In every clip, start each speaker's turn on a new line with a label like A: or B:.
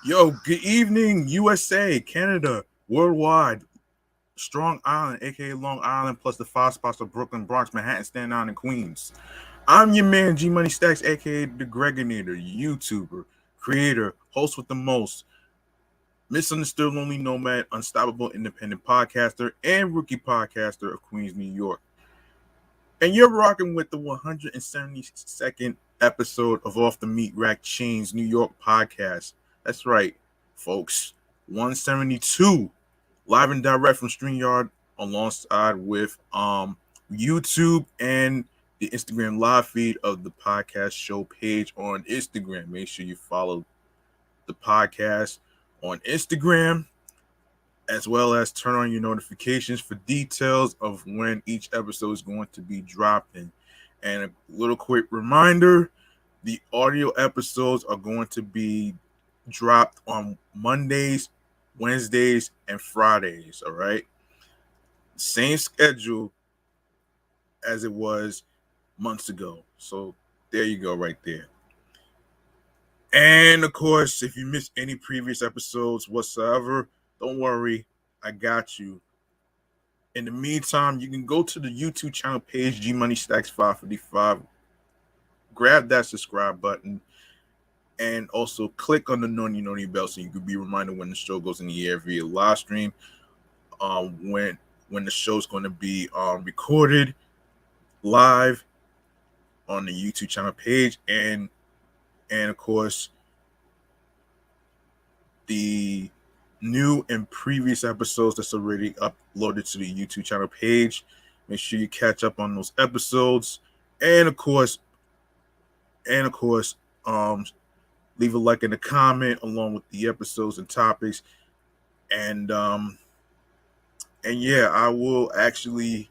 A: Yo, good evening, USA, Canada, worldwide, Strong Island, aka Long Island, plus the five spots of Brooklyn, Bronx, Manhattan, Staten Island, and Queens. I'm your man, G Money Stacks, aka the Gregonator, YouTuber, creator, host with the most, misunderstood lonely nomad, unstoppable independent podcaster, and rookie podcaster of Queens, New York. And you're rocking with the 172nd episode of Off the Meat Rack Chainz New York podcast. That's right, folks. 172 live and direct from StreamYard alongside with YouTube and the Instagram live feed of the podcast show page on Instagram. Make sure you follow the podcast on Instagram as well as turn on your notifications for details of when each episode is going to be dropping. And a little quick reminder, the audio episodes are going to be dropped on Mondays, Wednesdays, and Fridays. All right. Same schedule as it was months ago. So there you go, right there. And of course, if you missed any previous episodes whatsoever, don't worry, I got you. In the meantime, you can go to the YouTube channel page, G Money Stacks 555. Grab that subscribe button and also click on the noni bell so you can be reminded when the show goes in the air via live stream. When the show's going to be recorded live on the YouTube channel page, and of course the new and previous episodes that's already uploaded to the YouTube channel page. Make sure you catch up on those episodes, and of course, leave a like and a comment along with the episodes and topics, and yeah, I will actually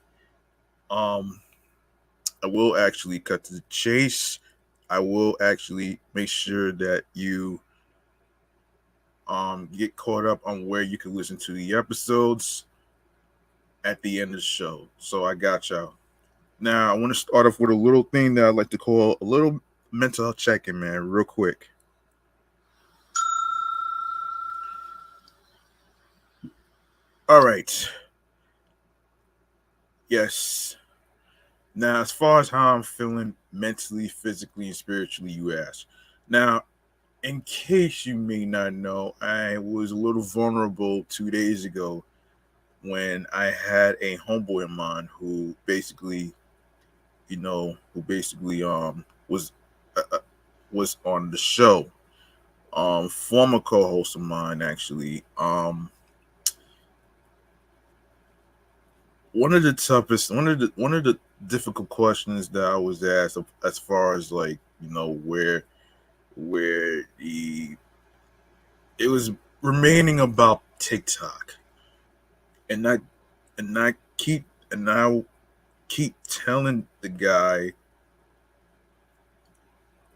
A: cut to the chase. I will actually make sure that you get caught up on where you can listen to the episodes at the end of the show. So I got y'all. Now I want to start off with a little thing that I like to call a little mental health check-in, man, real quick. All right. Yes. Now, as far as how I'm feeling mentally, physically, and spiritually, you ask. Now, in case you may not know, I was a little vulnerable 2 days ago when I had a homeboy of mine who basically, was was on the show. Former co-host of mine, actually. One of the difficult questions that I was asked as far as like where it was remaining about TikTok, and I keep telling the guy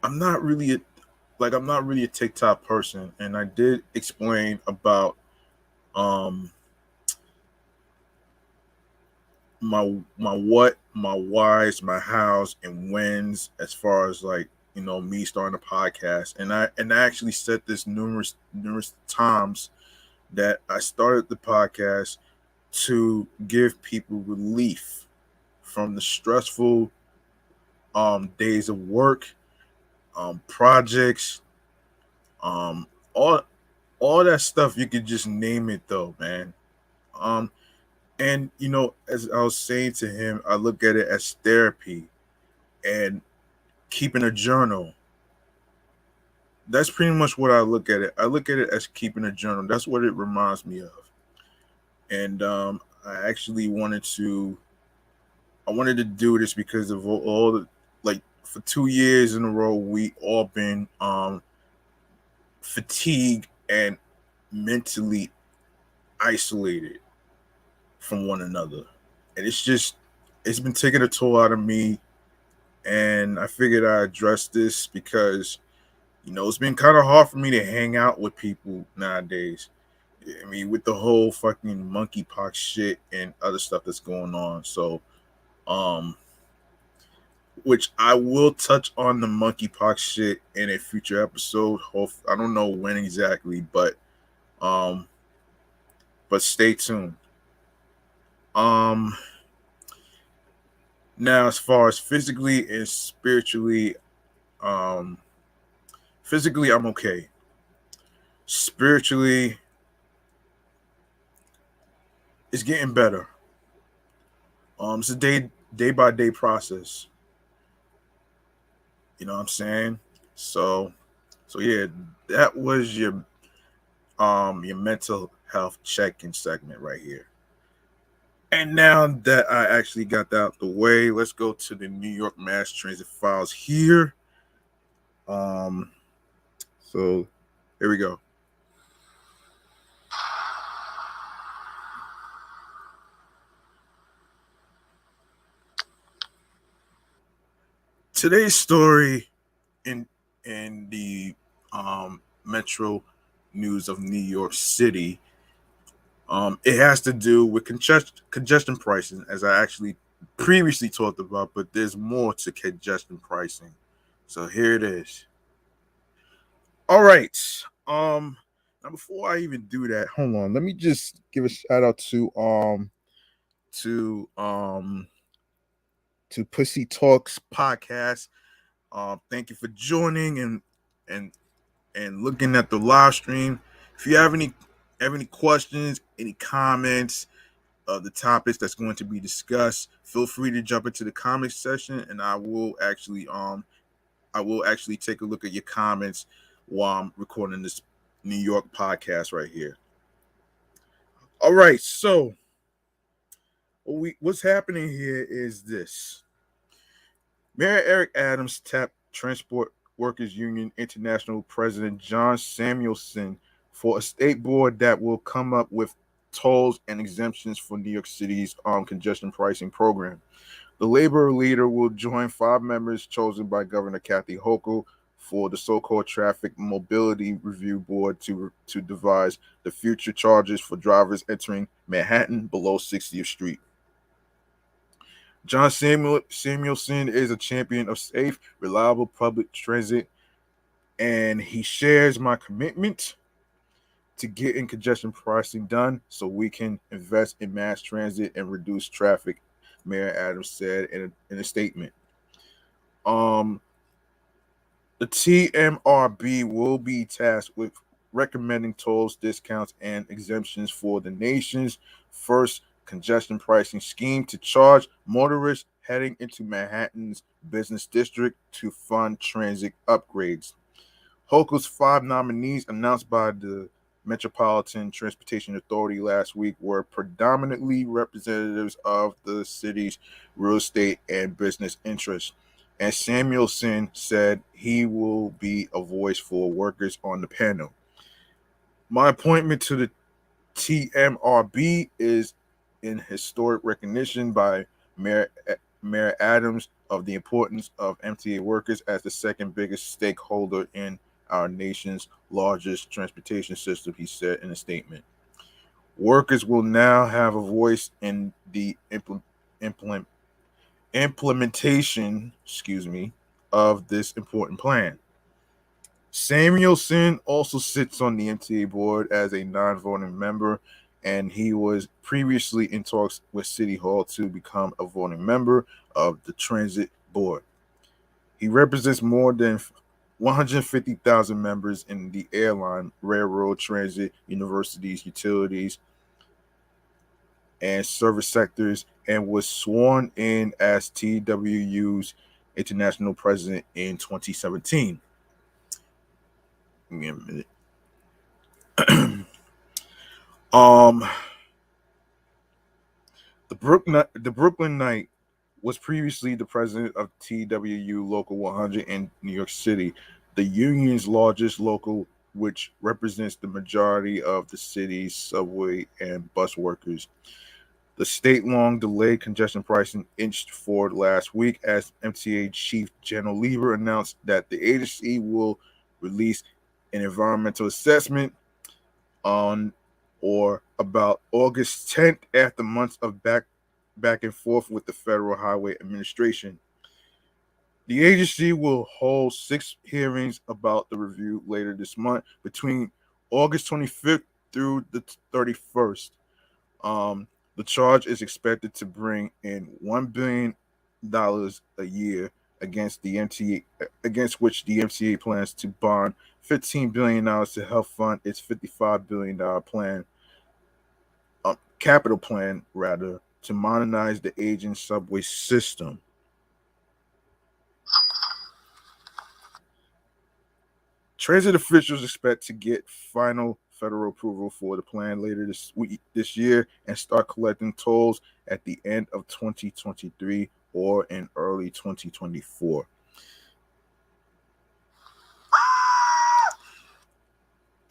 A: I'm not really a TikTok person, and I did explain about um my whys, my hows, and whens as far as like me starting a podcast, and I actually said this numerous times that I started the podcast to give people relief from the stressful days of work, projects, um all that stuff. You could just name it though, man. um and as I was saying to him, I look at it as therapy, and keeping a journal. That's pretty much what I look at it. I look at it as keeping a journal. That's what it reminds me of. And I actually wanted to do this because of all the, like, for 2 years in a row we all been fatigued and mentally isolated from one another, and it's been taking a toll out of me. And I figured I address this because it's been kind of hard for me to hang out with people nowadays. I mean, with the whole fucking monkeypox shit and other stuff that's going on. So, um, which I will touch on the monkeypox shit in a future episode. I don't know when exactly, um, but stay tuned. Um, Now as far as physically and spiritually, um, physically I'm okay. Spiritually, it's getting better. It's a day by day process. You know what I'm saying? So yeah, that was your mental health check-in segment right here. And now that I actually got that out the way, let's go to the New York Mass Transit files here. So here we go. Today's story in the Metro News of New York City. It has to do with congestion pricing, as I actually previously talked about, but there's more to congestion pricing. So here it is. All right. Now before I even do that, hold on. Let me just give a shout out to um to Pussy Talks podcast. Thank you for joining and and looking at the live stream. If you have any questions, any comments of the topics that's going to be discussed, feel free to jump into the comments section, and I will actually take a look at your comments while I'm recording this New York podcast right here. All right, so what's happening here is this. Mayor Eric Adams tapped Transport Workers Union International President John Samuelson for a state board that will come up with tolls and exemptions for New York City's congestion pricing program. The labor leader will join 5 members chosen by Governor Kathy Hochul for the so-called Traffic Mobility Review Board to devise the future charges for drivers entering Manhattan below 60th Street. John Samuelson is a champion of safe, reliable public transit, and he shares my commitment to getting congestion pricing done so we can invest in mass transit and reduce traffic, Mayor Adams said in a statement. The TMRB will be tasked with recommending tolls, discounts, and exemptions for the nation's first congestion pricing scheme to charge motorists heading into Manhattan's business district to fund transit upgrades. Hochul's 5 nominees, announced by the Metropolitan Transportation Authority last week, were predominantly representatives of the city's real estate and business interests. And Samuelson said he will be a voice for workers on the panel. My appointment to the TMRB is in historic recognition by Mayor Adams of the importance of MTA workers as the second biggest stakeholder in our nation's largest transportation system, he said in a statement. Workers will now have a voice in the implementation, of this important plan. Samuelson also sits on the MTA board as a non-voting member, and he was previously in talks with City Hall to become a voting member of the Transit Board. He represents more than 150,000 members in the airline, railroad, transit, universities, utilities, and service sectors, and was sworn in as TWU's international president in 2017. Give me a minute. The Brooklyn Knight was previously the president of TWU Local 100 in New York City, the union's largest local, which represents the majority of the city's subway and bus workers. The state-long delayed congestion pricing inched forward last week as MTA Chief General Lieber announced that the agency will release an environmental assessment on or about August 10th after months of back and forth with the Federal Highway Administration. The agency will hold 6 hearings about the review later this month between August 25th through the 31st. The charge is expected to bring in $1 billion a year against the MTA, against which the MTA plans to bond $15 billion to help fund its $55 billion plan, capital plan rather, to modernize the aging subway system. Transit officials expect to get final federal approval for the plan later this year and start collecting tolls at the end of 2023 or in early 2024.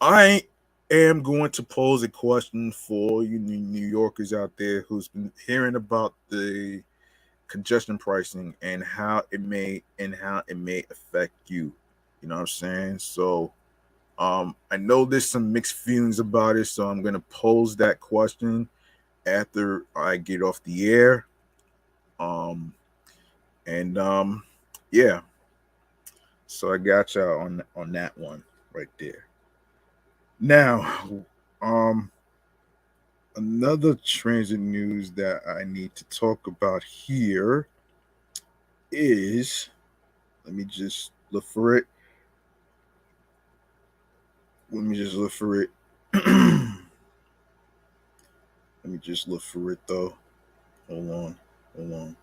A: I am going to pose a question for you New Yorkers out there who's been hearing about the congestion pricing and how it may affect you. You know what I'm saying? So I know there's some mixed feelings about it, so I'm gonna pose that question after I get off the air. Um, and yeah, so I got y'all on that one right there. Now, um, another transit news that I need to talk about here is, let me just look for it. Let me just look for it. Let me just look for it though. Hold on. Hold on.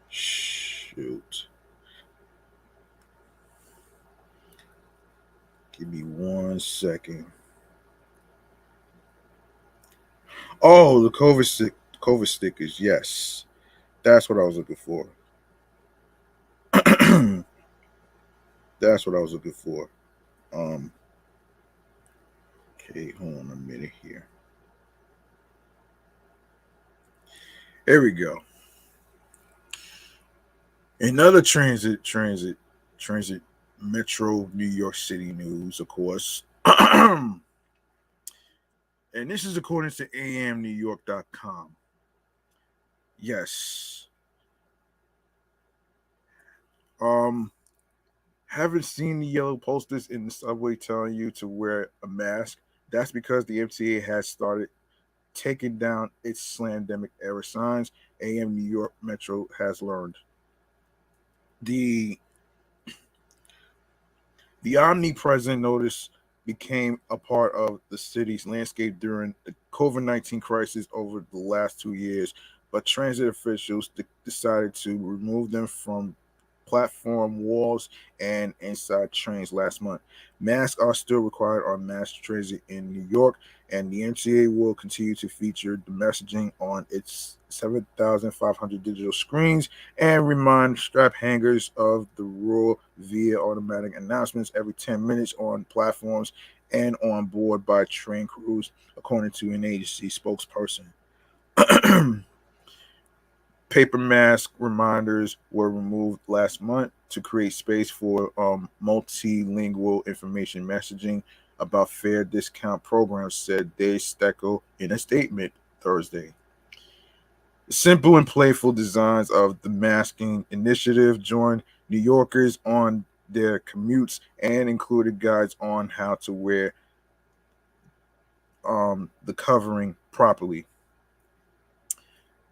A: Shoot. Give me 1 second. Oh, the COVID stickers. Yes, that's what I was looking for. That's what I was looking for. Um. Okay, hold on a minute here. There we go. Another transit Metro New York City news, of course. And this is according to amnewyork.com. Yes. Um, haven't seen the yellow posters in the subway telling you to wear a mask. That's because the MTA has started taking down its slandemic era signs. AM New York Metro has learned. The The omnipresent notice became a part of the city's landscape during the COVID-19 crisis over the last 2 years, but transit officials decided to remove them from platform walls and inside trains last month. Masks are still required on mass transit in New York, and the MTA will continue to feature the messaging on its 7,500 digital screens and remind strap hangers of the rule via automatic announcements every 10 minutes on platforms and on board by train crews, according to an agency spokesperson. Paper mask reminders were removed last month to create space for multilingual information messaging about fair discount programs, said Dave Steckel in a statement Thursday. The simple and playful designs of the masking initiative joined New Yorkers on their commutes and included guides on how to wear the covering properly.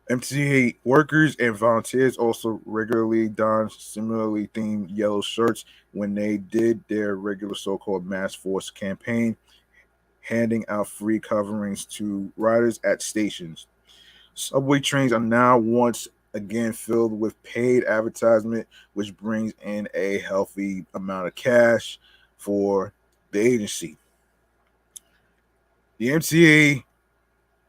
A: MTA workers and volunteers also regularly don similarly themed yellow shirts when they did their regular so-called mass force campaign, handing out free coverings to riders at stations. Subway trains are now once again filled with paid advertisement, which brings in a healthy amount of cash for the agency. The MTA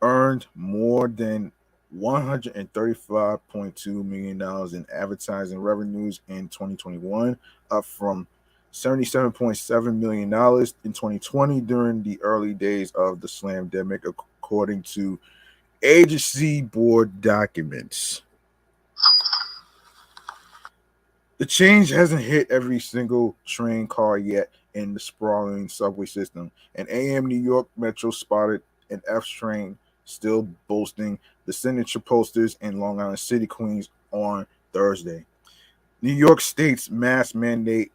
A: earned more than $135.2 million in advertising revenues in 2021, up from $77.7 million in 2020 during the early days of the slamdemic, according to agency board documents. The change hasn't hit every single train car yet in the sprawling subway system. And AM New York Metro spotted an F train still boasting the signature posters in Long Island City, Queens on Thursday. New York State's mask mandate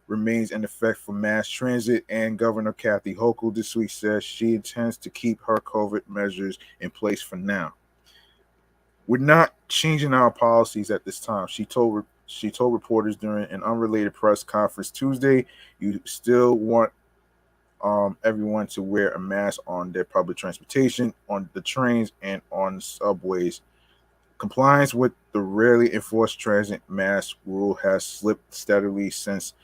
A: remains in effect for mass transit, and Governor Kathy Hochul this week says she intends to keep her COVID measures in place for now. We're not changing our policies at this time, she told reporters during an unrelated press conference Tuesday. You still want everyone to wear a mask on their public transportation, on the trains, and on subways. Compliance with the rarely enforced transit mask rule has slipped steadily since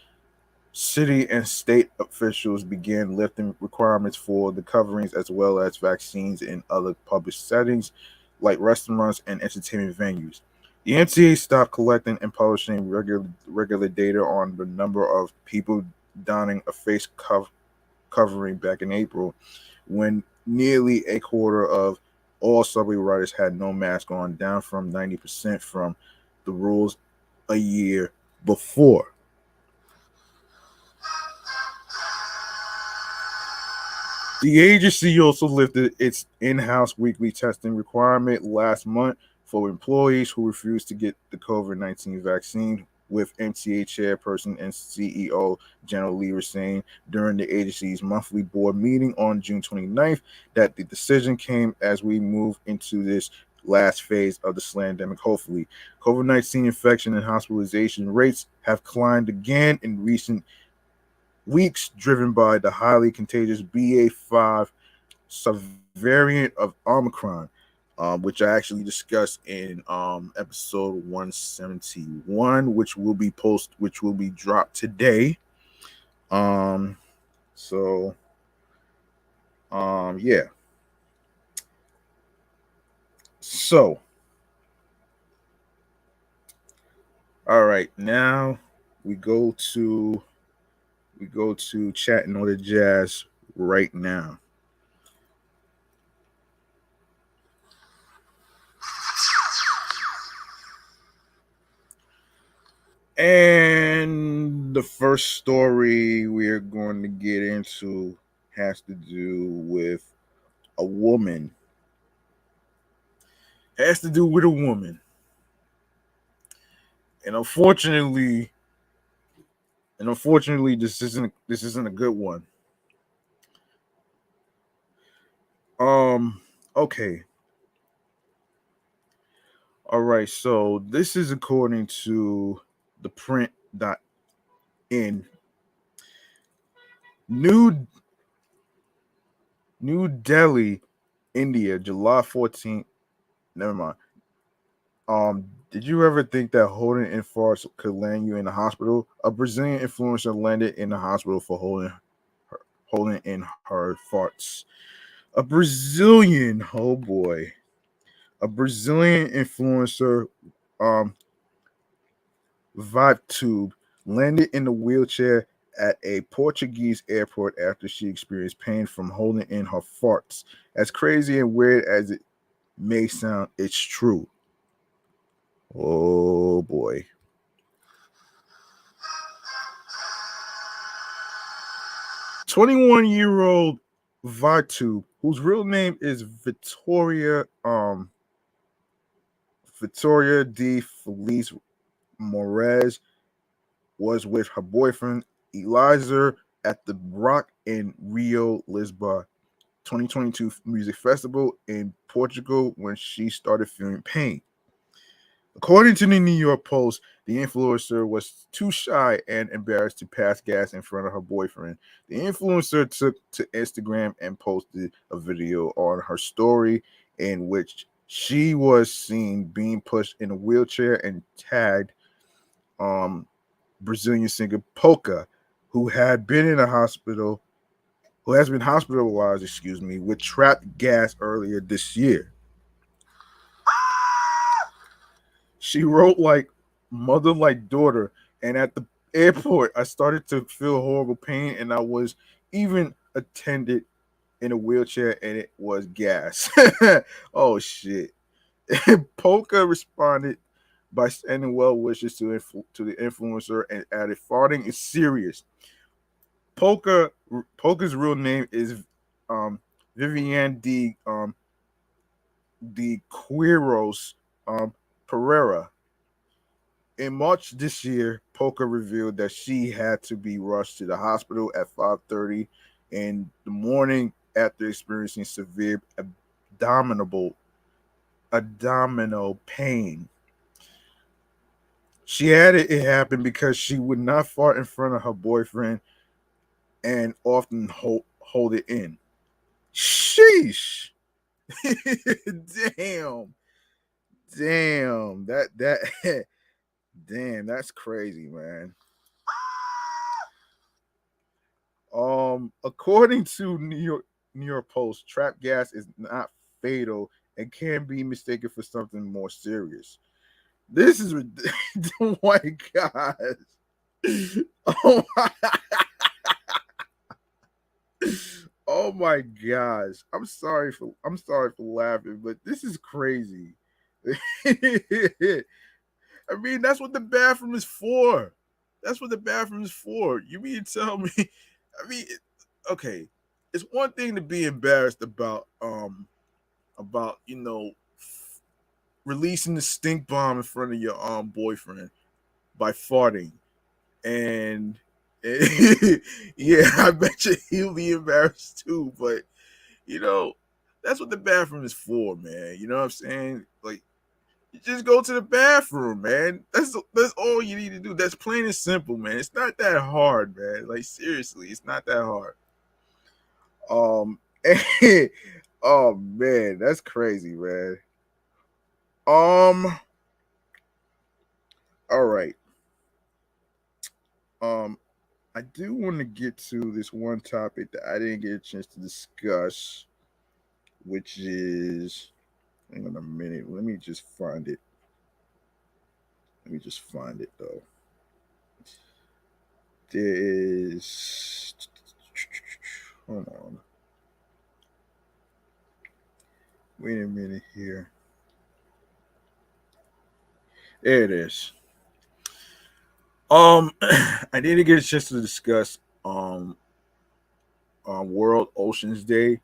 A: city and state officials began lifting requirements for the coverings as well as vaccines in other public settings like restaurants and entertainment venues. The NTA stopped collecting and publishing regular data on the number of people donning a covering back in April, when nearly a quarter of all subway riders had no mask on, down from 90% from the rules a year before. The agency also lifted its in house weekly testing requirement last month for employees who refuse to get the COVID-19 vaccine, with MTA chairperson and CEO General Lee saying during the agency's monthly board meeting on June 29th that the decision came as we move into this last phase of the slandemic. Hopefully, COVID-19 infection and hospitalization rates have climbed again in recent weeks, driven by the highly contagious BA.5 subvariant of Omicron, which I actually discussed in episode 171, which will be dropped today. Um, so yeah. So all right, now we go to chatting on the jazz right now. And the first story we're going to get into has to do with a woman. It has to do with a woman. And unfortunately this isn't a good one. Okay. All right. So this is according to the print.in. New New Delhi, India, July 14th. Never mind. Did you ever think that holding in farts could land you in the hospital? A Brazilian influencer landed in the hospital for holding in her farts. A Brazilian, oh boy, a Brazilian influencer, um, VibeTube, landed in a wheelchair at a Portuguese airport after she experienced pain from holding in her farts. As crazy and weird as it may sound, it's true. Oh boy. 21-year-old Vatu, whose real name is Victoria de Felice Moraes, was with her boyfriend Eliza at the Rock in Rio Lisboa 2022 music festival in Portugal when she started feeling pain. According to the New York Post, the influencer was too shy and embarrassed to pass gas in front of her boyfriend. The influencer took to Instagram and posted a video on her story in which she was seen being pushed in a wheelchair and tagged um, Brazilian singer Pocah, who had been in a hospital, who has been hospitalized, with trapped gas earlier this year. She wrote like mother like daughter, and at the airport, I started to feel horrible pain, and I was even attended in a wheelchair, and it was gas. Oh shit! Polka responded by sending well wishes to the influencer and added, "Farting is serious." Polka Polka's real name is Viviane de Queiroz Pereira. In March this year, Pocah revealed that she had to be rushed to the hospital at 5:30 in the morning after experiencing severe abdominal pain. She had it happen because she would not fart in front of her boyfriend and often hold it in. Sheesh. Damn. That damn, that's crazy, man. According to New York Post, trap gas is not fatal and can be mistaken for something more serious. This is oh my god. Oh my, oh my gosh. I'm sorry for laughing, but this is crazy. I mean, that's what the bathroom is for. That's what the bathroom is for. You mean to tell me? I mean, okay. It's one thing to be embarrassed about releasing the stink bomb in front of your boyfriend by farting, and yeah, I bet you he'll be embarrassed too. But you know, that's what the bathroom is for, man. You know what I'm saying? Like, you just go to the bathroom, man. That's all you need to do. That's plain and simple, man. It's not that hard, man. Like, seriously, it's not that hard. Um, oh man, that's crazy, man. Um, all right. Um, I do want to get to this one topic that I didn't get a chance to discuss, which is, hang on a minute. Let me just find it. Let me just find it though. There is, hold on. Wait a minute here. There it is. I didn't get a chance to discuss World Oceans Day.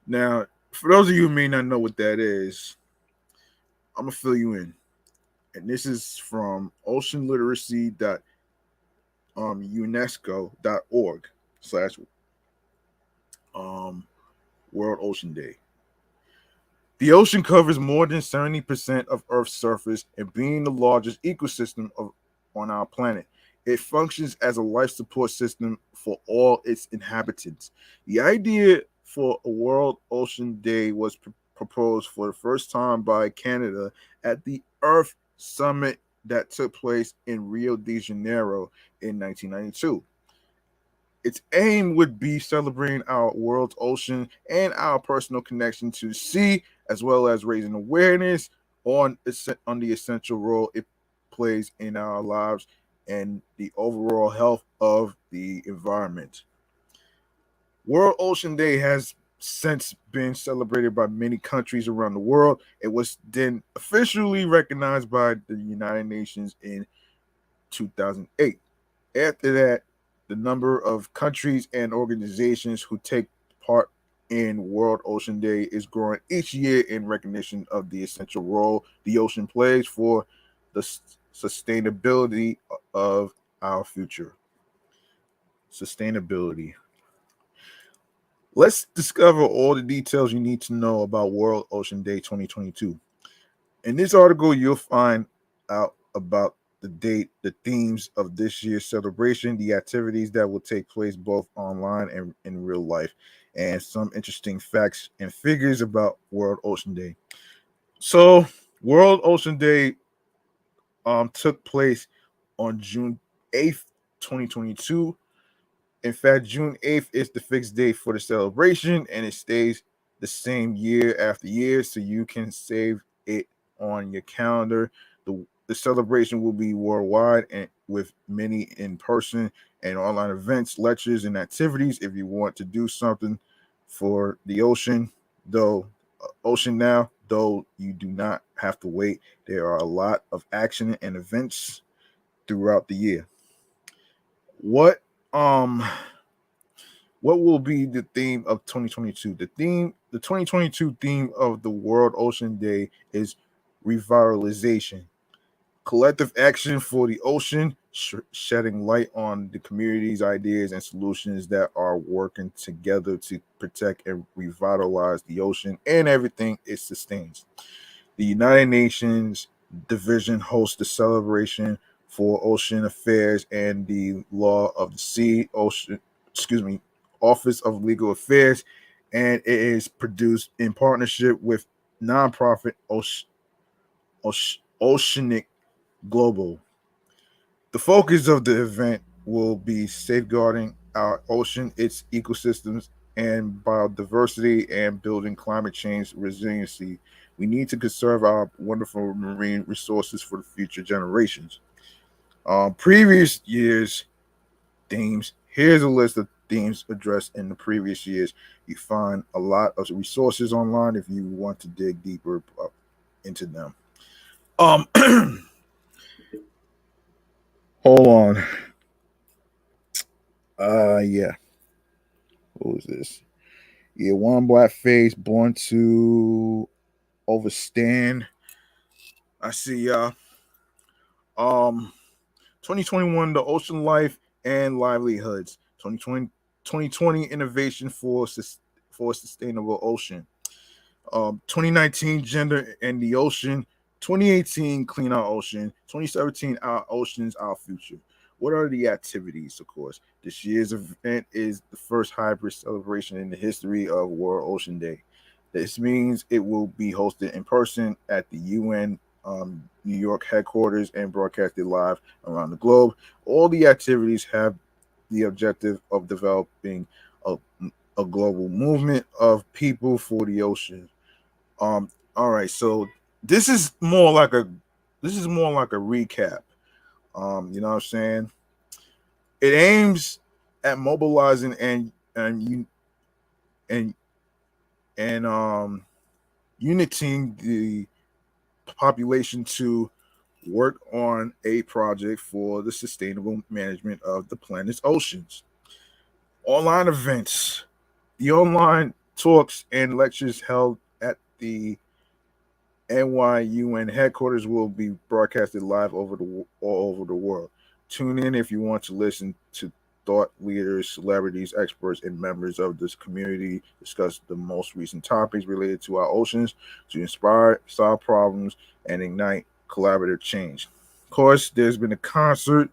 A: Now, for those of you who may not know what that is, I'm gonna fill you in. And this is from oceanliteracy.unesco.org slash um, World Ocean Day. The ocean covers more than 70% of Earth's surface and being the largest ecosystem on our planet. It functions as a life support system for all its inhabitants. The idea for a World Ocean Day was proposed for the first time by Canada at the Earth Summit that took place in Rio de Janeiro in 1992. Its aim would be celebrating our world's ocean and our personal connection to the sea, as well as raising awareness on the essential role it plays in our lives and the overall health of the environment. World Ocean Day has since been celebrated by many countries around the world. It was then officially recognized by the United Nations in 2008. After that, the number of countries and organizations who take part in World Ocean Day is growing each year in recognition of the essential role the ocean plays for the sustainability of our future. Sustainability. Let's discover all the details you need to know about World Ocean Day 2022. In this article, you'll find out about the date, the themes of this year's celebration, the activities that will take place both online and in real life, and some interesting facts and figures about World Ocean Day. So, World Ocean Day took place on June 8th, 2022. In fact, June 8th is the fixed date for the celebration, and it stays the same year after year, so you can save it on your calendar. The celebration will be worldwide and with many in person and online events, lectures, and activities. If you want to do something for the ocean, though you do not have to wait. There are a lot of action and events throughout the year. What um what will be the theme of 2022? The 2022 theme of the World Ocean Day is revitalization. Collective action for the ocean, shedding light on the community's ideas and solutions that are working together to protect and revitalize the ocean and everything it sustains. The United Nations division hosts the celebration for ocean affairs and the law of the sea, Office of Legal Affairs, and it is produced in partnership with nonprofit Oceanic Global. The focus of the event will be safeguarding our ocean, its ecosystems, and biodiversity, and building climate change resiliency. We need to conserve our wonderful marine resources for the future generations. Previous years' themes. Here's a list of themes addressed in the previous years. You find a lot of resources online if you want to dig deeper into them. Um, Hold on. Yeah. What was this? Yeah, one black face born to overstand. I see y'all. 2021, the ocean life and livelihoods. 2020 innovation for a sustainable ocean. 2019 gender and the ocean. 2018 clean our ocean. 2017 our oceans, our future. What are the activities? Of course, this year's event is the first hybrid celebration in the history of World Ocean Day. This means it will be hosted in person at the UN New York headquarters and broadcasted live around the globe. All the activities have the objective of developing a, a global movement of people for the ocean. All right, so this is more like a recap. You know what I'm saying? It aims at mobilizing and uniting the population to work on a project for the sustainable management of the planet's oceans. Online events. The online talks and lectures held at the NYUN headquarters will be broadcasted live all over the world. Tune in if you want to listen to thought leaders, celebrities, experts, and members of this community discuss the most recent topics related to our oceans to inspire, solve problems, and ignite collaborative change. Of course, there's been a concert.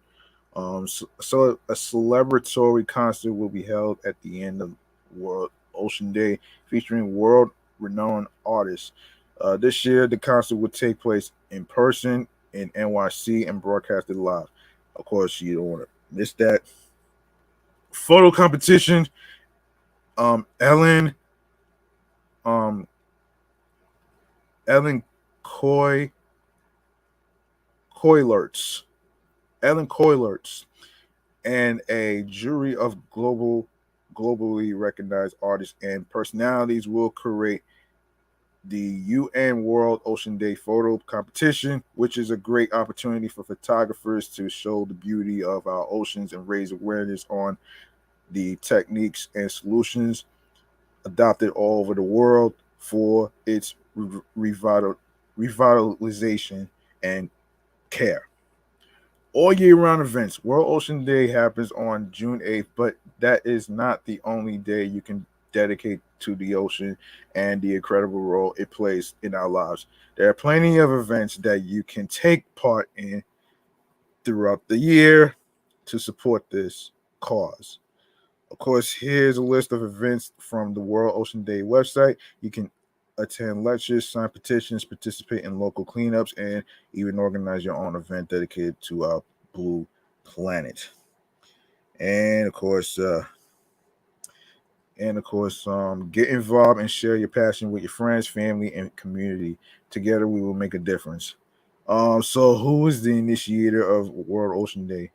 A: So a celebratory concert will be held at the end of World Ocean Day, featuring world-renowned artists. This year, the concert will take place in person in NYC and broadcasted live. Of course, you don't want to miss that. Photo competition. Ellen, um, Ellen Coy, Coilerts, Ellen Coilerts, and a jury of globally recognized artists and personalities will create the UN World Ocean Day photo competition, which is a great opportunity for photographers to show the beauty of our oceans and raise awareness on the techniques and solutions adopted all over the world for its revitalization and care. All year round events. World Ocean Day happens on June 8th, but that is not the only day you can dedicate to the ocean and the incredible role it plays in our lives. There are plenty of events that you can take part in throughout the year to support this cause. Of course, here's a list of events from the World Ocean Day website. You can attend lectures, sign petitions, participate in local cleanups, and even organize your own event dedicated to our blue planet. And of course, get involved and share your passion with your friends, family, and community. Together, we will make a difference. So who is the initiator of World Ocean Day?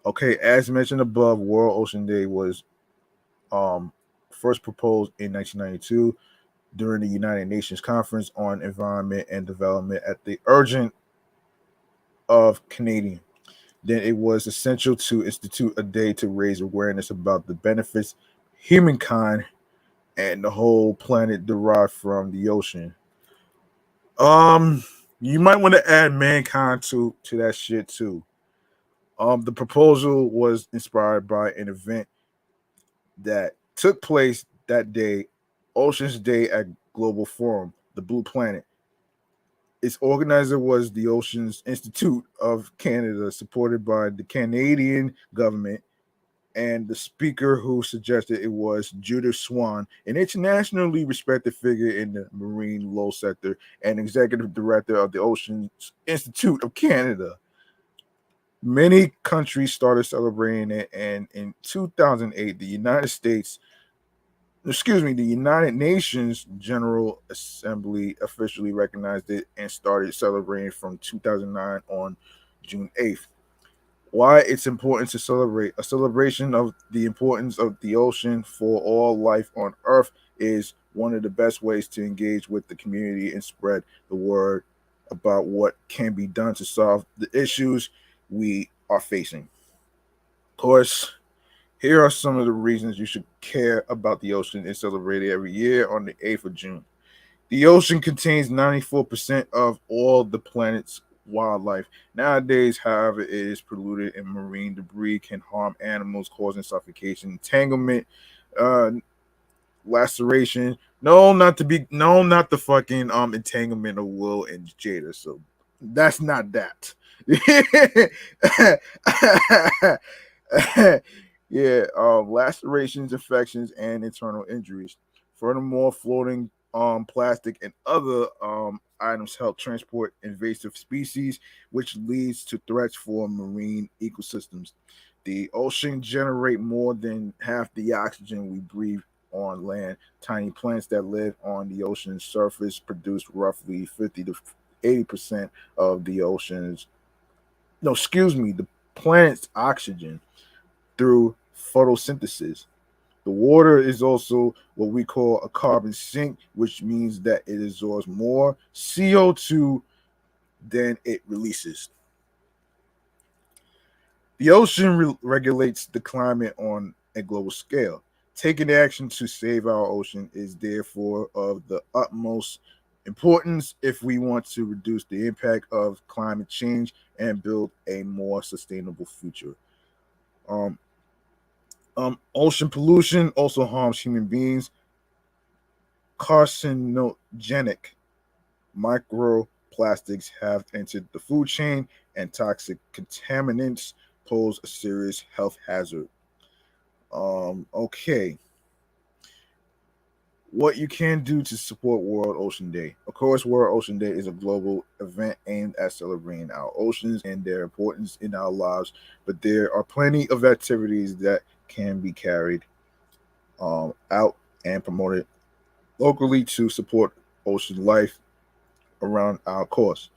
A: Okay, as mentioned above, World Ocean Day was um, first proposed in 1992 during the United Nations Conference on Environment and Development at the urgent of Canadian. Then it was essential to institute a day to raise awareness about the benefits humankind and the whole planet derive from the ocean. Um, You might want to add mankind to that shit too. The proposal was inspired by an event that took place that day, Oceans Day at Global Forum, the Blue Planet. Its organizer was the Oceans Institute of Canada, supported by the Canadian government, and the speaker who suggested it was Judith Swan, an internationally respected figure in the marine law sector and executive director of the Oceans Institute of Canada. Many countries started celebrating it, and in 2008, the United Nations General Assembly officially recognized it and started celebrating from 2009 on June 8th. Why it's important to celebrate. A celebration of the importance of the ocean for all life on Earth is one of the best ways to engage with the community and spread the word about what can be done to solve the issues we are facing. Of course, here are some of the reasons you should care about the ocean and celebrate it every year on the 8th of June. The ocean contains 94% of all the planet's wildlife. Nowadays, however, it is polluted and marine debris can harm animals, causing suffocation, entanglement, uh, laceration. No, not the fucking entanglement of Will and Jada. So that's not that. Yeah, lacerations, infections, and internal injuries. Furthermore, floating plastic and other items help transport invasive species, which leads to threats for marine ecosystems. The ocean generate more than half the oxygen we breathe on land. Tiny plants that live on the ocean's surface produce roughly 50 to 80% of the ocean's, no, excuse me, the planet's oxygen through photosynthesis. The water is also what we call a carbon sink, which means that it absorbs more CO2 than it releases. The ocean regulates the climate on a global scale. Taking action to save our ocean is therefore of the utmost importance if we want to reduce the impact of climate change and build a more sustainable future. Um, Ocean pollution also harms human beings. Carcinogenic microplastics have entered the food chain, and toxic contaminants pose a serious health hazard. Okay, what you can do to support World Ocean Day. Of course, World Ocean Day is a global event aimed at celebrating our oceans and their importance in our lives, but there are plenty of activities that can be carried out and promoted locally to support ocean life around our coast.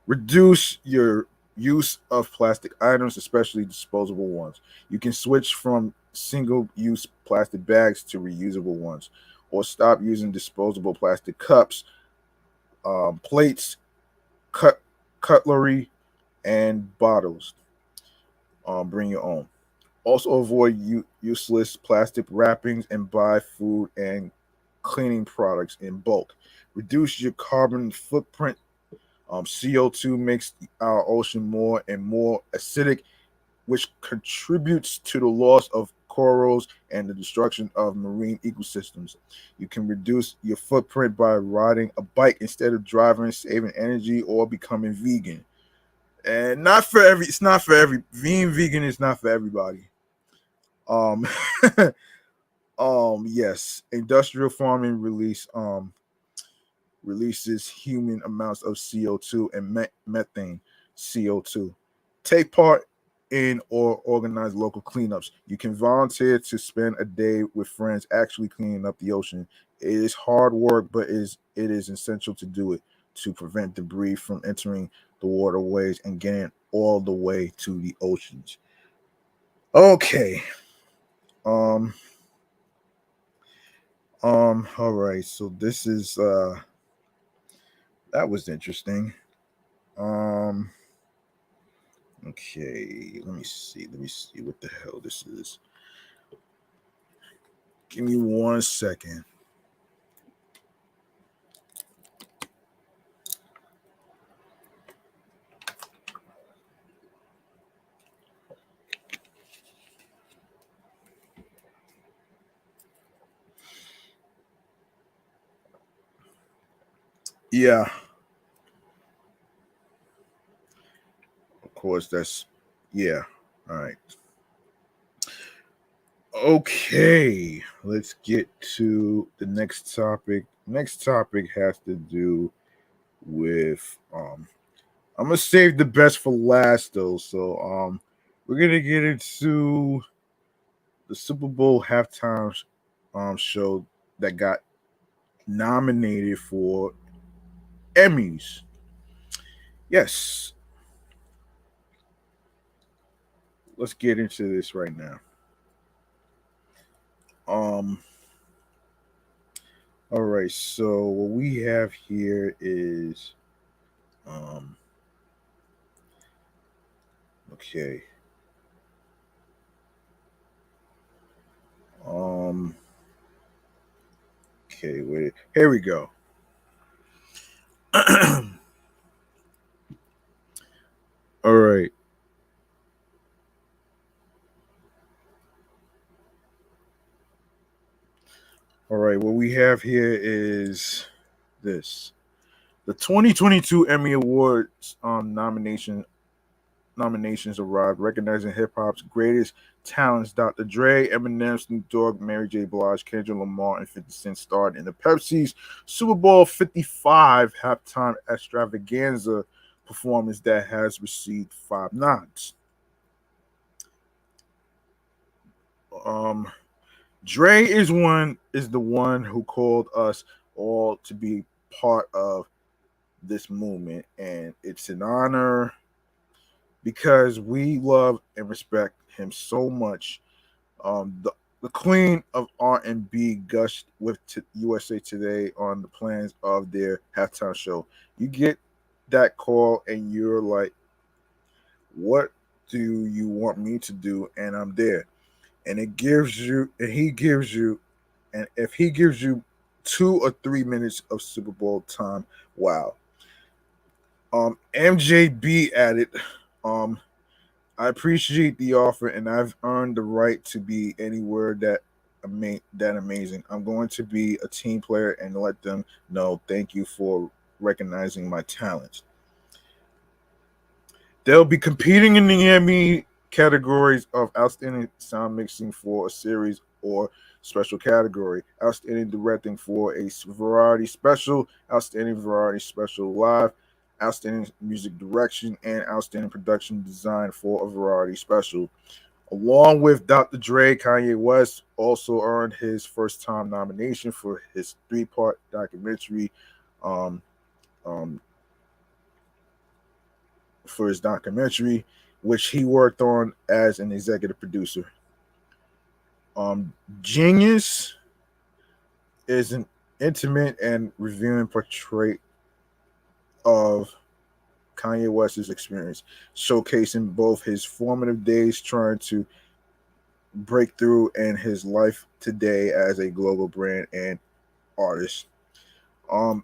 A: Reduce your use of plastic items, especially disposable ones. You can switch from single use plastic bags to reusable ones, or stop using disposable plastic cups, plates, cutlery, and bottles. Bring your own. Also, avoid useless plastic wrappings and buy food and cleaning products in bulk. Reduce your carbon footprint. CO2 makes our ocean more and more acidic, which contributes to the loss of corals and the destruction of marine ecosystems. You can reduce your footprint by riding a bike instead of driving, saving energy, or becoming vegan. And it's not for every, being vegan is not for everybody. Um, yes, industrial farming releases human amounts of CO2 and methane CO2. Take part in or organize local cleanups. You can volunteer to spend a day with friends actually cleaning up the ocean. It is hard work, but it is essential to do it to prevent debris from entering the waterways and getting all the way to the oceans. Okay. Um all right. So this is that was interesting. Um Okay, let me see. Let me see what the hell this is. Give me 1 second. Yeah, of course. That's yeah. All right. Okay, let's get to the next topic. Next topic has to do with I'm gonna save the best for last though. So we're gonna get into the Super Bowl halftime show that got nominated for Emmys. Yes, let's get into this right now. Um all right, so what we have here is um okay. Um okay, wait. Here we go. All right. All right, what we have here is this. The 2022 Emmy Awards nominations arrived, recognizing hip hop's greatest talents: Dr. Dre, Eminem, Snoop Dogg, Mary J. Blige, Kendrick Lamar, and 50 Cent starred in the Pepsi's Super Bowl 55 halftime extravaganza performance that has received 5 nods. Um, Dre is the one who called us all to be part of this movement, and it's an honor because we love and respect him so much. The queen of R&B gushed with USA Today on the plans of their halftime show. You get that call and you're like, "What do you want me to do?" And I'm there. And it gives you, and he gives you, and if he gives you 2 or 3 minutes of Super Bowl time, wow. MJB added, um, I appreciate the offer, and I've earned the right to be anywhere that amazing. I'm going to be a team player and let them know. Thank you for recognizing my talents. They'll be competing in the Emmy categories of outstanding sound mixing for a series or special category, outstanding directing for a variety special, outstanding variety special live, outstanding music direction, and outstanding production design for a variety special. Along with Dr. Dre, Kanye West also earned his first time nomination for his 3-part documentary um, um, which he worked on as an executive producer. Genius is an intimate and revealing portrait of Kanye West's experience, showcasing both his formative days trying to break through and his life today as a global brand and artist.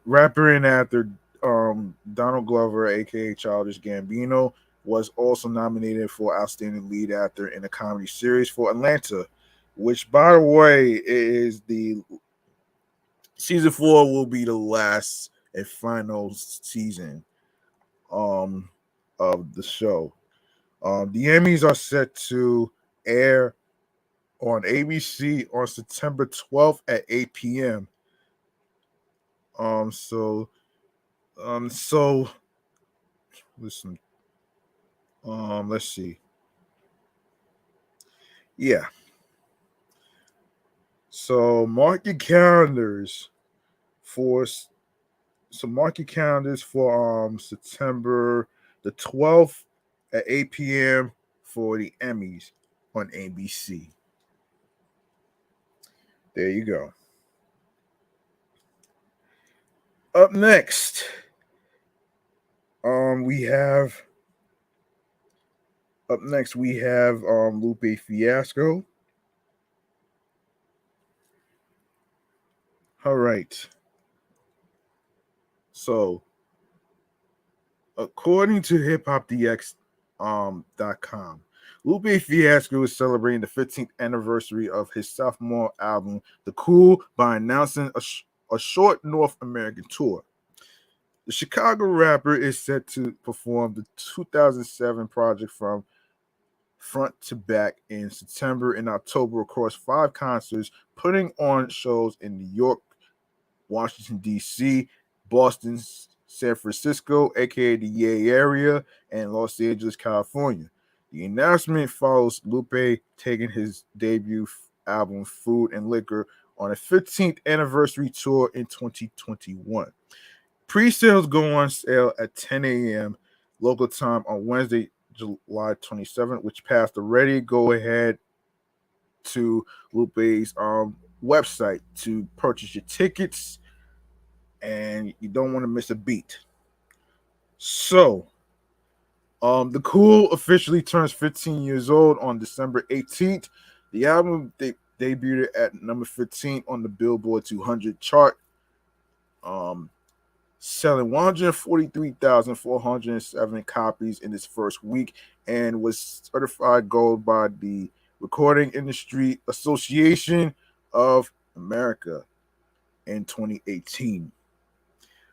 A: Rapper and actor Donald Glover, aka Childish Gambino, was also nominated for Outstanding Lead Actor in a Comedy Series for Atlanta, which, by the way, is the season 4 will be the last and final season um, of the show. The Emmys are set to air on ABC on September 12th at 8 p.m. Um, so, so listen. Let's see. Yeah. So mark your calendars for September the 12th at 8 p.m. for the Emmys on ABC. There you go. Up next, we have Lupe Fiasco. All right. So according to hiphopdx.com, Lupe Fiasco is celebrating the 15th anniversary of his sophomore album, The Cool, by announcing a short North American tour. The Chicago rapper is set to perform the 2007 project from front to back in September and October across 5 concerts, putting on shows in New York, Washington, D.C., Boston, San Francisco, aka the Yay area, and Los Angeles, California. The announcement follows Lupe taking his debut album, Food and Liquor, on a 15th anniversary tour in 2021. Pre-sales go on sale at 10 a.m. local time on Wednesday, July 27th, which passed already. Go ahead to Lupe's website to purchase your tickets, and you don't want to miss a beat. So, the Cool officially turns 15 years old on December 18th. The album debuted at number 15 on the Billboard 200 chart. Selling 143,407 copies in its first week and was certified gold by the Recording Industry Association of America in 2018.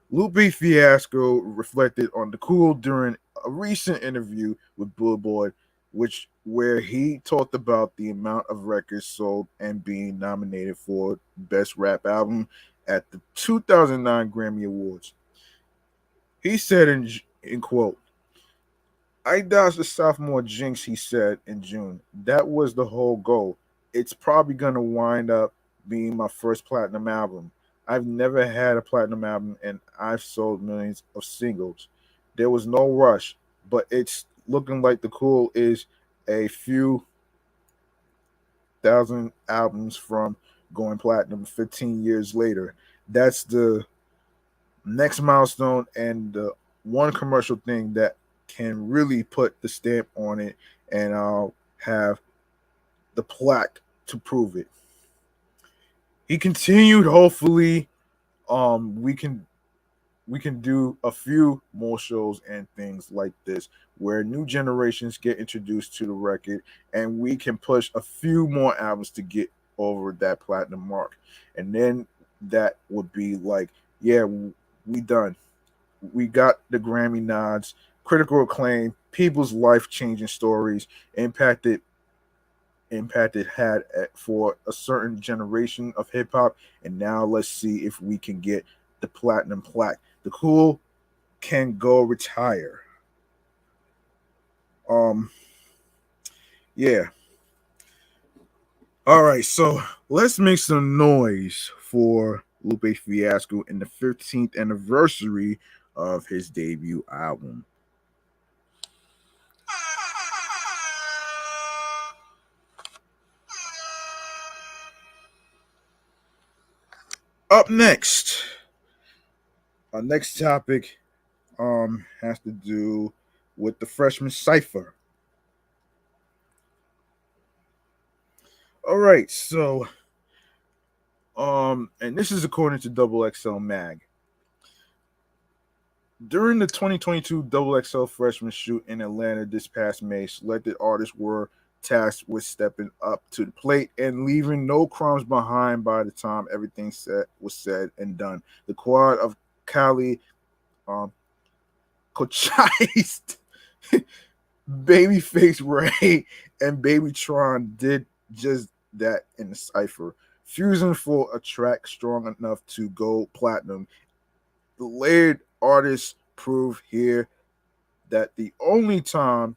A: Lupe Fiasco reflected on the Cool during a recent interview with Billboard, where he talked about the amount of records sold and being nominated for Best Rap Album at the 2009 Grammy Awards. He said in quote, "I dodged the sophomore jinx," he said in June. "That was the whole goal. It's probably going to wind up being my first platinum album. I've never had a platinum album and I've sold millions of singles. There was no rush, but it's looking like the Cool is a few thousand albums from going platinum 15 years later. That's the next milestone and the one commercial thing that can really put the stamp on it, and I'll have the plaque to prove it." He continued, "Hopefully, we can do a few more shows and things like this where new generations get introduced to the record, and we can push a few more albums to get over that platinum mark, and then that would be like, yeah, we done. We got the Grammy nods, critical acclaim, people's life changing stories, impacted had for a certain generation of hip hop, and now let's see if we can get the platinum plaque. The Cool can go retire." Um, yeah. All right, so let's make some noise for Lupe Fiasco in the 15th anniversary of his debut album. Up next, our next topic has to do with the freshman cypher. All right, so and this is according to Double XL Mag. During the 2022 Double XL freshman shoot in Atlanta this past May, selected artists were tasked with stepping up to the plate and leaving no crumbs behind by the time everything was said and done. The quad of Cali, Cochise, Babyface Ray, and Babytron did just that in the cipher, fusing for a track strong enough to go platinum. The layered artists prove here that the only time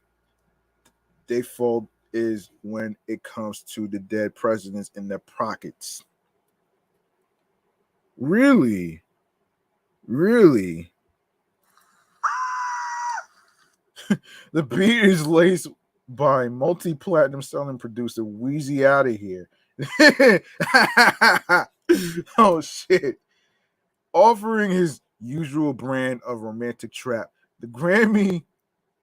A: they fold is when it comes to the dead presidents in their pockets. Really? Really? The beat is laced by multi-platinum selling producer Wheezy out of here. Oh shit. Offering his usual brand of romantic trap, the Grammy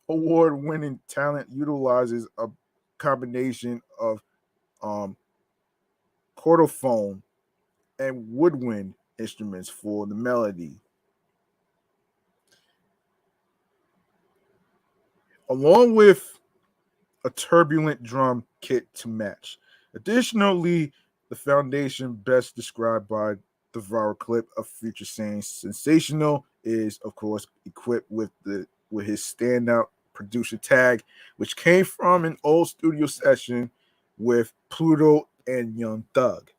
A: award-winning talent utilizes a combination of chordophone and woodwind instruments for the melody, along with a turbulent drum kit to match. Additionally, the foundation, best described by the viral clip of Future saying sensational, is, of course, equipped with his standout producer tag, which came from an old studio session with Pluto and Young Thug.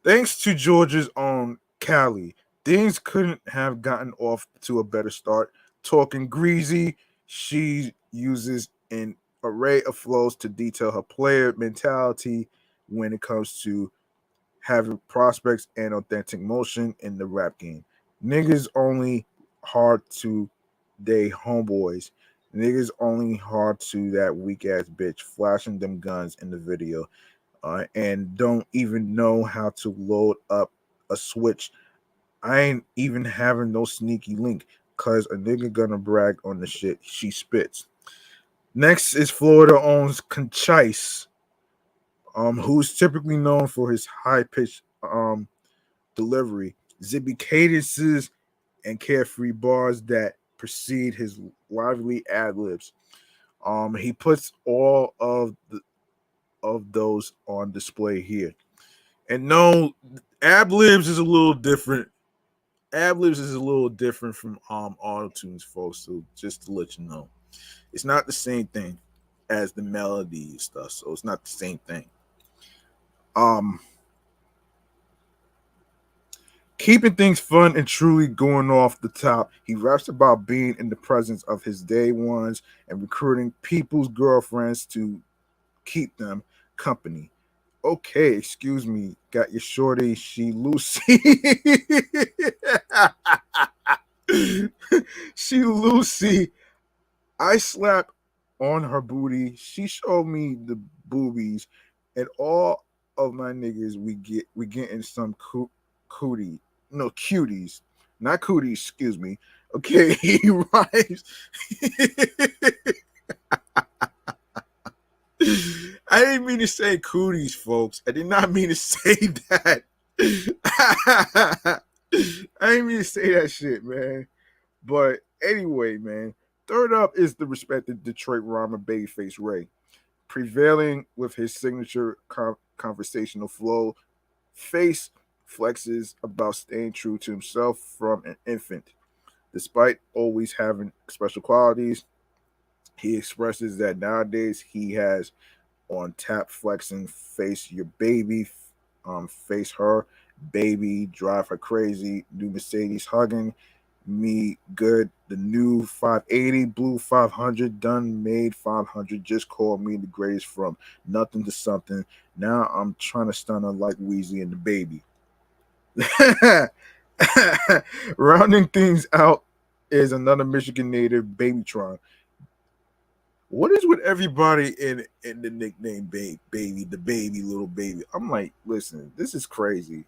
A: Thanks to Georgia's own Callie, things couldn't have gotten off to a better start. Talking greasy, she uses an array of flows to detail her player mentality when it comes to having prospects and authentic motion in the rap game. Niggas only hard to they homeboys. Niggas only hard to that weak ass bitch flashing them guns in the video, and don't even know how to load up a switch. I ain't even having no sneaky link because a nigga gonna brag on the shit she spits. Next is Florida owns Conchise, who's typically known for his high pitched delivery, zippy cadences, and carefree bars that precede his lively ad libs. He puts all of those on display here. And no, ad libs is a little different. Ad libs is a little different from auto tunes, folks. So just to let you know, it's not the same thing as the melody and stuff. So it's not the same thing. Um, Keeping things fun and truly going off the top, he raps about being in the presence of his day ones and recruiting people's girlfriends to keep them company. Okay, excuse me, got your shorty, she Lucy. She Lucy. I slap on her booty. She showed me the boobies, and all of my niggas we getting some cootie, no cuties, not cooties. Excuse me. Okay, he rhymes. I didn't mean to say cooties, folks. I did not mean to say that. I didn't mean to say that shit, man. But anyway, man. Third up is the respected Detroit rhymer Babyface Ray, prevailing with his signature conversational flow. Face flexes about staying true to himself from an infant. Despite always having special qualities, he expresses that nowadays he has on tap flexing face your baby, face her baby, drive her crazy, new Mercedes hugging me good, the new 580 blue 500 done made 500 just called me the greatest from nothing to something. Now I'm trying to stun her like Weezy and the baby. Rounding things out is another Michigan native, Babytron. What is with everybody in the nickname baby, the baby, little baby? I'm like, listen, this is crazy.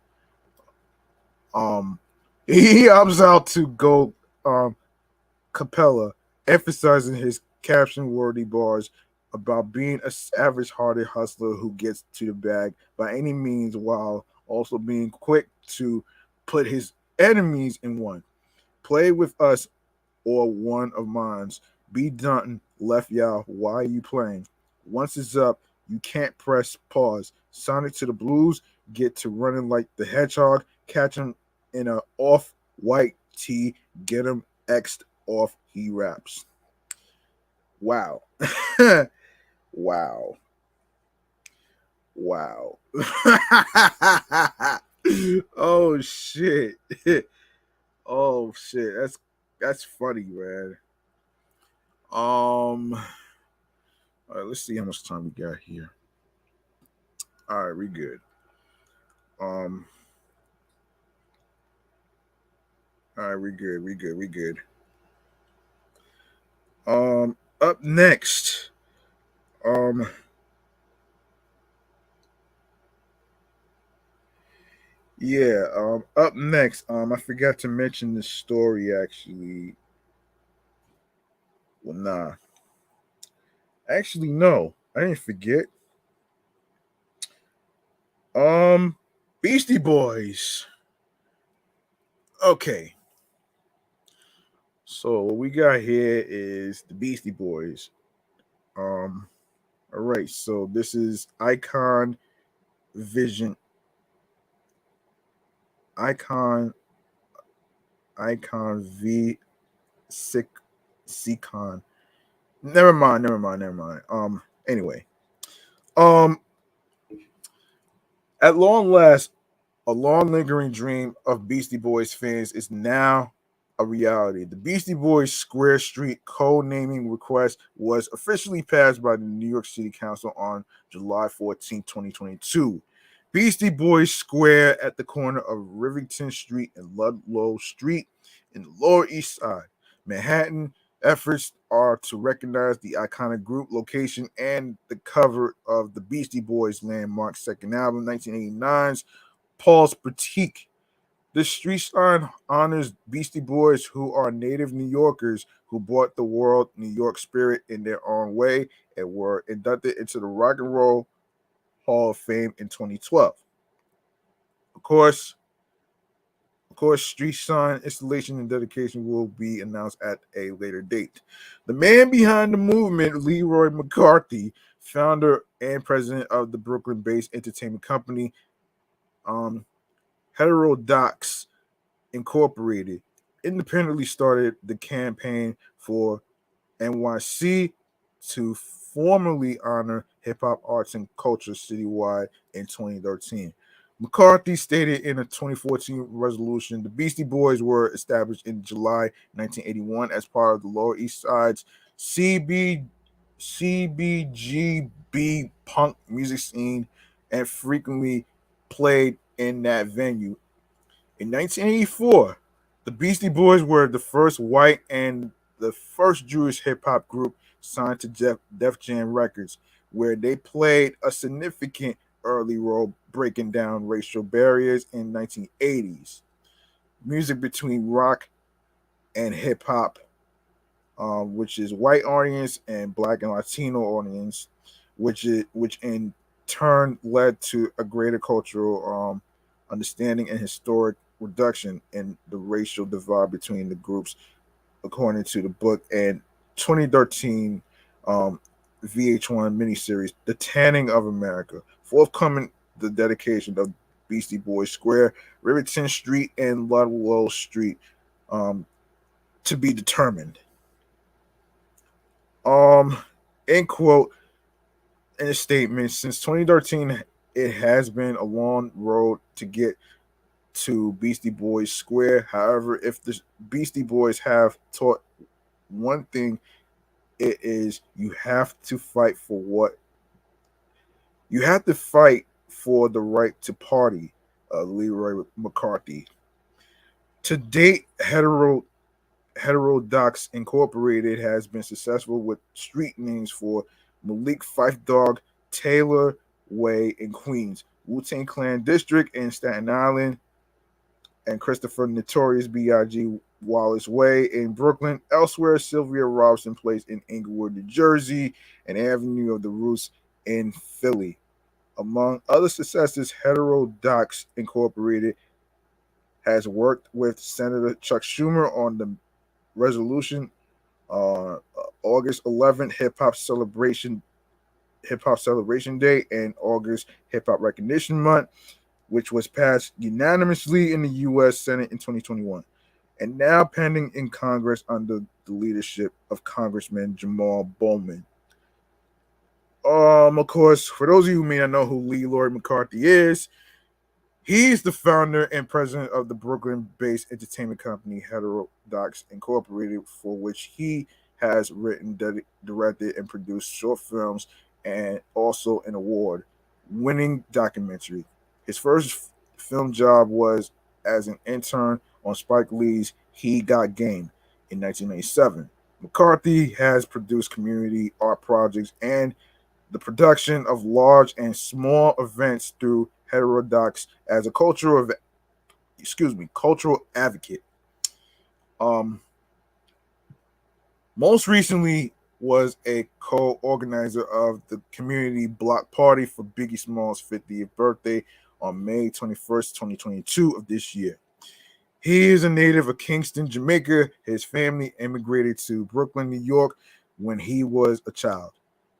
A: Um, he opts out to go Capella, emphasizing his caption-worthy bars about being a savage-hearted hustler who gets to the bag by any means, while also being quick to put his enemies in one. Play with us or one of mine's. Be done, left y'all. Why are you playing? Once it's up, you can't press pause. Sonic to the blues, get to running like the hedgehog, catch him in a off-white tee, get him X'd off, he raps. Wow. Wow. Wow. Oh shit. Oh shit. That's funny, man. All right, let's see how much time we got here. All right, we good. Um, all right, we good. We good. We good. Up next. Um, yeah. Up next. I forgot to mention the story actually. Well, nah. Actually, no. I didn't forget. Um, Beastie Boys. Okay. So what we got here is the Beastie Boys. All right. So this is Vision, Icon, Icon V Secon. Never mind. Anyway. Um at long last, a long lingering dream of Beastie Boys fans is now a reality. The Beastie Boys Square Street co-naming request was officially passed by the New York City Council on July 14, 2022. Beastie Boys Square at the corner of Rivington Street and Ludlow Street in the Lower East Side, Manhattan. Efforts are to recognize the iconic group location and the cover of the Beastie Boys' landmark second album, 1989's Paul's Boutique. This street sign honors Beastie Boys, who are native New Yorkers who brought the world New York spirit in their own way and were inducted into the Rock and Roll Hall of Fame in 2012. Of course, street sign installation and dedication will be announced at a later date. The man behind the movement, Leroy McCarthy, founder and president of the Brooklyn-based entertainment company, Heterodox Incorporated, independently started the campaign for NYC to formally honor hip hop arts and culture citywide in 2013. McCarthy stated in a 2014 resolution the Beastie Boys were established in July 1981 as part of the Lower East Side's CBGB punk music scene and frequently played in that venue. In 1984, the Beastie Boys were the first white and the first Jewish hip hop group signed to Def Jam Records, where they played a significant early role breaking down racial barriers in 1980s. Music between rock and hip hop, which is white audience and black and Latino audience, which in turn led to a greater cultural understanding and historic reduction in the racial divide between the groups, according to the book and 2013 VH1 miniseries, The Tanning of America. Forthcoming, the dedication of Beastie Boys Square, Rivington Street, and Ludlow Street, to be determined. End quote. In a statement, since 2013, it has been a long road to get to Beastie Boys Square. However, if the Beastie Boys have taught one thing, it is you have to fight for what you have to fight for the right to party. Leroy McCarthy. To date, Heterodox Incorporated has been successful with street names for Malik Fife Dog, Taylor Way in Queens, Wu-Tang Clan District in Staten Island, and Christopher Notorious B.I.G. Wallace Way in Brooklyn. Elsewhere, Sylvia Robinson Place in Inglewood, New Jersey, and Avenue of the Roots in Philly. Among other successes, Heterodox Incorporated has worked with Senator Chuck Schumer on the resolution August 11th Hip Hop Celebration Day and August Hip Hop Recognition Month, which was passed unanimously in the U.S. Senate in 2021, and now pending in Congress under the leadership of Congressman Jamal Bowman. Of course, for those of you who may not know who Leroy McCarthy is, he's the founder and president of the Brooklyn-based entertainment company Heterodox Incorporated, for which he has written, directed, and produced short films and also an award-winning documentary. His first film job was as an intern on Spike Lee's He Got Game in 1997. McCarthy has produced community art projects and the production of large and small events through Heterodox as a cultural advocate. Most recently was a co-organizer of the community block party for Biggie Smalls' 50th birthday on May 21st, 2022 of this year. He is a native of Kingston, Jamaica. His family immigrated to Brooklyn, New York when he was a child.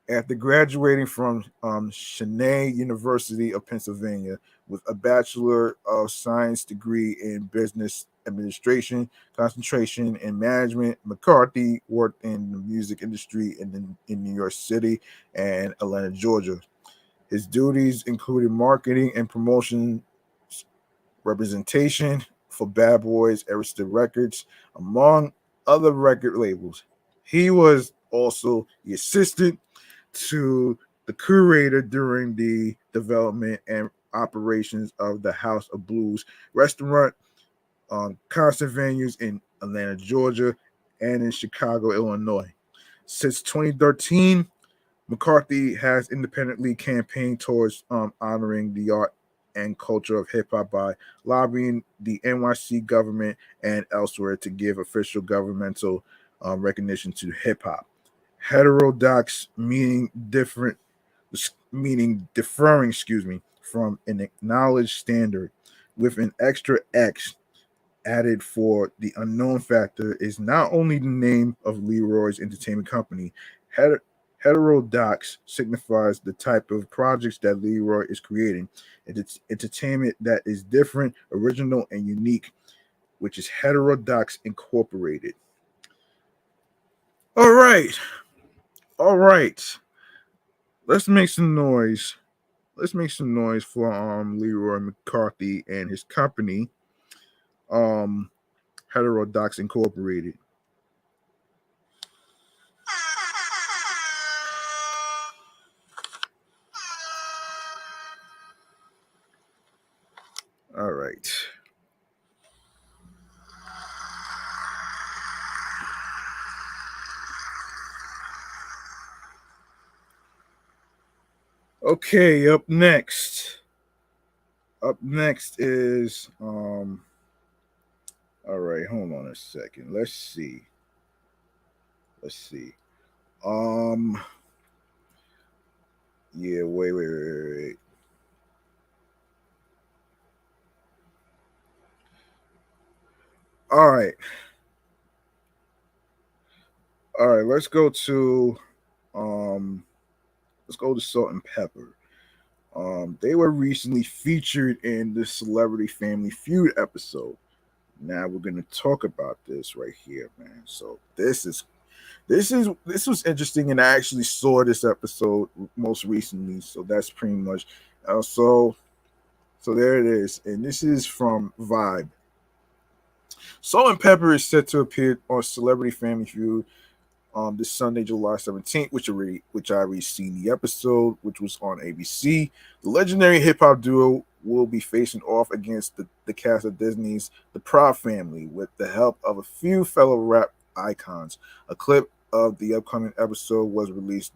A: After graduating from Cheyney University of Pennsylvania with a Bachelor of Science degree in Business administration, concentration, and management. McCarthy worked in the music industry in New York City and Atlanta, Georgia. His duties included marketing and promotion representation for Bad Boys, Arista Records, among other record labels. He was also the assistant to the curator during the development and operations of the House of Blues restaurant, concert venues in Atlanta, Georgia, and in Chicago, Illinois. Since 2013, McCarthy has independently campaigned towards honoring the art and culture of hip hop by lobbying the NYC government and elsewhere to give official governmental recognition to hip hop. Heterodox meaning differing, from an acknowledged standard, with an extra X added for the unknown factor, is not only the name of Leroy's entertainment company. Heterodox signifies the type of projects that Leroy is creating. It's entertainment that is different, original, and unique, which is Heterodox Incorporated. All right. All right. Let's make some noise. Let's make some noise for Leroy McCarthy and his company, Heterodox Incorporated. All right. Okay, up next. Up next is all right, hold on a second. Let's see. Yeah, wait. All right. Let's go to Salt and Pepper. They were recently featured in the Celebrity Family Feud episode. Now we're gonna talk about this right here, man. So this was interesting, and I actually saw this episode most recently. So that's pretty much so there it is, and this is from Vibe. Salt and Pepper is set to appear on Celebrity Family Feud this Sunday, July 17th, which I already seen the episode, which was on ABC. The legendary hip hop duo will be facing off against the cast of Disney's The Proud Family with the help of a few fellow rap icons. A clip of the upcoming episode was released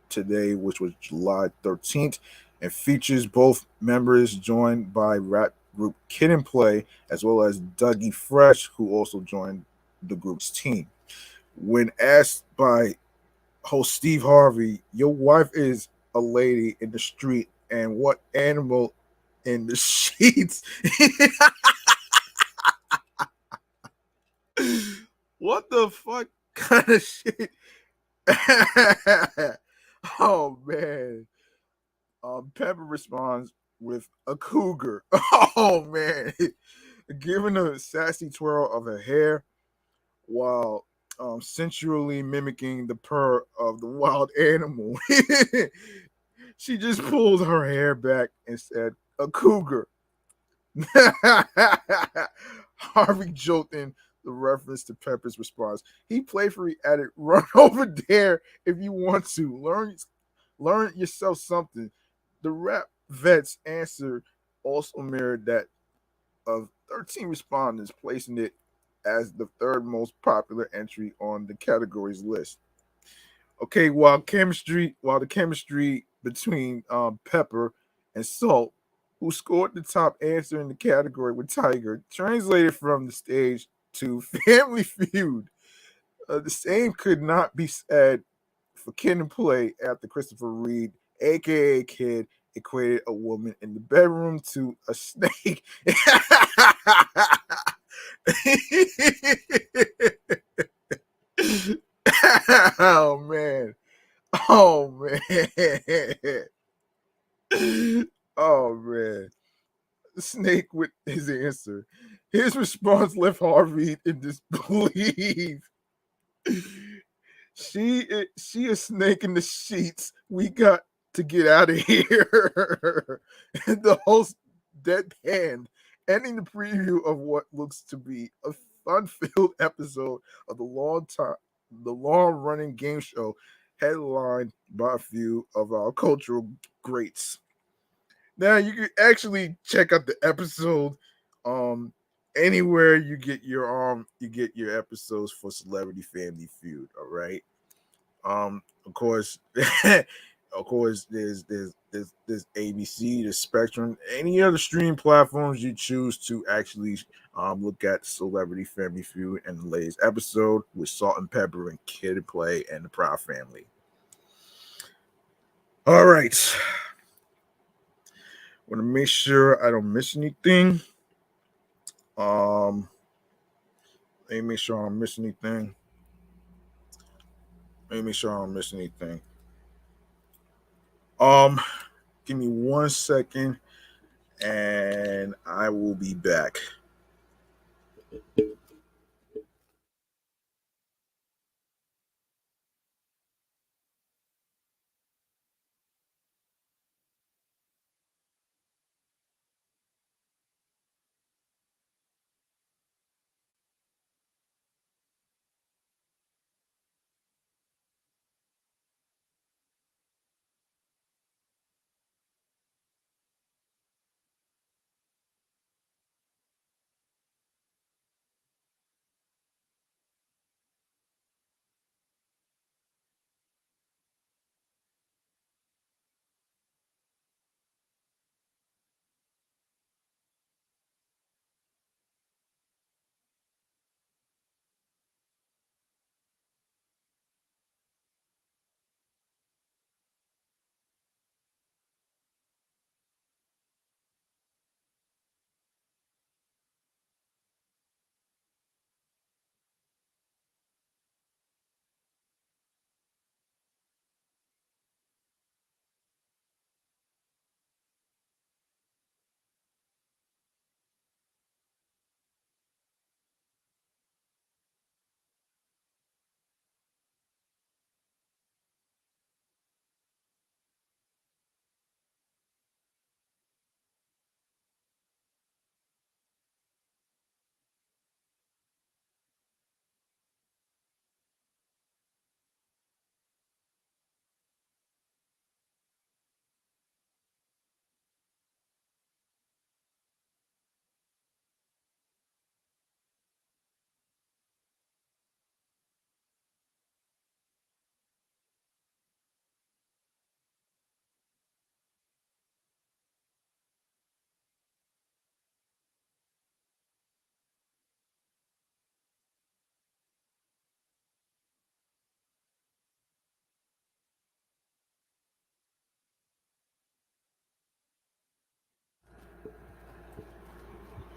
A: today, which was July 13th, and features both members joined by rap group Kid and Play, as well as Dougie Fresh, who also joined the group's team. When asked by host Steve Harvey, your wife is a lady in the street, and what animal in the sheets? What the fuck kind of shit? Oh man. Pepper responds with a cougar. Oh man. Giving a sassy twirl of her hair while sensually mimicking the purr of the wild animal. She just pulled her hair back and said, a cougar. Harvey joked in the reference to Pepper's response. He playfully added, run over there if you want to. Learn yourself something. The rap vet's answer also mirrored that of 13 respondents, placing it as the third most popular entry on the category's list. Okay, while the chemistry between Pepper and Salt, who scored the top answer in the category with Tiger, translated from the stage to Family Feud. The same could not be said for Kid and Play after Christopher Reed, aka Kid, equated a woman in the bedroom to a snake. Oh man. Oh man. Oh man. Snake with his answer. His response left Harvey in disbelief. She a snake in the sheets. We got to get out of here. And the host deadpanned, ending the preview of what looks to be a fun-filled episode of the long-running game show, headlined by a few of our cultural greats. Now you can actually check out the episode anywhere you get your episodes for Celebrity Family Feud, all right? Of course, of course, there's ABC, the Spectrum, any other streaming platforms you choose to actually look at Celebrity Family Feud and the latest episode with Salt and Pepper and Kid Play and the Proud Family. All right. Want to make sure I don't miss anything. Let me make sure I don't miss anything. Give me 1 second and I will be back.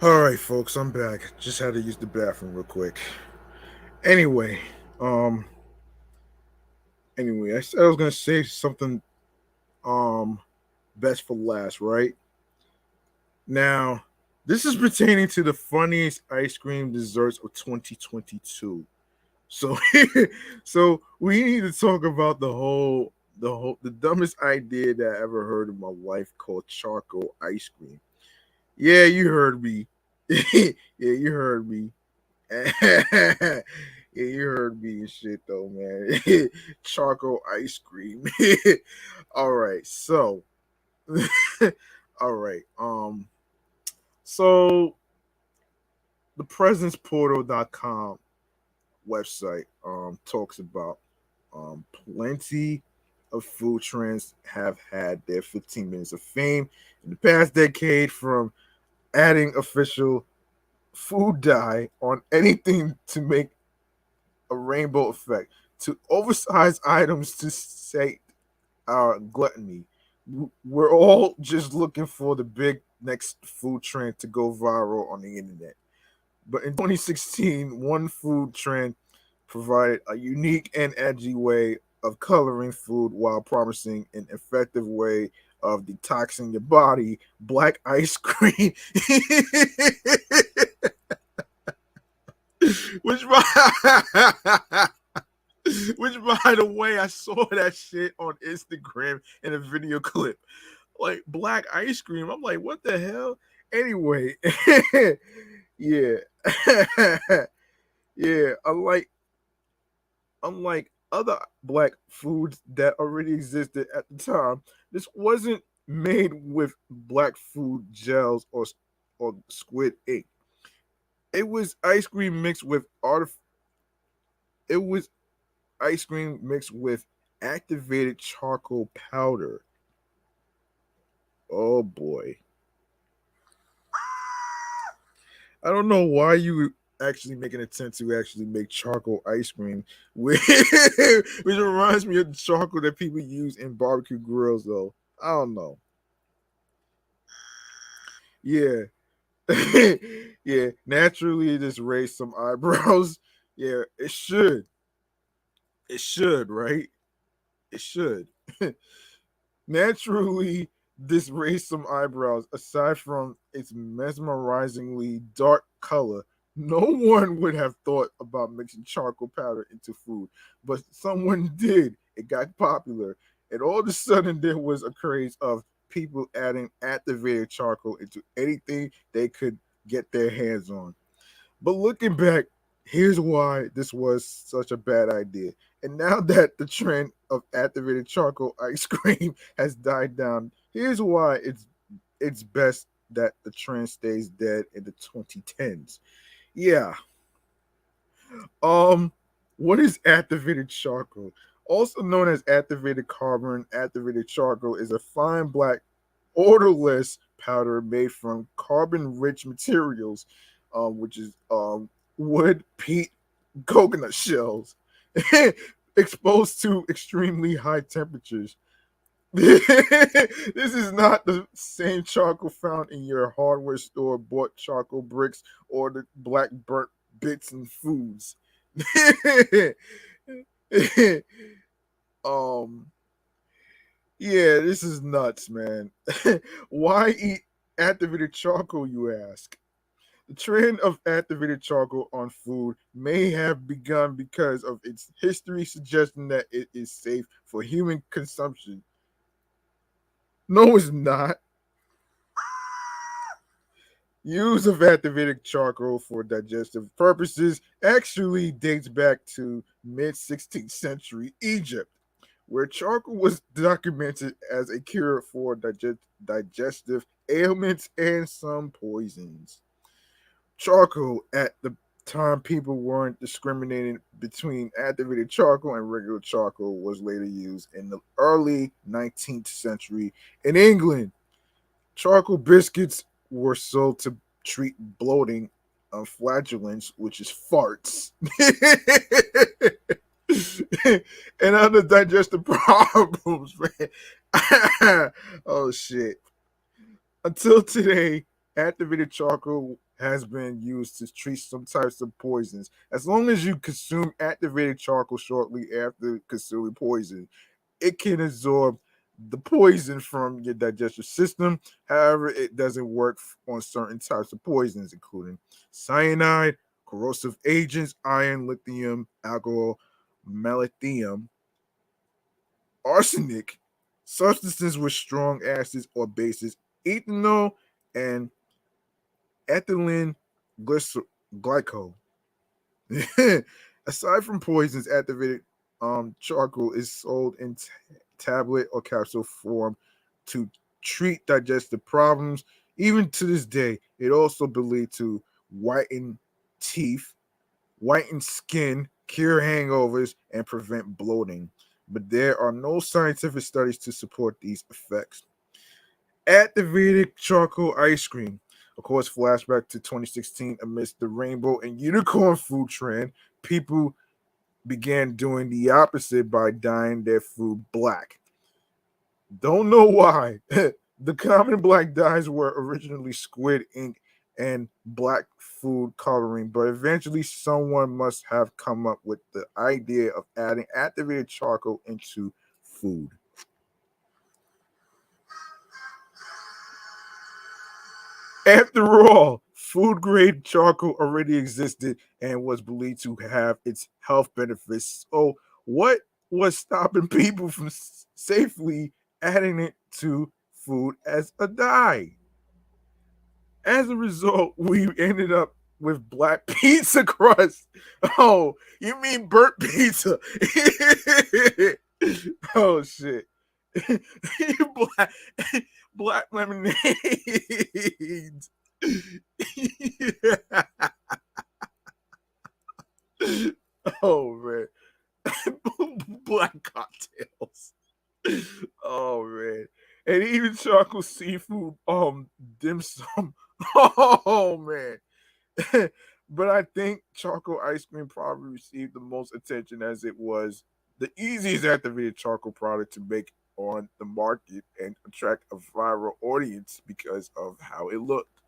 A: All right, folks, I'm back. Just had to use the bathroom real quick. Anyway, um, I said I was gonna say something best for last, right? Now, this is pertaining to the funniest ice cream desserts of 2022. So, so we need to talk about the dumbest idea that I ever heard in my life called charcoal ice cream. Yeah, you heard me. Yeah, you heard me. Yeah, you heard me and shit though, man. Charcoal ice cream. All right, so all right. So the presentsportal.com website talks about plenty of food trends have had their 15 minutes of fame in the past decade, from adding official food dye on anything to make a rainbow effect to oversized items to sate our gluttony. We're all just looking for the big next food trend to go viral on the internet. But in 2016, one food trend provided a unique and edgy way of coloring food while promising an effective way of detoxing your body, black ice cream. which by, which by the way, I saw that shit on Instagram in a video clip. Like black ice cream. I'm like, what the hell? Anyway, yeah. Yeah, unlike other black foods that already existed at the time, this wasn't made with black food gels or squid ink. It was ice cream mixed with it was ice cream mixed with activated charcoal powder. Oh boy. I don't know why you actually make an attempt to actually make charcoal ice cream, which reminds me of the charcoal that people use in barbecue grills, though. I don't know. Yeah. Yeah. Naturally, just raise some eyebrows. Yeah, it should. It should, right? It should. Naturally, this raised some eyebrows. Aside from its mesmerizingly dark color, no one would have thought about mixing charcoal powder into food, but someone did. It got popular, and all of a sudden, there was a craze of people adding activated charcoal into anything they could get their hands on. But looking back, here's why this was such a bad idea. And now that the trend of activated charcoal ice cream has died down, here's why it's best that the trend stays dead in the 2010s. Yeah. Um what is activated charcoal? Also known as activated carbon, activated charcoal is a fine black odorless powder made from carbon-rich materials, which is wood, peat, coconut shells, exposed to extremely high temperatures. This is not the same charcoal found in your hardware store bought charcoal bricks or the black burnt bits and foods. um yeah, this is nuts, man. Why eat activated charcoal, you ask? The trend of activated charcoal on food may have begun because of its history suggesting that it is safe for human consumption. No, it's not. Use of activated charcoal for digestive purposes actually dates back to mid 16th century Egypt, where charcoal was documented as a cure for digestive ailments and some poisons. Charcoal at the time people weren't discriminating between activated charcoal and regular charcoal was later used in the early 19th century in England. Charcoal biscuits were sold to treat bloating of flatulence, which is farts, and other digestive problems, man. Oh shit. Until today, activated charcoal has been used to treat some types of poisons. As long as you consume activated charcoal shortly after consuming poison, it can absorb the poison from your digestive system. However, it doesn't work on certain types of poisons, including cyanide, corrosive agents, iron, lithium, alcohol, malathium, arsenic, substances with strong acids or bases, ethanol, and ethylene glycol. Aside from poisons, activated charcoal is sold in tablet or capsule form to treat digestive problems. Even to this day, it also believed to whiten teeth, whiten skin, cure hangovers, and prevent bloating. But there are no scientific studies to support these effects. Activated charcoal ice cream. Of course, flashback to 2016 amidst the rainbow and unicorn food trend, people began doing the opposite by dyeing their food black. Don't know why. The common black dyes were originally squid ink and black food coloring, but eventually someone must have come up with the idea of adding activated charcoal into food. After all, food grade charcoal already existed and was believed to have its health benefits. So, what was stopping people from safely adding it to food as a dye? As a result, we ended up with black pizza crust. Oh, you mean burnt pizza? Oh shit! black, black lemonade. Oh man, black cocktails. Oh man, and even charcoal seafood dim sum. Oh man. But I think charcoal ice cream probably received the most attention as it was the easiest activated charcoal product to make on the market and attract a viral audience because of how it looked.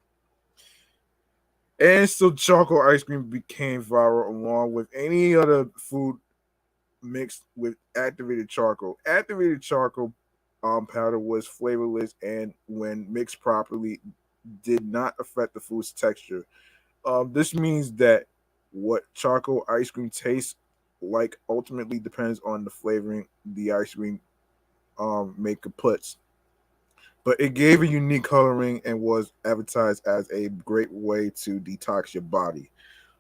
A: And so charcoal ice cream became viral along with any other food mixed with activated charcoal. Activated charcoal powder was flavorless and when mixed properly did not affect the food's texture. This means that what charcoal ice cream tastes like ultimately depends on the flavoring the ice cream maker puts. But it gave a unique coloring and was advertised as a great way to detox your body.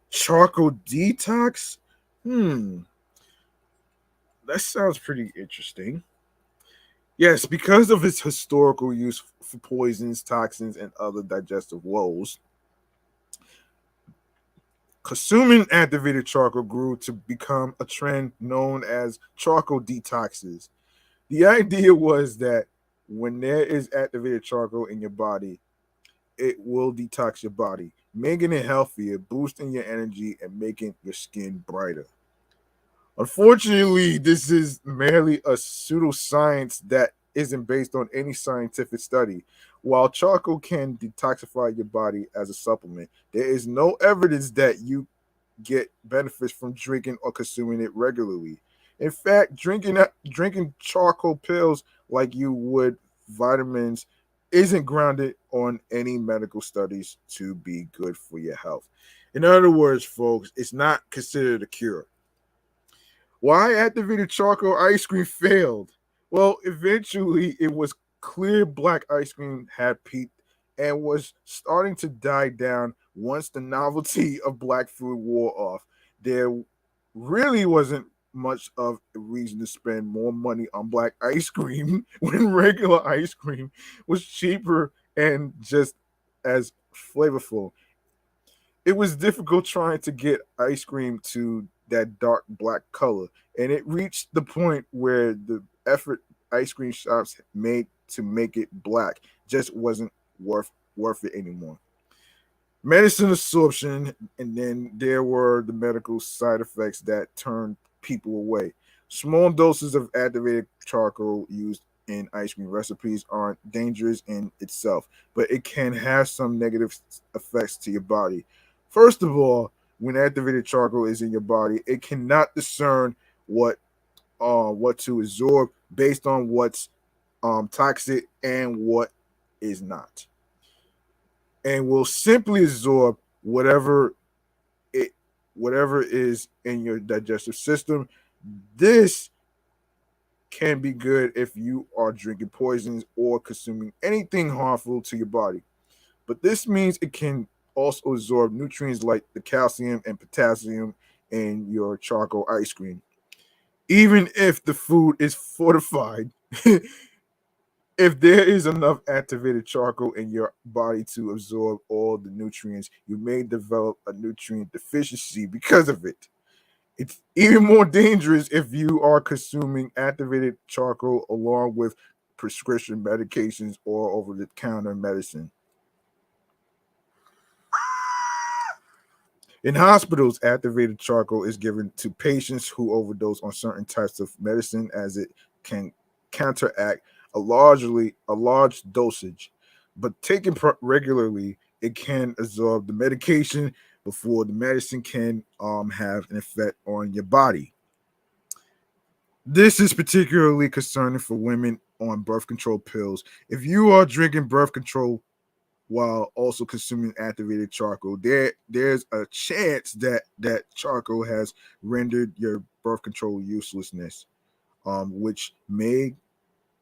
A: Charcoal detox? Hmm, that sounds pretty interesting. Yes, because of its historical use for poisons, toxins, and other digestive woes, consuming activated charcoal grew to become a trend known as charcoal detoxes. The idea was that when there is activated charcoal in your body, it will detox your body, making it healthier, boosting your energy, and making your skin brighter. Unfortunately, this is merely a pseudoscience that isn't based on any scientific study. While charcoal can detoxify your body as a supplement, there is no evidence that you get benefits from drinking or consuming it regularly. In fact, drinking charcoal pills like you would vitamins isn't grounded on any medical studies to be good for your health. In other words, folks, it's not considered a cure. Why activated charcoal ice cream failed? Well, eventually it was clear black ice cream had peaked and was starting to die down once the novelty of black food wore off. There really wasn't much of a reason to spend more money on black ice cream when regular ice cream was cheaper and just as flavorful. It was difficult trying to get ice cream to that dark black color, and it reached the point where the effort ice cream shops made to make it black just wasn't worth it anymore. Medicine absorption, and then there were the medical side effects that turned people away. Small doses of activated charcoal used in ice cream recipes aren't dangerous in itself, but it can have some negative effects to your body. First of all, when activated charcoal is in your body, it cannot discern what to absorb based on what's toxic and what is not, and will simply absorb it whatever is in your digestive system. This can be good if you are drinking poisons or consuming anything harmful to your body. But this means it can also absorb nutrients like the calcium and potassium in your charcoal ice cream. Even if the food is fortified, if there is enough activated charcoal in your body to absorb all the nutrients, you may develop a nutrient deficiency because of it. It's even more dangerous if you are consuming activated charcoal along with prescription medications or over the counter medicine. In hospitals, activated charcoal is given to patients who overdose on certain types of medicine as it can counteract a large dosage. But taken regularly, it can absorb the medication before the medicine can have an effect on your body. This is particularly concerning for women on birth control pills. If you are drinking birth control
B: while also consuming activated charcoal. There's a chance that charcoal has rendered your birth control uselessness, which may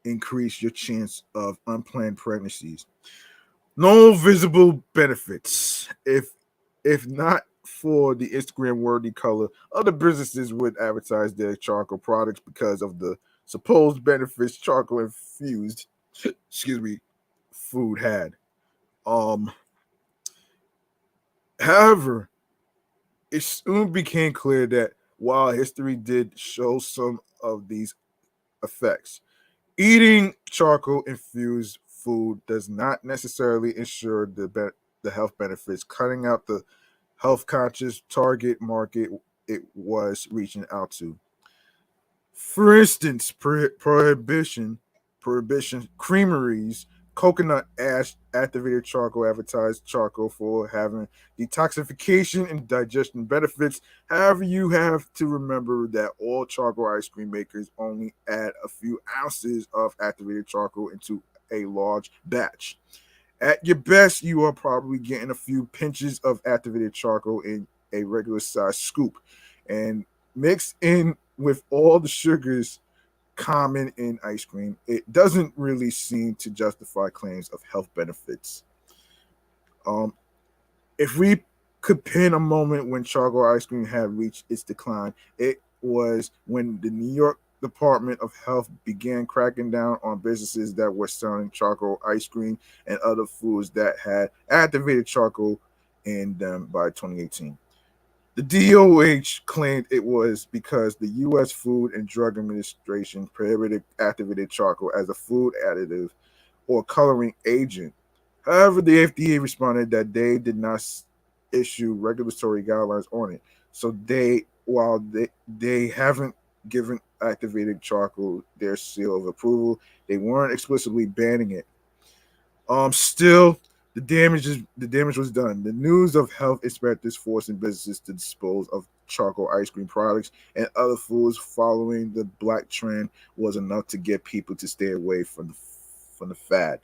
B: increase your chance of unplanned pregnancies. No visible benefits. If not for the Instagram worthy color, other businesses would advertise their charcoal products because of the supposed benefits charcoal infused excuse me food had. Um However, it soon became clear that while history did show some of these effects, eating charcoal infused food does not necessarily ensure the health benefits. Cutting out the health conscious target market it was reaching out to. For instance, prohibition creameries, coconut ash activated charcoal advertised charcoal for having detoxification and digestion benefits. However, you have to remember that all charcoal ice cream makers only add a few ounces of activated charcoal into a large batch. At your best, you are probably getting a few pinches of activated charcoal in a regular size scoop, and mixed in with all the sugars common in ice cream, it doesn't really seem to justify claims of health benefits. Um, if we could pin a moment when charcoal ice cream had reached its decline, it was when the New York Department of Health began cracking down on businesses that were selling charcoal ice cream and other foods that had activated charcoal in them by 2018. The DOH claimed it was because the U.S. Food and Drug Administration prohibited activated charcoal as a food additive or coloring agent. However, the FDA responded that they did not issue regulatory guidelines on it. So while they haven't given activated charcoal their seal of approval, they weren't explicitly banning it. Still, the damage was done. The news of health inspectors forcing businesses to dispose of charcoal ice cream products and other foods following the black trend was enough to get people to stay away from the fad.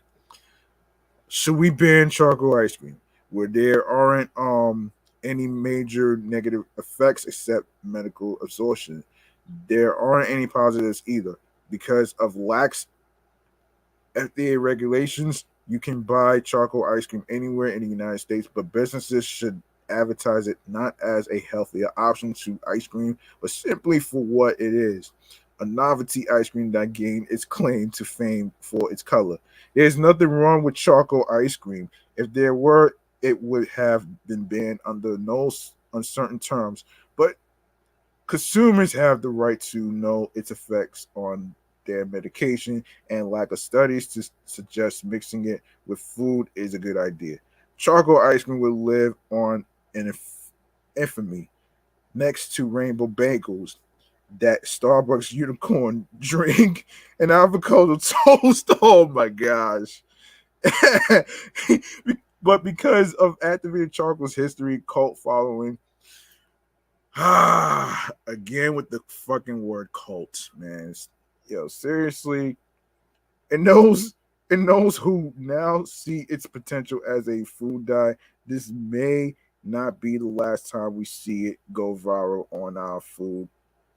B: Should we ban charcoal ice cream where there aren't any major negative effects except medical absorption? There aren't any positives either because of lax FDA regulations. You can buy charcoal ice cream anywhere in the United States, but businesses should advertise it not as a healthier option to ice cream, but simply for what it is, a novelty ice cream that gained its claim to fame for its color. There's nothing wrong with charcoal ice cream. If there were, it would have been banned under no uncertain terms. But consumers have the right to know its effects on their medication, and lack of studies to suggest mixing it with food is a good idea. Charcoal ice cream will live on in infamy next to rainbow bagels, that Starbucks unicorn drink, and avocado toast. Oh my gosh. But because of activated charcoal's history, cult following, again with the fucking word cult, man. Yo, seriously, and those who now see its potential as a food dye, this may not be the last time we see it go viral on our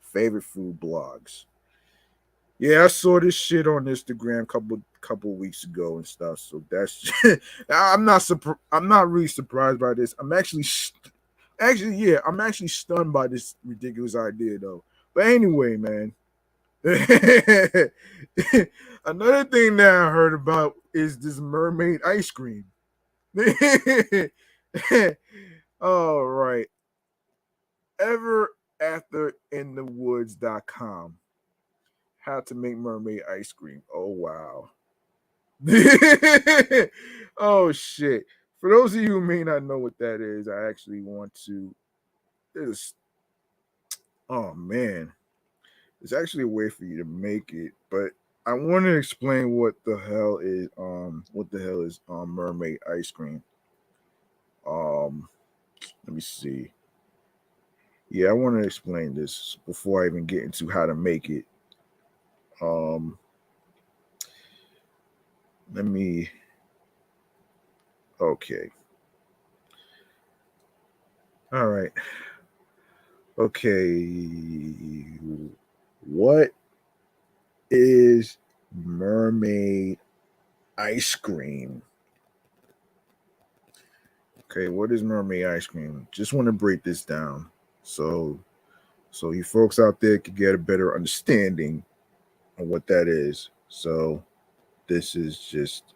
B: favorite food blogs. Yeah, I saw this shit on Instagram couple weeks ago and stuff. So that's I'm not really surprised by this. I'm actually stunned by this ridiculous idea though. But anyway, man. Another thing that I heard about is this mermaid ice cream. All right. Ever after in the woods.com. How to make mermaid ice cream. Oh wow. Oh shit. For those of you who may not know what that is, I actually want to there's oh man. There's actually a way for you to make it, but I want to explain what the hell is mermaid ice cream. Um Let me see. Yeah, I want to explain this before I even get into how to make it. Um let me Okay. All right. Okay. What is mermaid ice cream? Okay, what is mermaid ice cream? Just want to break this down so you folks out there can get a better understanding of what that is. So this is just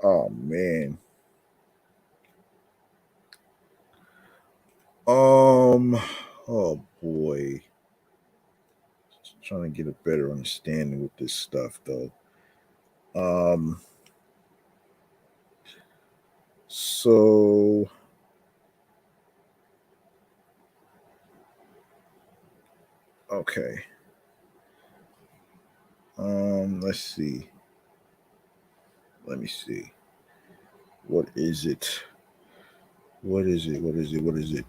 B: oh man. Um oh boy. Just trying to get a better understanding with this stuff though. Um so okay. Let's see. Let me see. What is it? What is it? What is it? What is it?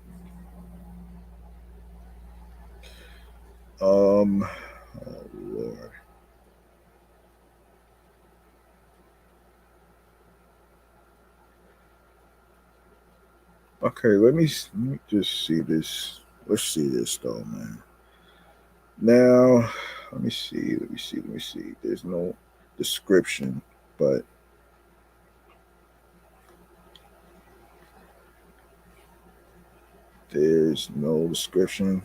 B: Oh Lord. Okay, let me just see this. Let's see this though, man. Now, let me see. Let me see. Let me see. There's no description, but there's no description.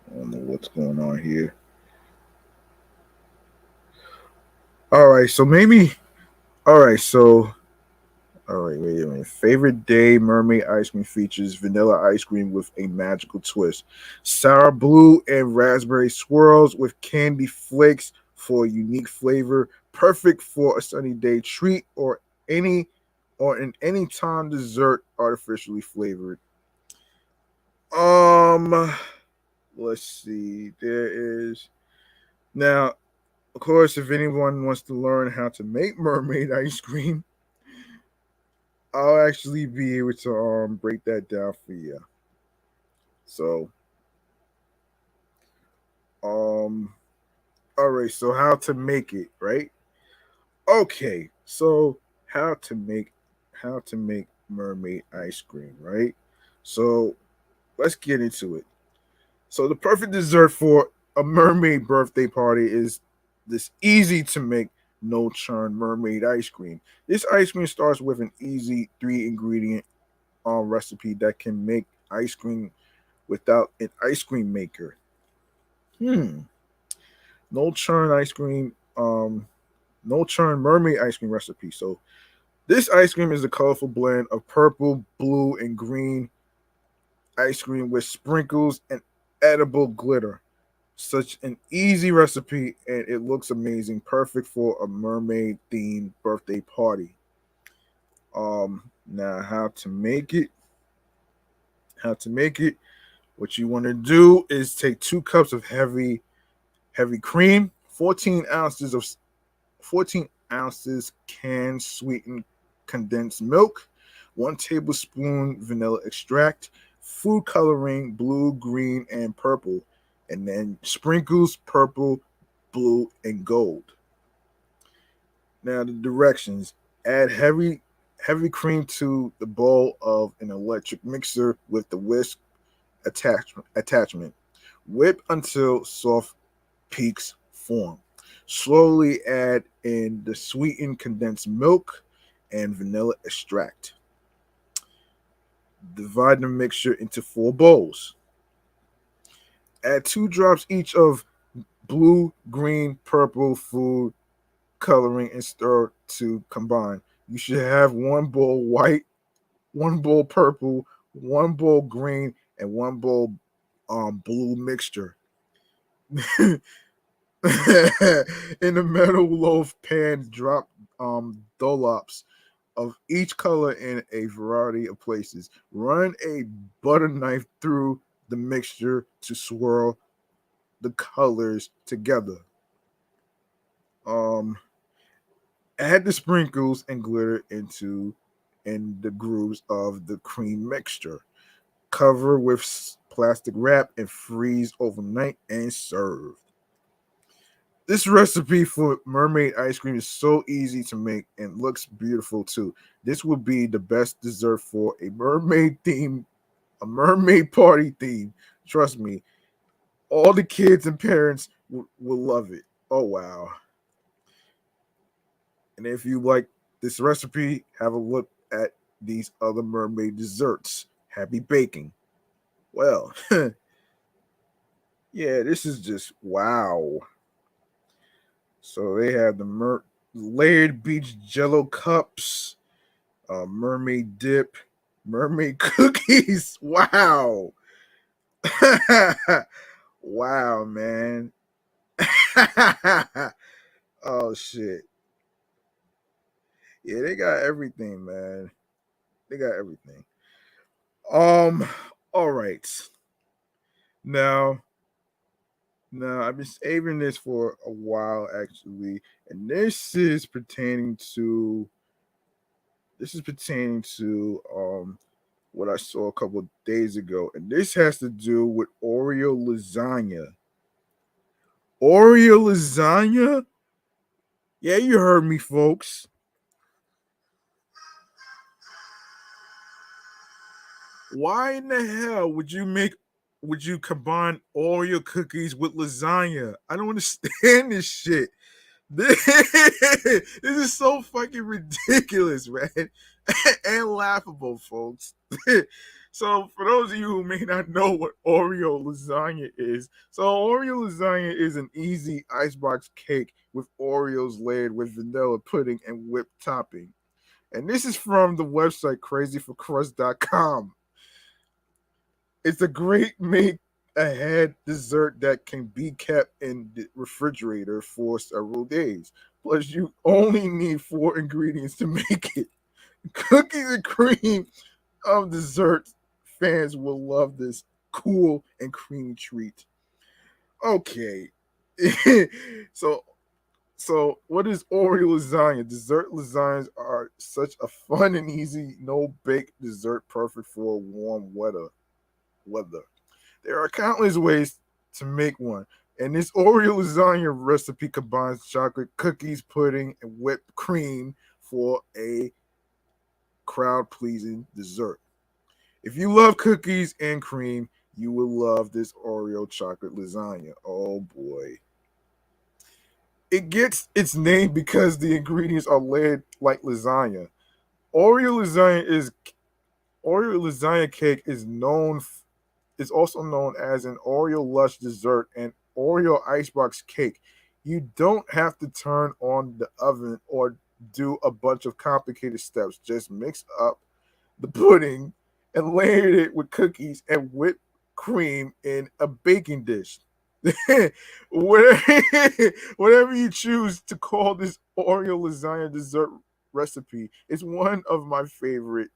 B: I don't know what's going on here. All right, so maybe. All right, so all right, wait a minute. Favorite day mermaid ice cream features vanilla ice cream with a magical twist. Sour blue and raspberry swirls with candy flakes for a unique flavor. Perfect for a sunny day treat any or an anytime dessert artificially flavored. Um let's see. There is now of course if anyone wants to learn how to make mermaid ice cream, I'll actually be able to break that down for you. So um all right, so how to make it, right? Okay, so how to make how to make mermaid ice cream, right? So let's get into it. So the perfect dessert for a mermaid birthday party is this easy to make no churn mermaid ice cream. This ice cream starts with an easy 3 ingredient recipe that can make ice cream without an ice cream maker. Hmm. No churn ice cream. No churn mermaid ice cream recipe. So this ice cream is a colorful blend of purple, blue, and green ice cream with sprinkles and edible glitter. Such an easy recipe, and it looks amazing. Perfect for a mermaid themed birthday party. Now how to make it? How to make it? What you want to do is take 2 cups of heavy cream, 14 ounces canned sweetened condensed milk, 1 tablespoon vanilla extract, food coloring blue, green, and purple, and then sprinkles purple, blue, and gold. Now the directions: add heavy cream to the bowl of an electric mixer with the whisk attachment. Whip until soft peaks form. Slowly add in the sweetened condensed milk and vanilla extract. Divide the mixture into 4 bowls. Add 2 drops each of blue, green, purple food coloring and stir to combine. You should have 1 bowl white, 1 bowl purple, 1 bowl green, and 1 bowl blue mixture. In the metal loaf pan, drop dollops of each color in a variety of places. Run a butter knife through the mixture to swirl the colors together. Um, Add the sprinkles and glitter in the grooves of the cream mixture. Cover with plastic wrap and freeze overnight and serve. This recipe for mermaid ice cream is so easy to make and looks beautiful too. This would be the best dessert for a mermaid party theme. Trust me, all the kids and parents will love it. Oh wow. And if you like this recipe, have a look at these other mermaid desserts. Happy baking. Well, yeah, this is just wow. So they have the layered beach jello cups, mermaid dip, mermaid cookies. Wow. Wow, man. Oh shit. Yeah, they got everything, man. They got everything. Um, all right. Now, now I've been saving this for a while actually, and this is pertaining to what I saw a couple of days ago, and this has to do with Oreo lasagna. Oreo lasagna? Yeah, you heard me, folks. Why in the hell would you combine Oreo cookies with lasagna? I don't understand this shit. This is so fucking ridiculous, man, and laughable, folks. So, for those of you who may not know what Oreo lasagna is, so Oreo lasagna is an easy icebox cake with Oreos layered with vanilla pudding and whipped topping. And this is from the website crazyforcrust.com. It's a great make ahead dessert that can be kept in the refrigerator for several days. Plus, you only need 4 ingredients to make it. Cookies and cream of dessert fans will love this cool and creamy treat. Okay. so so what is Oreo lasagna? Dessert lasagnas are such a fun and easy no bake dessert perfect for warm weather. There are countless ways to make one, and this Oreo lasagna recipe combines chocolate, cookies, pudding, and whipped cream for a crowd pleasing dessert. If you love cookies and cream, you will love this Oreo chocolate lasagna. Oh boy. It gets its name because the ingredients are layered like lasagna. Oreo lasagna is Oreo lasagna cake is also known as an Oreo lush dessert and Oreo icebox cake. You don't have to turn on the oven or do a bunch of complicated steps. Just mix up the pudding and layer it with cookies and whipped cream in a baking dish. whatever, whatever you choose to call this Oreo lasagna dessert recipe, it's one of my favorite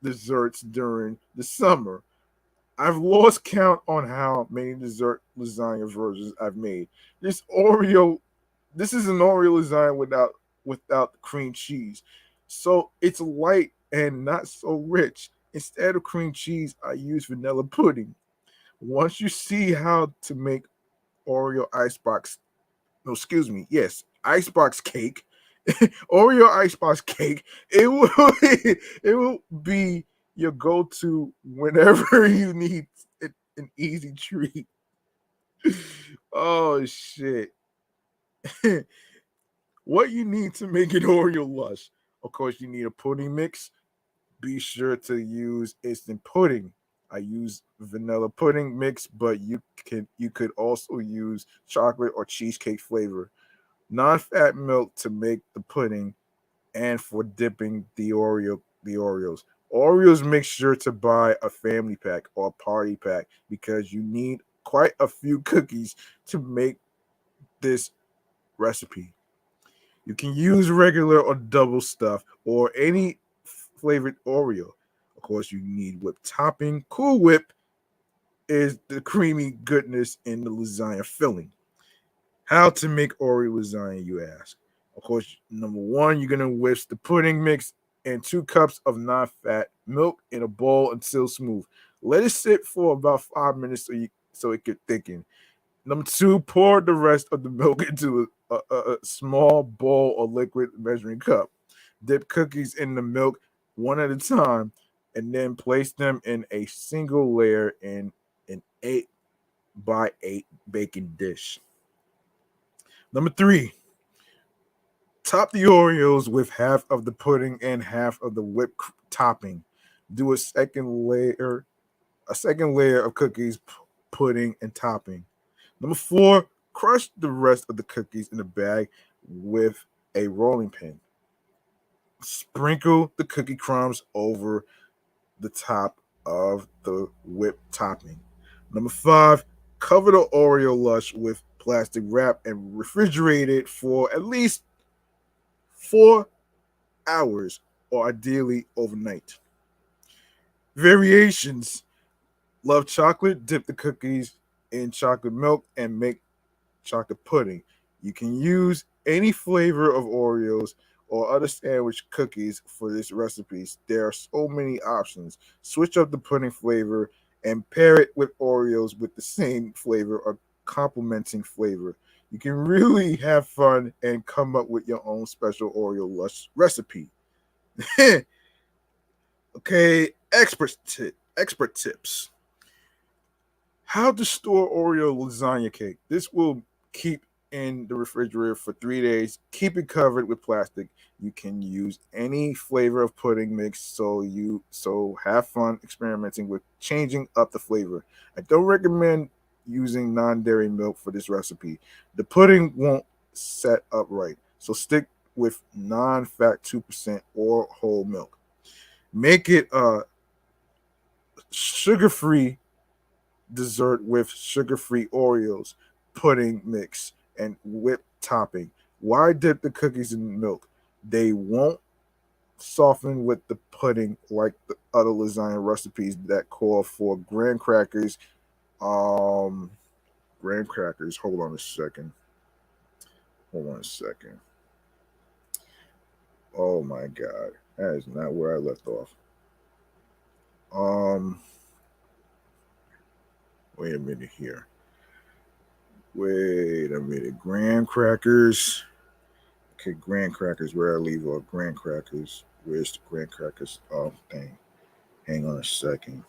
B: desserts during the summer. I've lost count on how many dessert lasagna versions I've made. This Oreo, this is an Oreo lasagna without cream cheese, so it's light and not so rich. Instead of cream cheese, I use vanilla pudding. Once you see how to make Oreo icebox, no, excuse me, yes, icebox cake, Oreo icebox cake, it will be your go-to whenever you need an easy treat. Oh shit. What you need to make an Oreo lush? Of course, you need a pudding mix. Be sure to use instant pudding. I use vanilla pudding mix, but you could also use chocolate or cheesecake flavor. Non-fat milk to make the pudding and for dipping the Oreos. Oreos, make sure to buy a family pack or a party pack because you need quite a few cookies to make this recipe. You can use regular or double stuff or any flavored Oreo. Of course, you need whipped topping. Cool Whip is the creamy goodness in the lasagna filling. How to make Oreo lasagna, you ask? Of course, number one, you're gonna whisk the pudding mix and 2 cups of non-fat milk in a bowl until smooth. Let it sit for about 5 minutes so it could thicken. Number 2, pour the rest of the milk into a small bowl or liquid measuring cup. Dip cookies in the milk one at a time, and then place them in a single layer in an 8 by 8 baking dish. Number 3, top the Oreos with half of the pudding and half of the topping. Do a second layer of cookies, pudding, and topping. Number 4, crush the rest of the cookies in a bag with a rolling pin. Sprinkle the cookie crumbs over the top of the whipped topping. Number 5, cover the Oreo lush with plastic wrap and refrigerate it for at least 4 hours, or ideally overnight. Variations: love chocolate, dip the cookies in chocolate milk and make chocolate pudding. You can use any flavor of Oreos or other sandwich cookies for this recipe. There are so many options. Switch up the pudding flavor and pair it with Oreos with the same flavor or complementing flavor. You can really have fun and come up with your own special Oreo lush recipe. Okay, expert tips. How to store Oreo lasagna cake. This will keep in the refrigerator for 3 days. Keep it covered with plastic. You can use any flavor of pudding mix, so have fun experimenting with changing up the flavor. I don't recommend using non-dairy milk for this recipe. The pudding won't set up right, so stick with non-fat 2% or whole milk. Make it a sugar-free dessert with sugar-free Oreos, pudding mix, and whipped topping. Why dip the cookies in milk? They won't soften with the pudding like the other lasagna recipes that call for graham crackers. Graham crackers. Hold on a second. Oh my god, that is not where I left off. Wait a minute here. Wait a minute. Graham crackers. Okay, graham crackers. Where I leave off? Graham crackers. Where's the graham crackers? Oh, dang. Hang on a second.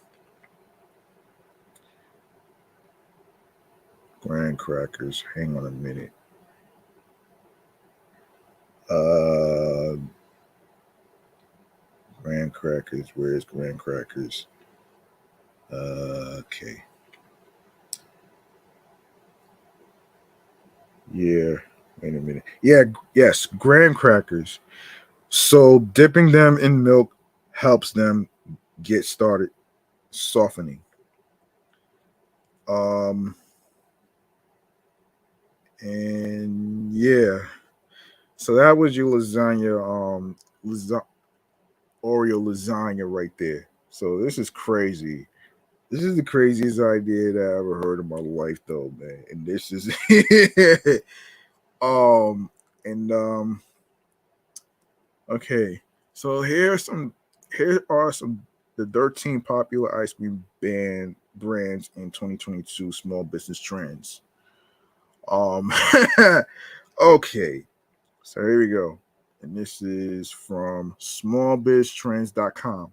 B: Graham crackers. Hang on a minute. Graham crackers. Where's graham crackers? Okay. Yeah. Wait a minute. Yeah. Yes. Graham crackers. So dipping them in milk helps them get started softening. And yeah. So that was your lasagna, Oreo lasagna right there. So this is crazy. This is the craziest idea that I ever heard in my life, though, man. And this is, and okay. So here are some the 13 popular ice cream brands in 2022 small business trends. Um, okay. So here we go. And this is from smallbiztrends.com.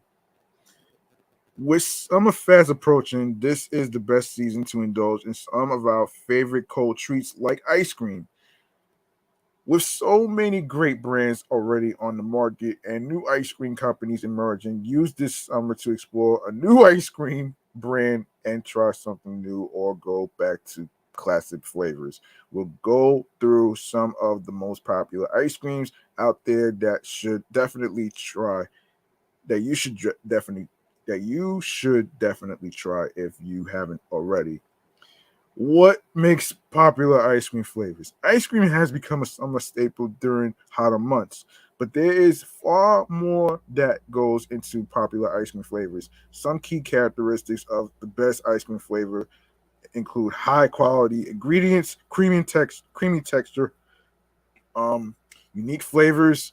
B: With summer fast approaching, this is the best season to indulge in some of our favorite cold treats like ice cream. With so many great brands already on the market and new ice cream companies emerging, use this summer to explore a new ice cream brand and try something new or go back to classic flavors. We'll go through some of the most popular ice creams out there that you should definitely try if you haven't already. What makes popular ice cream flavors? Ice cream has become a summer staple during hotter months, but there is far more that goes into popular ice cream flavors. Some key characteristics of the best ice cream flavor include high quality ingredients, creamy texture, unique flavors,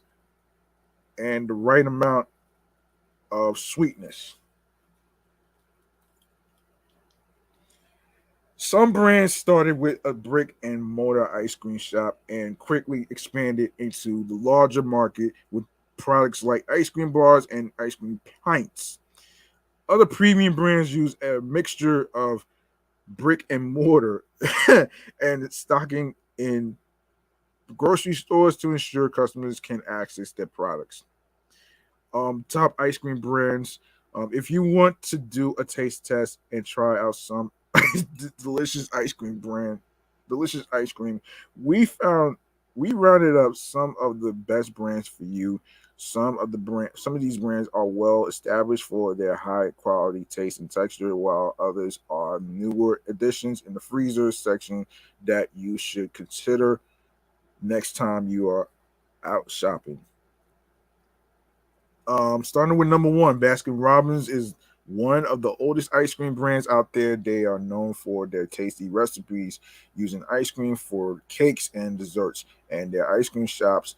B: and the right amount of sweetness. Some brands started with a brick and mortar ice cream shop and quickly expanded into the larger market with products like ice cream bars and ice cream pints. Other premium brands use a mixture of brick and mortar and stocking in grocery stores to ensure customers can access their products. Top ice cream brands. If you want to do a taste test and try out some delicious ice cream brand, delicious ice cream, we found we rounded up some of the best brands for you. Some of these brands are well established for their high quality taste and texture, while others are newer additions in the freezer section that you should consider next time you are out shopping. Starting with number one, Baskin Robbins is one of the oldest ice cream brands out there. They are known for their tasty recipes using ice cream for cakes and desserts. And their ice cream shops,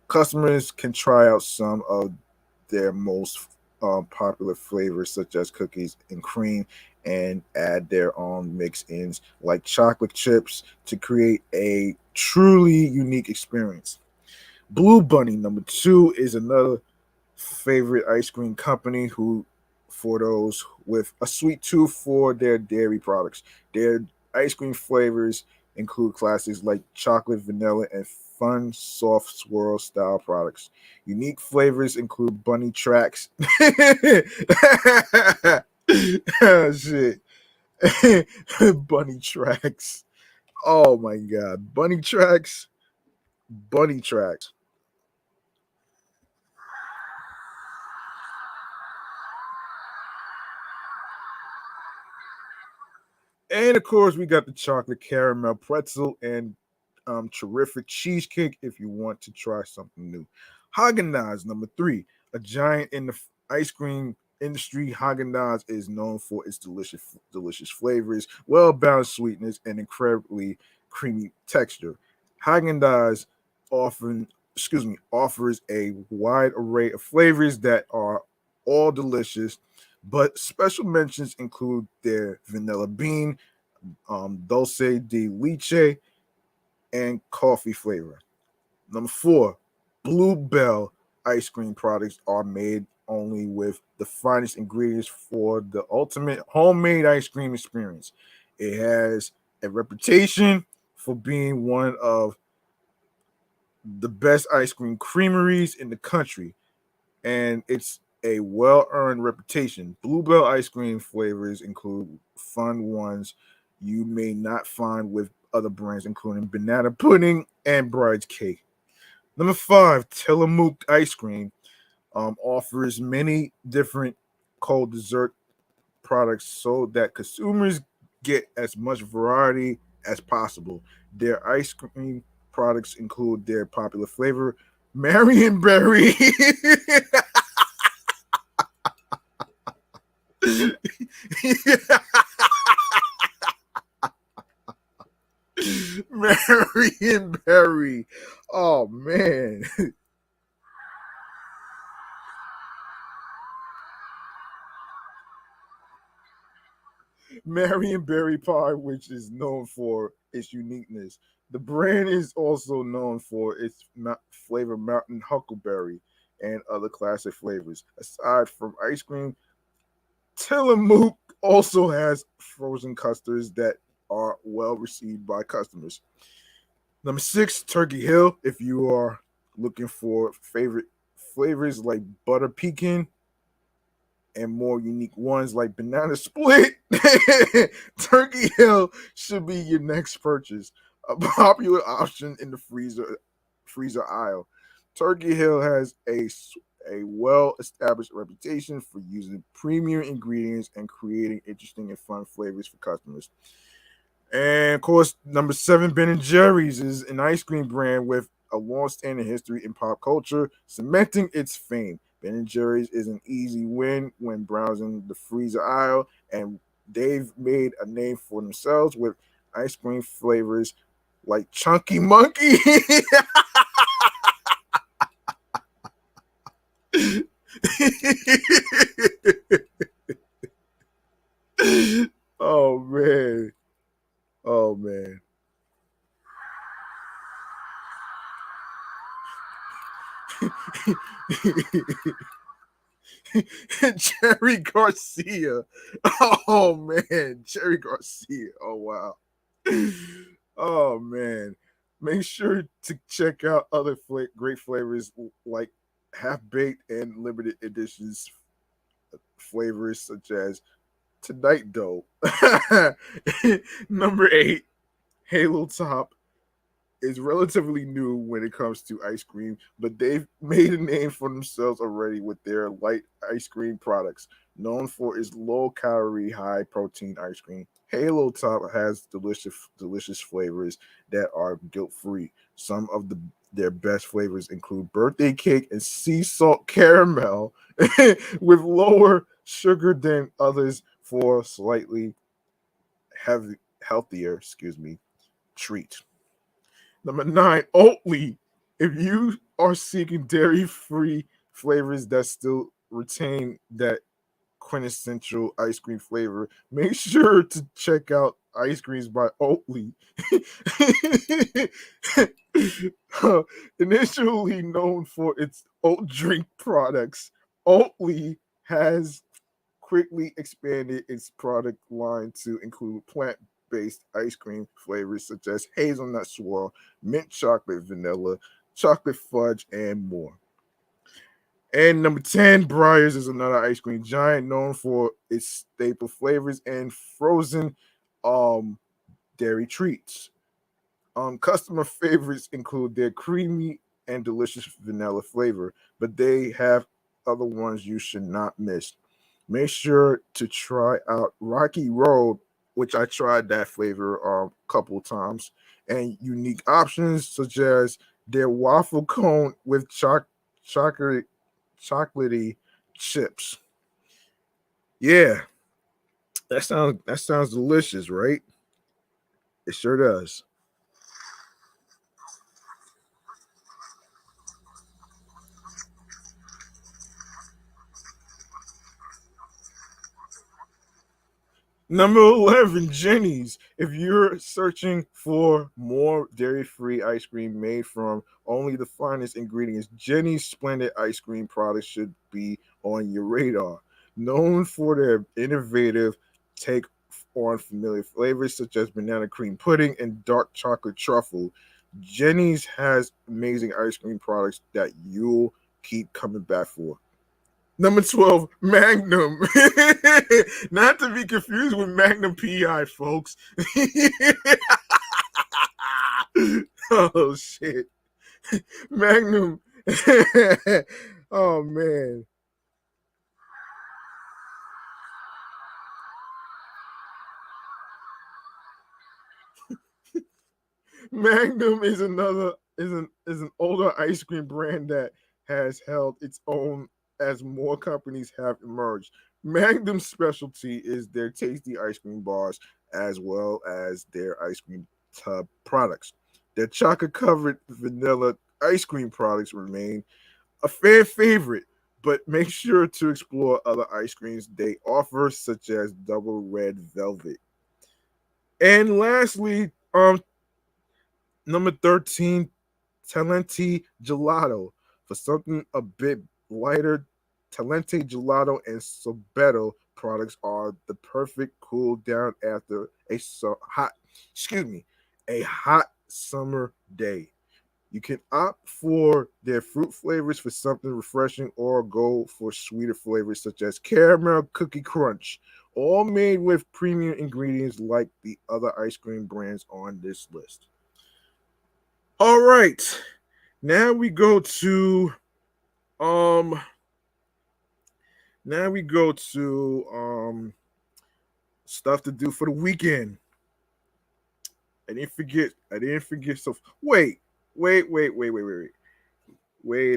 B: customers can try out some of their most popular flavors, such as cookies and cream, and add their own mix ins like chocolate chips to create a truly unique experience. Blue Bunny, number two, is another favorite ice cream company who for those with a sweet tooth for their dairy products. Their ice cream flavors include classics like chocolate, vanilla, and fun soft swirl style products. Unique flavors include bunny tracks. Ah, shit. Bunny tracks. Oh my god. Bunny tracks. Bunny tracks. And of course, we got the chocolate caramel pretzel and terrific cheesecake if you want to try something new. Haagen Dazs, number three, a giant in the ice cream industry. Haagen Dazs is known for its delicious flavors, well balanced sweetness, and incredibly creamy texture. Haagen Dazs often, offers a wide array of flavors that are all delicious, but special mentions include their vanilla bean, dulce de leche, and coffee flavor. Number four, Bluebell ice cream products are made only with the finest ingredients for the ultimate homemade ice cream experience. It has a reputation for being one of the best ice cream creameries in the country, and it's a well earned reputation. Bluebell ice cream flavors include fun ones you may not find with other brands, including banana pudding and bride's cake. Number five, Tillamook ice cream offers many different cold dessert products so that consumers get as much variety as possible. Their ice cream products include their popular flavor, Marionberry. Marionberry. Oh man. Marionberry pie, which is known for its uniqueness. The brand is also known for its flavor mountain huckleberry and other classic flavors. Aside from ice cream, Tillamook also has frozen custards that are well received by customers. Number six, Turkey Hill. If you are looking for favorite flavors like butter pecan and more unique ones like banana split, Turkey Hill should be your next purchase. A popular option in the freezer aisle. Turkey Hill has a well established reputation for using premium ingredients and creating interesting and fun flavors for customers. And of course, number seven, Ben and Jerry's is an ice cream brand with a long-standing history in pop culture, cementing its fame. Ben and Jerry's is an easy win when browsing the freezer aisle, and they've made a name for themselves with ice cream flavors like Chunky Monkey. Oh man. Jerry Garcia. Oh man, Jerry Garcia. Oh wow. Oh man. Make sure to check out other great flavors like half baked and limited editions flavors such as Tonight Dough. Number 8, Halo Top is relatively new when it comes to ice cream, but they've made a name for themselves already with their light ice cream products. Known for its low calorie, high protein ice cream, Halo Top has delicious flavors that are guilt free. Some of their best flavors include birthday cake and sea salt caramel, with lower sugar than others for slightly healthier, treat. Number 9, Oatly. If you are seeking dairy-free flavors that still retain that quintessential ice cream flavor, make sure to check out Ice Creams by Oatly. Initially known for its oat drink products, Oatly has quickly expanded its product line to include plant-based ice cream flavors such as hazelnut swirl, mint chocolate vanilla, chocolate fudge, and more. And number 10, Breyers is another ice cream giant known for its staple flavors and frozen um, dairy treats. Customer favorites include their creamy and delicious vanilla flavor, but they have other ones you should not miss. Make sure to try out Rocky Road, which I tried that flavor a couple times, and unique options such as their waffle cone with chocolate chocolatey chips. Yeah, that sounds delicious, right? It sure does. Number 11, Jenny's. If you're searching for more dairy free ice cream made from only the finest ingredients, Jenny's splendid ice cream products should be on your radar. Known for their innovative take on familiar flavors such as banana cream pudding and dark chocolate truffle, Jenny's has amazing ice cream products that you'll keep coming back for. Number 12, Magnum. Not to be confused with Magnum PI, folks. Oh, shit. Magnum. Oh, man. Magnum is an older ice cream brand that has held its own as more companies have emerged. Magnum's specialty is their tasty ice cream bars as well as their ice cream tub products. Their chocolate covered vanilla ice cream products remain a fan favorite, but make sure to explore other ice creams they offer, such as double red velvet. And lastly, number 13, Talenti Gelato. For something a bit lighter, Talenti Gelato and Sorbetto products are the perfect cool down after a hot summer day. You can opt for their fruit flavors for something refreshing or go for sweeter flavors such as caramel cookie crunch, all made with premium ingredients like the other ice cream brands on this list. All right. Now we go to um stuff to do for the weekend. I didn't forget so wait. Wait a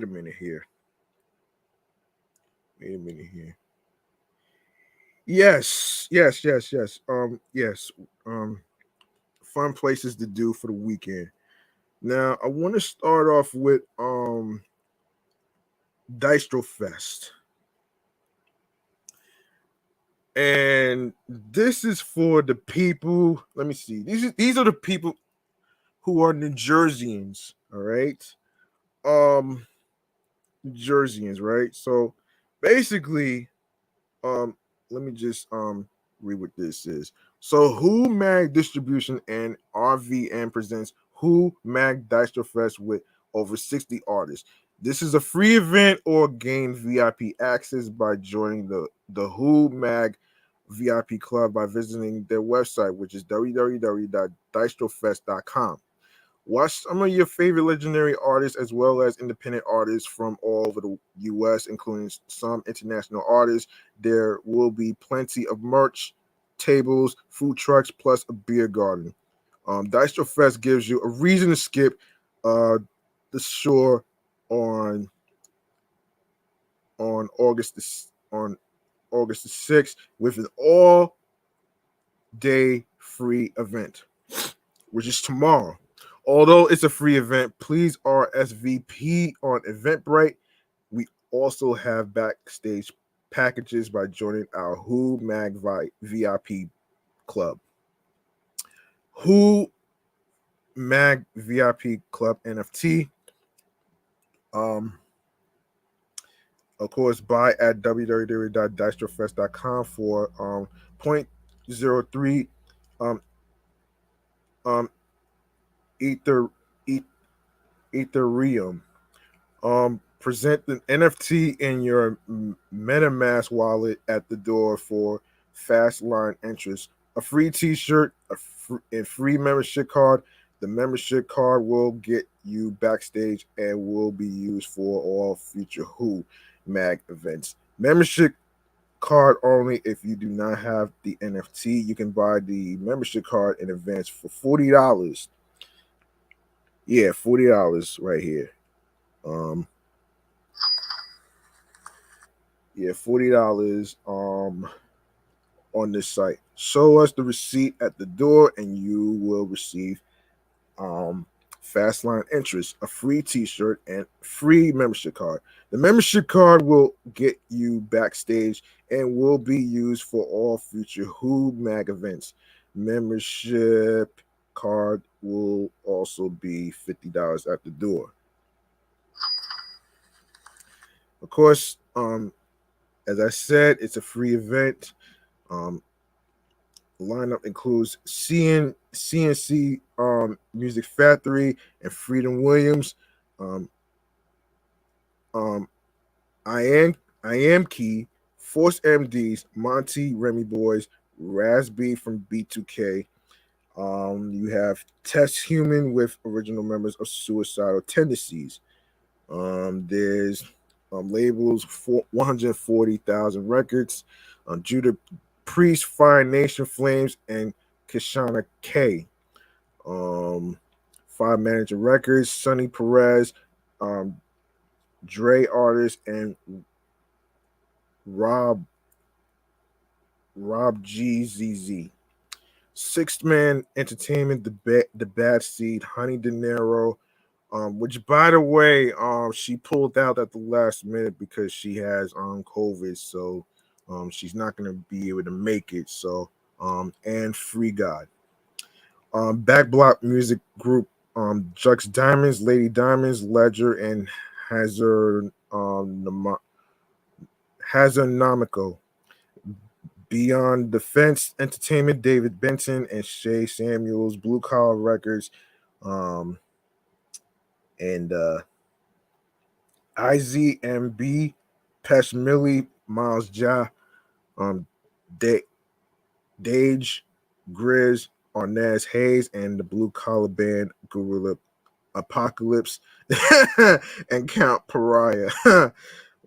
B: minute here. Wait a minute here. Yes. Fun places to do for the weekend. Now I want to start off with Dystro Fest. And this is for the people. Let me see. These are the people who are New Jerseyans. All right. Um, Jerseyans, right? So basically, um, let me just read what this is. So Who Mag Distribution and RVN presents Who Mag Dystro Fest with over 60 artists. This is a free event or gain VIP access by joining the Who Mag VIP club by visiting their website, which is www.dystrofest.com. Watch some of your favorite legendary artists as well as independent artists from all over the US, including some international artists. There will be plenty of merch, tables, food trucks, plus a beer garden. Dystro Fest gives you a reason to skip uh, the shore on on August on August the 6th with an all day free event, which is tomorrow. Although it's a free event, please RSVP on Eventbrite. We also have backstage packages by joining our Who Mag VIP club. Who Mag VIP club NFT. Um, of course, buy at www.dystrofest.com for point zero 0.03 um, um, ether, e- Ethereum. Present the NFT in your MetaMask wallet at the door for fast line entrance. A free T-shirt, a free membership card. The membership card will get you backstage and will be used for all future Who Mag events. Membership card only. If you do not have the NFT, you can buy the membership card in advance for $40. Yeah, $40 right here. Um, Yeah, $40 on this site. Show us the receipt at the door and you will receive um fast line interest, a free t-shirt, and free membership card. The membership card will get you backstage and will be used for all future Who Mag events. Membership card will also be $50 at the door. Of course, as I said, it's a free event. Um, lineup includes CNC Music Factory and Freedom Williams. Um, um, I am Key, Force MDs, Monty Remy Boys, Rasby from B2K. You have Test Human with original members of Suicidal Tendencies. There's labels for 140,000 records. Judah Priest, Fire Nation Flames, and Kashana K. Um, Five Manager Records, Sonny Perez, um, Dre Artist, and Rob GZZ. Sixth Man Entertainment, the Bad Seed, Honey De Niro, which by the way, she pulled out at the last minute because she has COVID, so she's not gonna be able to make it. So and Free God. Back Block Music Group, Jux Diamonds, Lady Diamonds, Ledger, and Hazard Hazarnomico. Beyond Defense Entertainment, David Benson and Shay Samuels, Blue Collar Records, um, and IZMB, Pesh Millie, Miles Ja, um, Dage, Grizz, Arnaz Hayes, and the Blue Collar Band, Gorilla Apocalypse, and Count Pariah.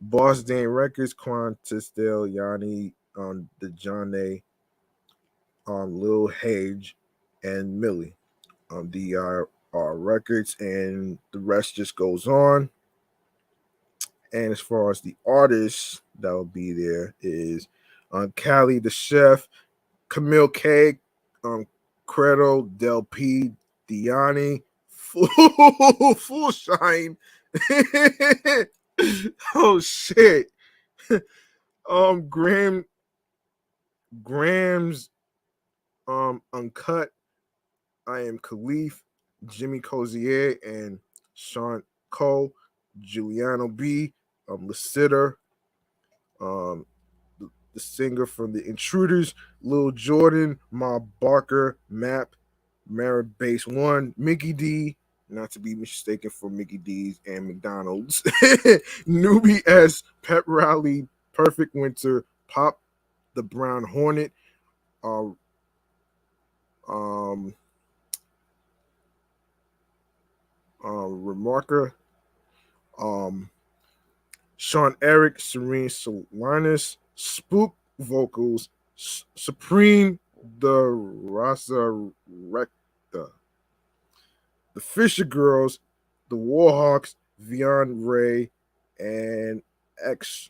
B: Boss Dane Records, Quan Tisdale, Yanni, the John A, Lil Hage, and Millie. DRR Records, and the rest just goes on. And as far as the artists that will be there is Cali the Chef, Camille K, Credo, Del P, Diani, Full Shine. Oh shit. Grams, Uncut, I Am Khalif, Jimmy Cozier, and Sean Cole, Giuliano B, Lasitter, um, the singer from The Intruders, Lil Jordan, Ma Barker, Map, Mara Base One, Mickey D, not to be mistaken for Mickey D's and McDonald's, Newbie S, Pep Rally, Perfect Winter, Pop the Brown Hornet, uh, um, Remarker, um, Sean Eric, Serene Solanas, Spook Vocals, Supreme, the Rasa Recta, the Fisher Girls, the Warhawks, Vion Ray, and X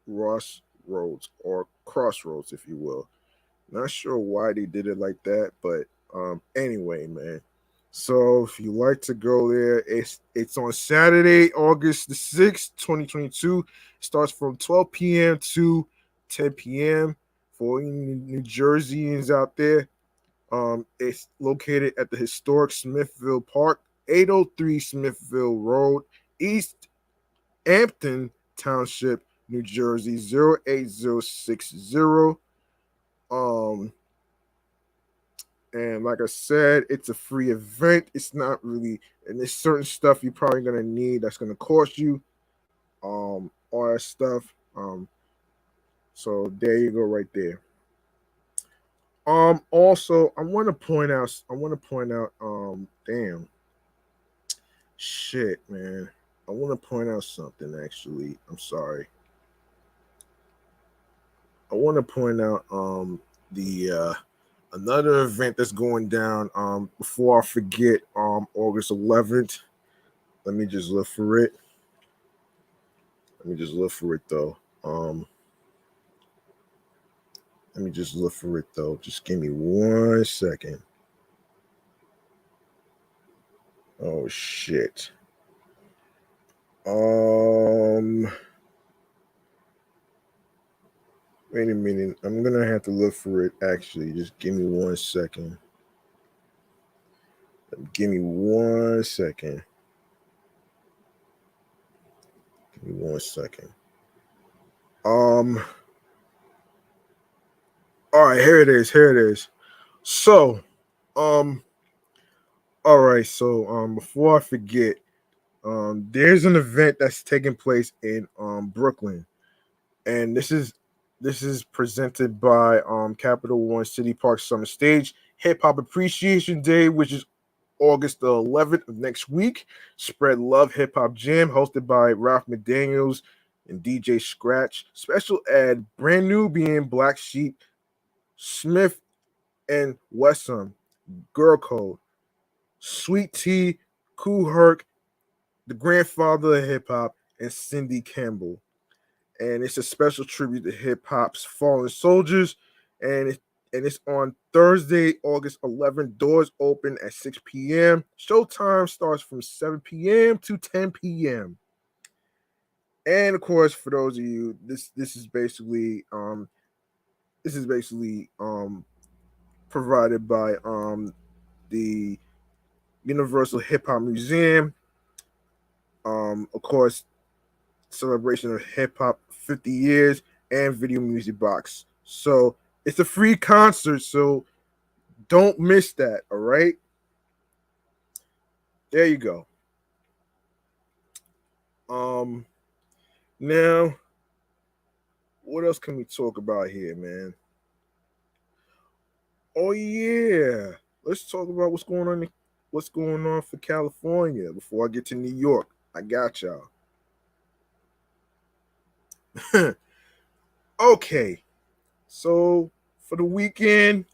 B: Ross Roads, or Crossroads, if you will. Not sure why they did it like that, but anyway, man. So if you like to go there, it's on Saturday, August the 6th, 2022. It starts from 12 p.m. to 10 p.m. for any New Jerseyans out there. It's located at the historic Smithville Park, 803 Smithville Road, East Hampton Township, New Jersey, 08060. Um, and like I said, it's a free event. It's not really, and there's certain stuff you're probably gonna need that's gonna cost you, all that stuff. So there you go, right there. Also, damn, shit, man. I want to point out something. Actually, I'm sorry. I want to point out the another event that's going down. Before I forget, August 11th. Let me just look for it. Though. Let me just look for it though. Just give me 1 second. Oh shit. Wait a minute. I'm gonna have to look for it. Actually, just give me 1 second. Give me 1 second. Give me 1 second. All right, here it is. So, all right. So, before I forget, there's an event that's taking place in Brooklyn, and this is presented by Capital One City Park Summer Stage Hip Hop Appreciation Day, which is August the 11th of next week. Spread Love Hip Hop Jam, hosted by Ralph McDaniels and DJ Scratch. Special ad, Brand New being Black Sheep, Smith and Wesson, Girl Code, Sweet Tea, Kool Herc, the grandfather of hip hop, and Cindy Campbell. And it's a special tribute to hip hop's fallen soldiers. And it's on Thursday, August 11th. Doors open at 6 p.m. Showtime starts from 7 p.m. to 10 p.m. And of course, for those of you, this is basically provided by the Universal Hip Hop Museum. Of course, celebration of hip hop 50 years and Video Music Box. So it's a free concert, so don't miss that. All right. There you go. Now, what else can we talk about here, man? Oh yeah. Let's talk about what's going on for California before I get to New York. I got y'all. Okay. So for the weekend,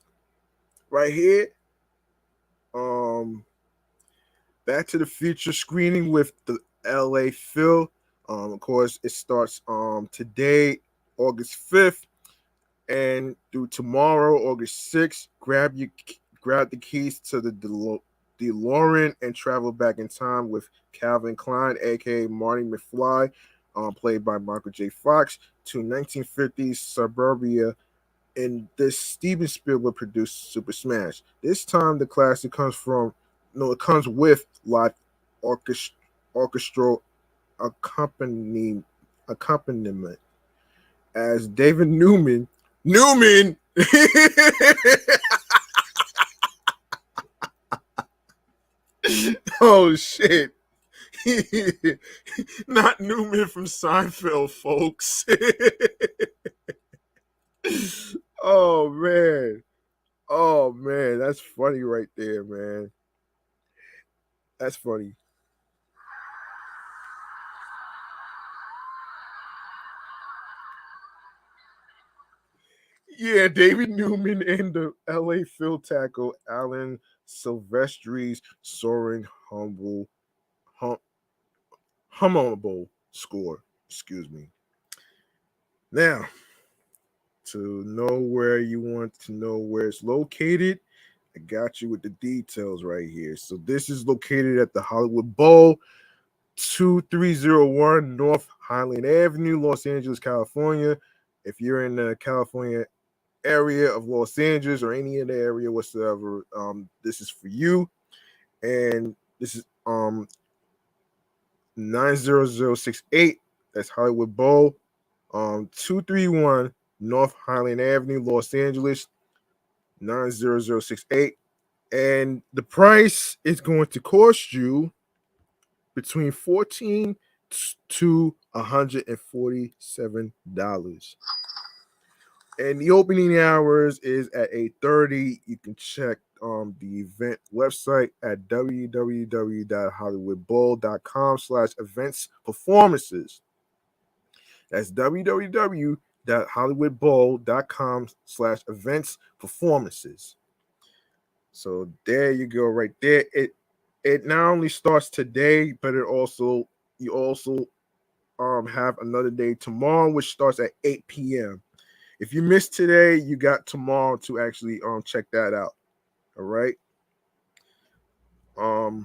B: right here, Back to the Future screening with the LA Phil. Of course, it starts today, August 5th, and through tomorrow, August 6th. Grab the keys to the DeLorean and travel back in time with Calvin Klein, aka Marty McFly, played by Michael J. Fox, to 1950s suburbia in this Steven Spielberg produced Super Smash. This time the classic comes with live orchestral accompaniment as David Newman. Oh shit. Not Newman from Seinfeld, folks. Oh man. Oh man, that's funny right there, man. That's funny. Yeah, David Newman and the LA field tackle Alan Silvestri's soaring hummable score. Excuse me. Now, to know where you want to know where it's located, I got you with the details right here. So this is located at the Hollywood Bowl, 2301 North Highland Avenue, Los Angeles, California. If you're in the California area of Los Angeles or any other area whatsoever, this is for you. And this is 90068. That's Hollywood Bowl, 231 North Highland Avenue, Los Angeles, 90068. And the price is going to cost you between $14 to $147. And the opening hours is at 8:30. You can check the event website at www.hollywoodbowl.com/events performances. That's www.hollywoodbowl.com/events performances. So there you go, right there. It not only starts today, but you also have another day tomorrow, which starts at 8 p.m. If you missed today, you got tomorrow to actually check that out. All right. All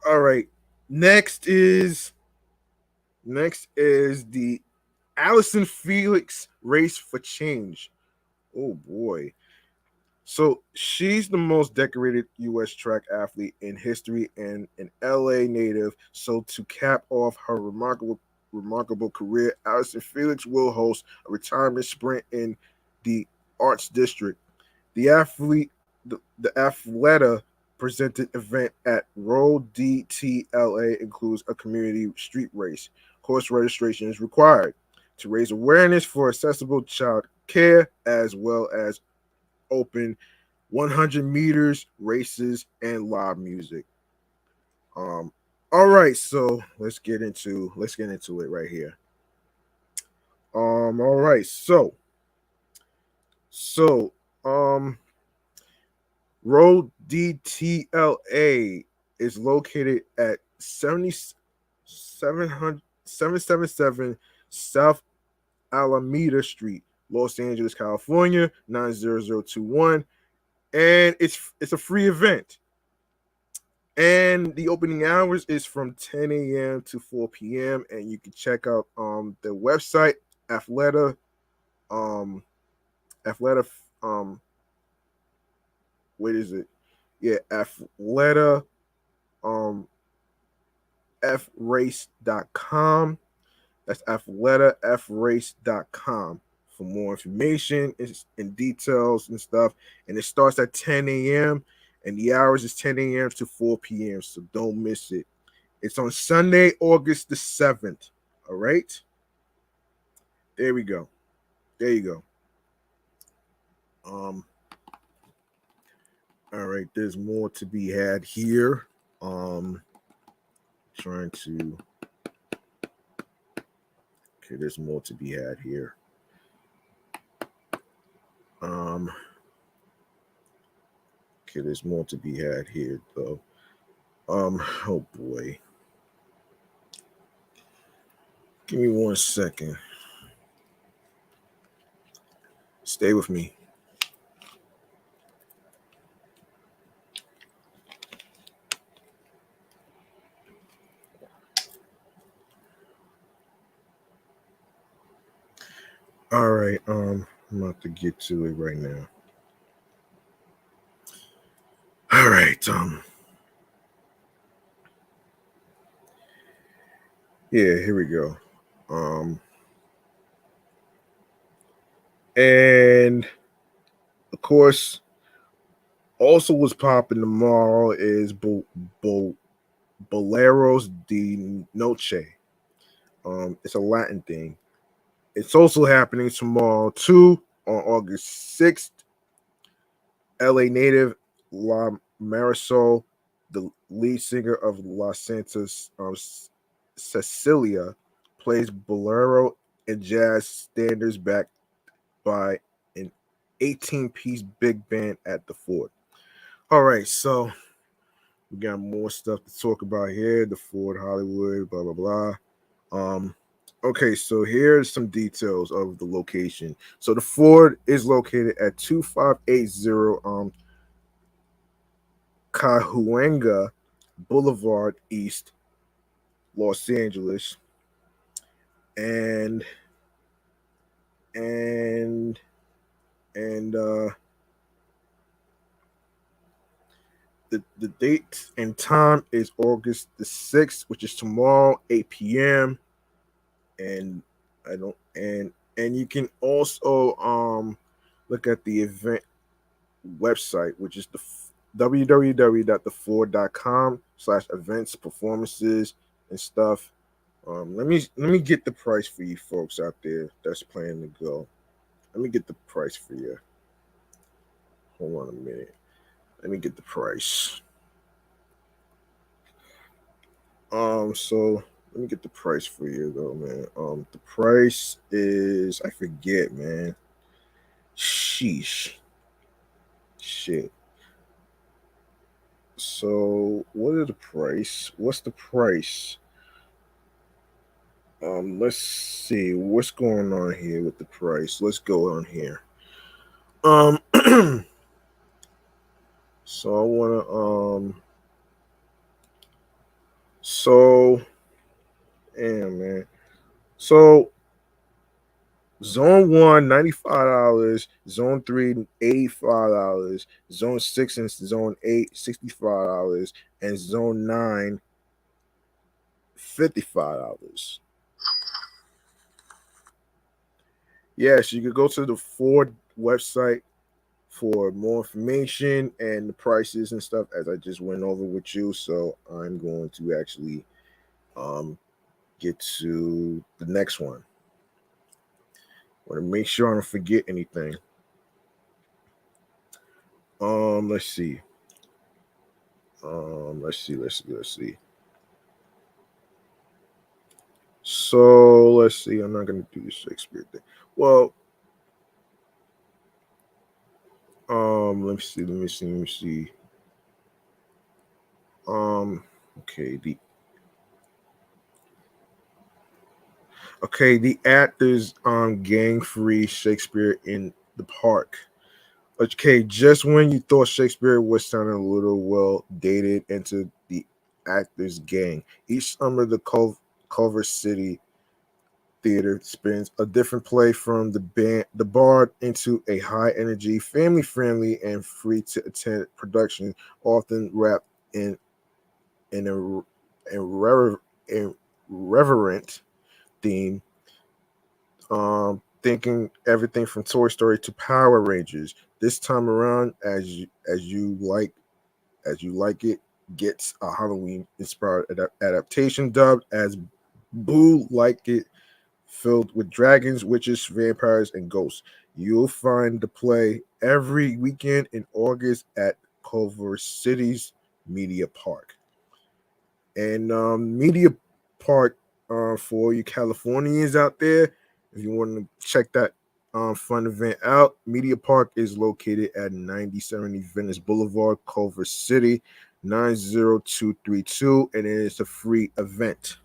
B: right. Next is the Allison Felix Race for Change. Oh boy. So she's the most decorated U.S. track athlete in history and an LA native. So to cap off her remarkable career, Allison Felix will host a retirement sprint in the Arts District. The Athleta presented event at Roll DTLA includes a community street race. Course registration is required to raise awareness for accessible child care as well as open 100 meters races and live music. All right, so let's get into it right here. All right, so Road DTLA is located at 777 South Alameda Street, Los Angeles, California, 90021. And it's a free event. And the opening hours is from 10 a.m. to 4 p.m. And you can check out the website, Athleta, what is it? Yeah, Athleta frace.com. That's athletafrace.com for more information and details and stuff. And it starts at 10 a.m. and the hours is 10 a.m. to 4 p.m. So don't miss it. It's on Sunday, August the 7th. All right. There we go. There you go. All right, there's more to be had here. Trying to. Okay, there's more to be had here. Okay, there's more to be had here though. Oh boy. Give me 1 second. Stay with me. All right, I'm about to get to it right now. All right, Yeah, here we go. Um, and of course, also what's popping tomorrow is Boleros de Noche. It's a Latin thing. It's also happening tomorrow too on August 6th. LA native La Marisol, the lead singer of Los Santos Cecilia, plays bolero and jazz standards backed by an 18-piece big band at the Ford. All right, so we got more stuff to talk about here. The Ford Hollywood, blah blah blah. Um, okay, so here's some details of the location. So the Ford is located at 2580 Cahuenga Boulevard East, Los Angeles, and and and the date and time is August the 6th, which is tomorrow, 8 p.m. And I don't and you can also look at the event website, which is the www.theford.com/events, performances, and stuff. Let me get the price for you folks out there that's planning to go. Let me get the price for you. Hold on a minute. Let me get the price. So let me get the price for you though, man. The price is, I forget, man. Sheesh. Shit. So what are the price? What's the price? Let's see what's going on here with the price. Let's go on here. Um, so I wanna so damn man. So Zone 1, $95. Zone 3, $85. Zone 6 and Zone 8, $65. And Zone 9, $55. Yes, you could go to the Ford website for more information and the prices and stuff as I just went over with you. So I'm going to actually um, get to the next one. I want to make sure I don't forget anything. Let's see. Let's see. So let's see. I'm not gonna do the Shakespeare thing. Well, let me see. Let me see. Um, okay. The actors gang free Shakespeare in the park. Okay, just when you thought Shakespeare was sounding a little well dated into the actors gang. Each summer the Culver City Theater spins a different play from the Bard into a high energy, family friendly, and free to attend production, often wrapped in a reverent theme. Thinking everything from Toy Story to Power Rangers. This time around, as you like it, gets a Halloween inspired adaptation dubbed as Boo Like It, filled with dragons, witches, vampires, and ghosts. You'll find the play every weekend in August at Culver City's Media Park. And Media Park, for you Californians out there, if you want to check that fun event out, Media Park is located at 9070 Venice Boulevard, Culver City, 90232, and it is a free event.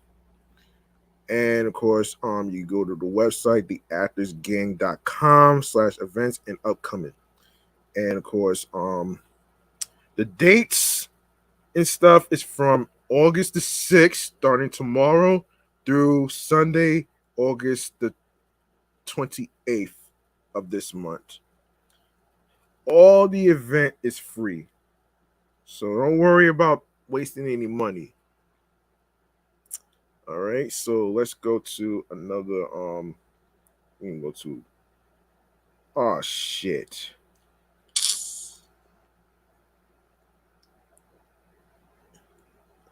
B: And of course, you go to the website, theactorsgang.com/events and upcoming. And of course, the dates and stuff is from August the 6th, starting tomorrow, through Sunday, August the 28th of this month. All the event is free. So don't worry about wasting any money. All right, so let's go to another. We can go to. Oh shit!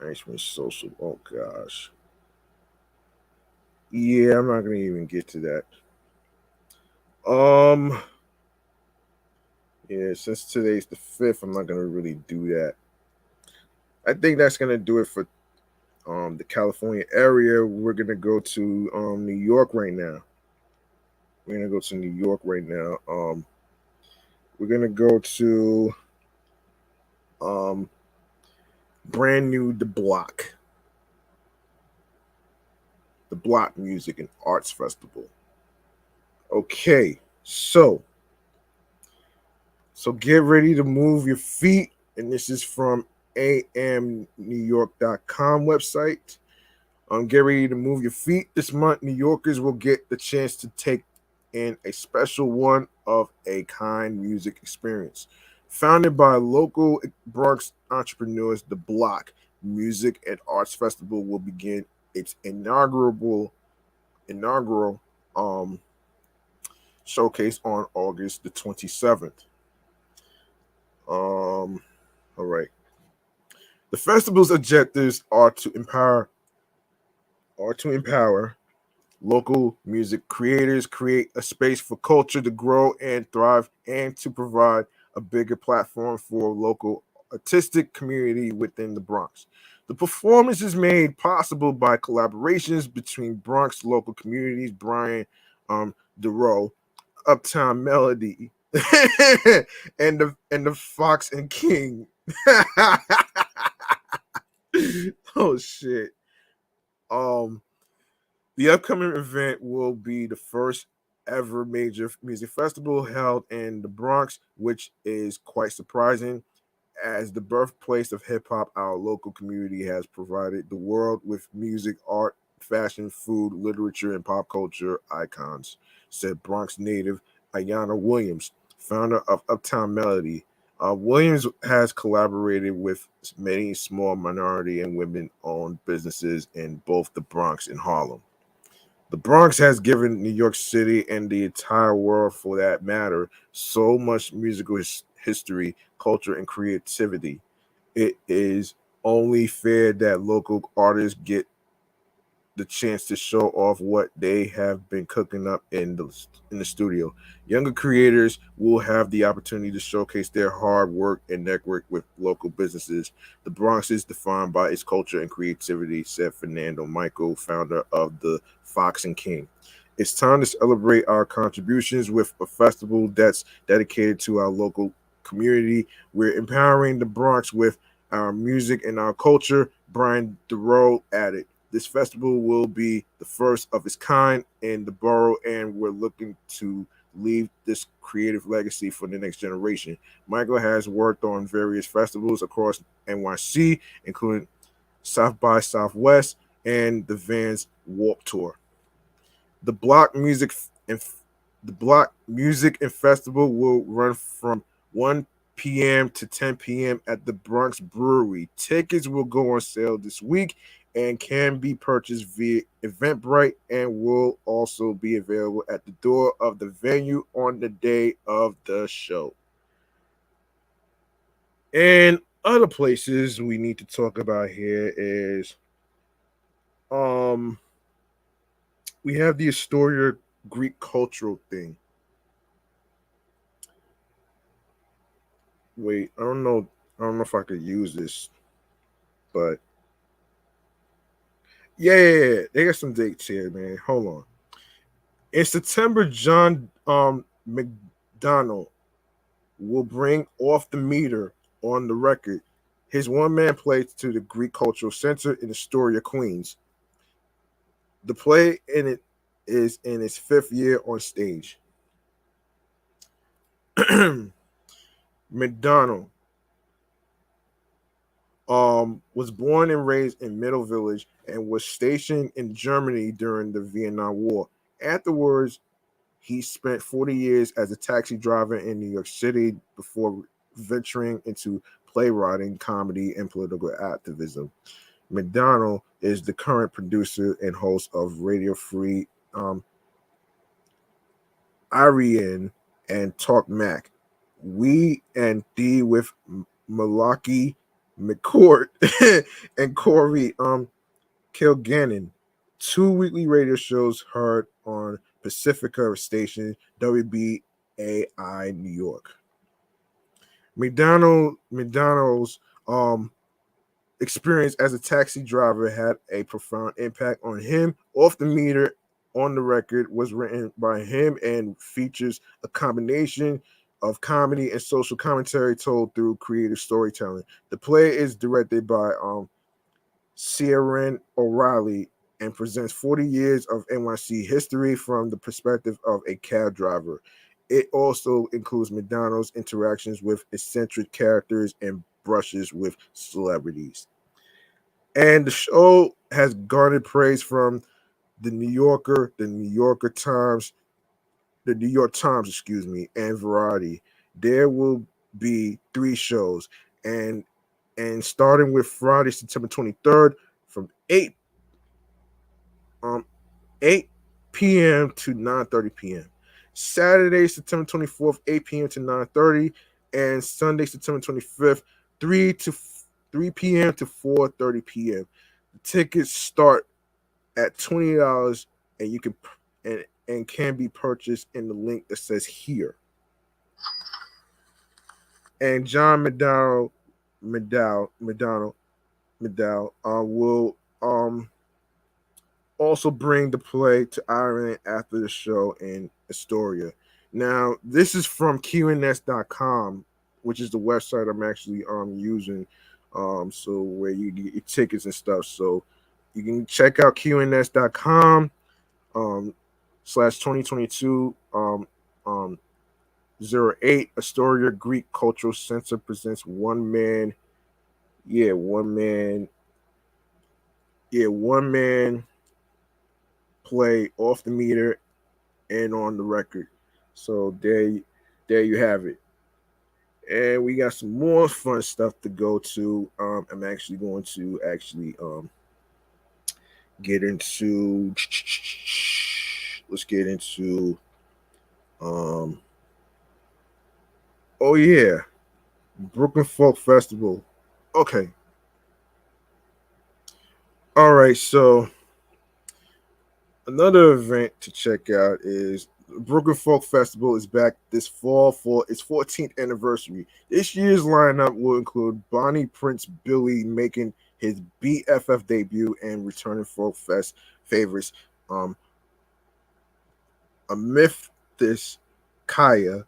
B: Iceman social. Oh gosh. Yeah, I'm not gonna even get to that. Um. Yeah, since today's the 5th, I'm not gonna really do that. I think that's gonna do it for the California area. We're gonna go to New York right now. We're gonna go to New York right now. We're gonna go to um brand new the Block Music and Arts Festival. Okay, so get ready to move your feet, and this is from amnewyork.com website. Get ready to move your feet. This month, New Yorkers will get the chance to take in a special one of a kind music experience. Founded by local Bronx entrepreneurs, the Block Music and Arts Festival will begin its inaugural um, showcase on August the 27th. All right. The festival's objectives are to empower local music creators, create a space for culture to grow and thrive, and to provide a bigger platform for local artistic community within the Bronx. The performance is made possible by collaborations between Bronx local communities, Brian DeRoe, Uptown Melody, and the Fox and King. Oh shit. Um The upcoming event will be the first ever major music festival held in the Bronx, which is quite surprising. As the birthplace of hip hop, our local community has provided the world with music, art, fashion, food, literature, and pop culture icons, said Bronx native Ayanna Williams, founder of Uptown Melody. Williams has collaborated with many small minority and women owned businesses in both the Bronx and Harlem. The Bronx has given New York City and the entire world, for that matter, so much musical history, culture, and creativity. It is only fair that local artists get the chance to show off what they have been cooking up in the studio. Younger creators will have the opportunity to showcase their hard work and network with local businesses. The Bronx is defined by its culture and creativity, said Fernando Michael, founder of the Fox and King. It's time to celebrate our contributions with a festival that's dedicated to our local community. We're empowering the Bronx with our music and our culture, Brian DeRoe added. This festival will be the first of its kind in the borough, and we're looking to leave this creative legacy for the next generation. Michael has worked on various festivals across NYC, including South by Southwest and the Vans Warp Tour. The Block Music and the Block Music and Festival will run from 1 p.m. to 10 p.m. at the Bronx Brewery. Tickets will go on sale this week and can be purchased via Eventbrite, and will also be available at the door of the venue on the day of the show. And other places we need to talk about here is um we have the Astoria Greek cultural thing. Wait, I don't know if I could use this, but yeah, they got some dates here, man. Hold on. In September, John McDonald will bring Off the Meter on the record, his one-man play to the Greek Cultural Center in Astoria, Queens. The play in it is in its 5th year on stage. McDonald was born and raised in Middle Village and was stationed in Germany during the Vietnam War. Afterwards, he spent 40 years as a taxi driver in New York City before venturing into playwriting, comedy, and political activism. McDonald is the current producer and host of Radio Free Ariane and Talk Mac. We and D with Malaki McCourt and Corey Kilgannon. Two weekly radio shows heard on Pacifica station WBAI New York. McDonald's experience as a taxi driver had a profound impact on him. Off the Meter on the Record was written by him and features a combination of comedy and social commentary told through creative storytelling. The play is directed by Ciaran O'Reilly and presents 40 years of NYC history from the perspective of a cab driver. It also includes McDonald's interactions with eccentric characters and brushes with celebrities. And the show has garnered praise from the New Yorker, the New York Times, and Variety. There will be three shows, and starting with Friday, September 23rd, from 8 p.m. to 9:30 p.m. Saturday, September 24th, 8 p.m. to 9:30, and Sunday, September 25th, 3 p.m. to 4:30 p.m. The tickets start at $20, and you can and can be purchased in the link that says here. And John McDowell will also bring the play to Ireland after the show in Astoria. Now, this is from QNS.com, which is the website I'm actually using, so where you get your tickets and stuff. So you can check out QNS.com slash 2022 08 Astoria Greek Cultural Center presents one man play Off the Meter and On the Record. So there you have it. And we got some more fun stuff to go to. I'm actually going to get into let's get into oh yeah, Brooklyn Folk Festival. Okay. All right, so another event to check out is Brooklyn Folk Festival is back this fall for its 14th anniversary. This year's lineup will include Bonnie Prince Billy making his BFF debut and returning Folk Fest favorites Amithis Kaya,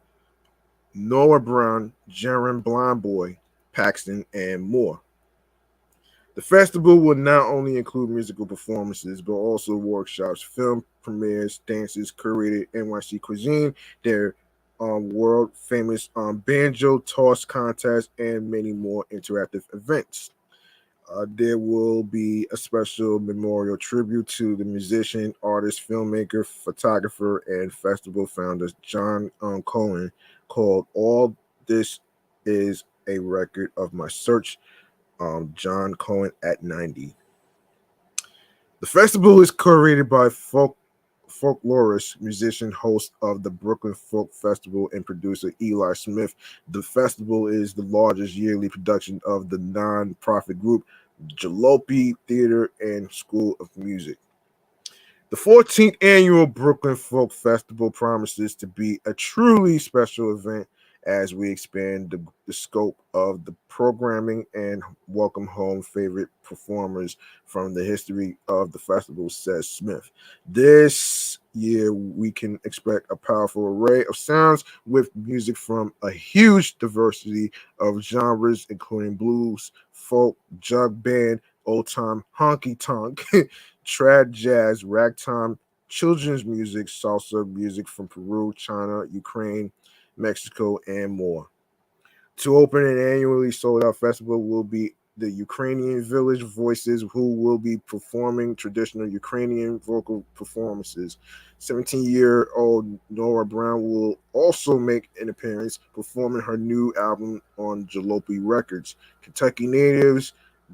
B: Noah Brown, Jaron Blindboy, Paxton, and more. The festival will not only include musical performances, but also workshops, film premieres, dances, curated NYC cuisine, their world famous banjo toss contest, and many more interactive events. There will be a special memorial tribute to the musician, artist, filmmaker, photographer, and festival founder John Cohen called All This Is a Record of My Search, John Cohen at 90. The festival is curated by folklorist, musician, host of the Brooklyn Folk Festival, and producer Eli Smith. The festival is the largest yearly production of the non-profit group Jalopy Theater and School of Music. The 14th annual Brooklyn Folk Festival promises to be a truly special event as we expand the scope of the programming and welcome home favorite performers from the history of the festival, says Smith. This year, we can expect a powerful array of sounds with music from a huge diversity of genres, including blues, folk, jug band, old time honky tonk, trad jazz, ragtime, children's music, salsa music from Peru, China, Ukraine, Mexico, and more. To open an annually sold out festival will be the Ukrainian Village Voices, who will be performing traditional Ukrainian vocal performances. 17-year-old Nora Brown will also make an appearance performing her new album on Jalopy Records. Kentucky natives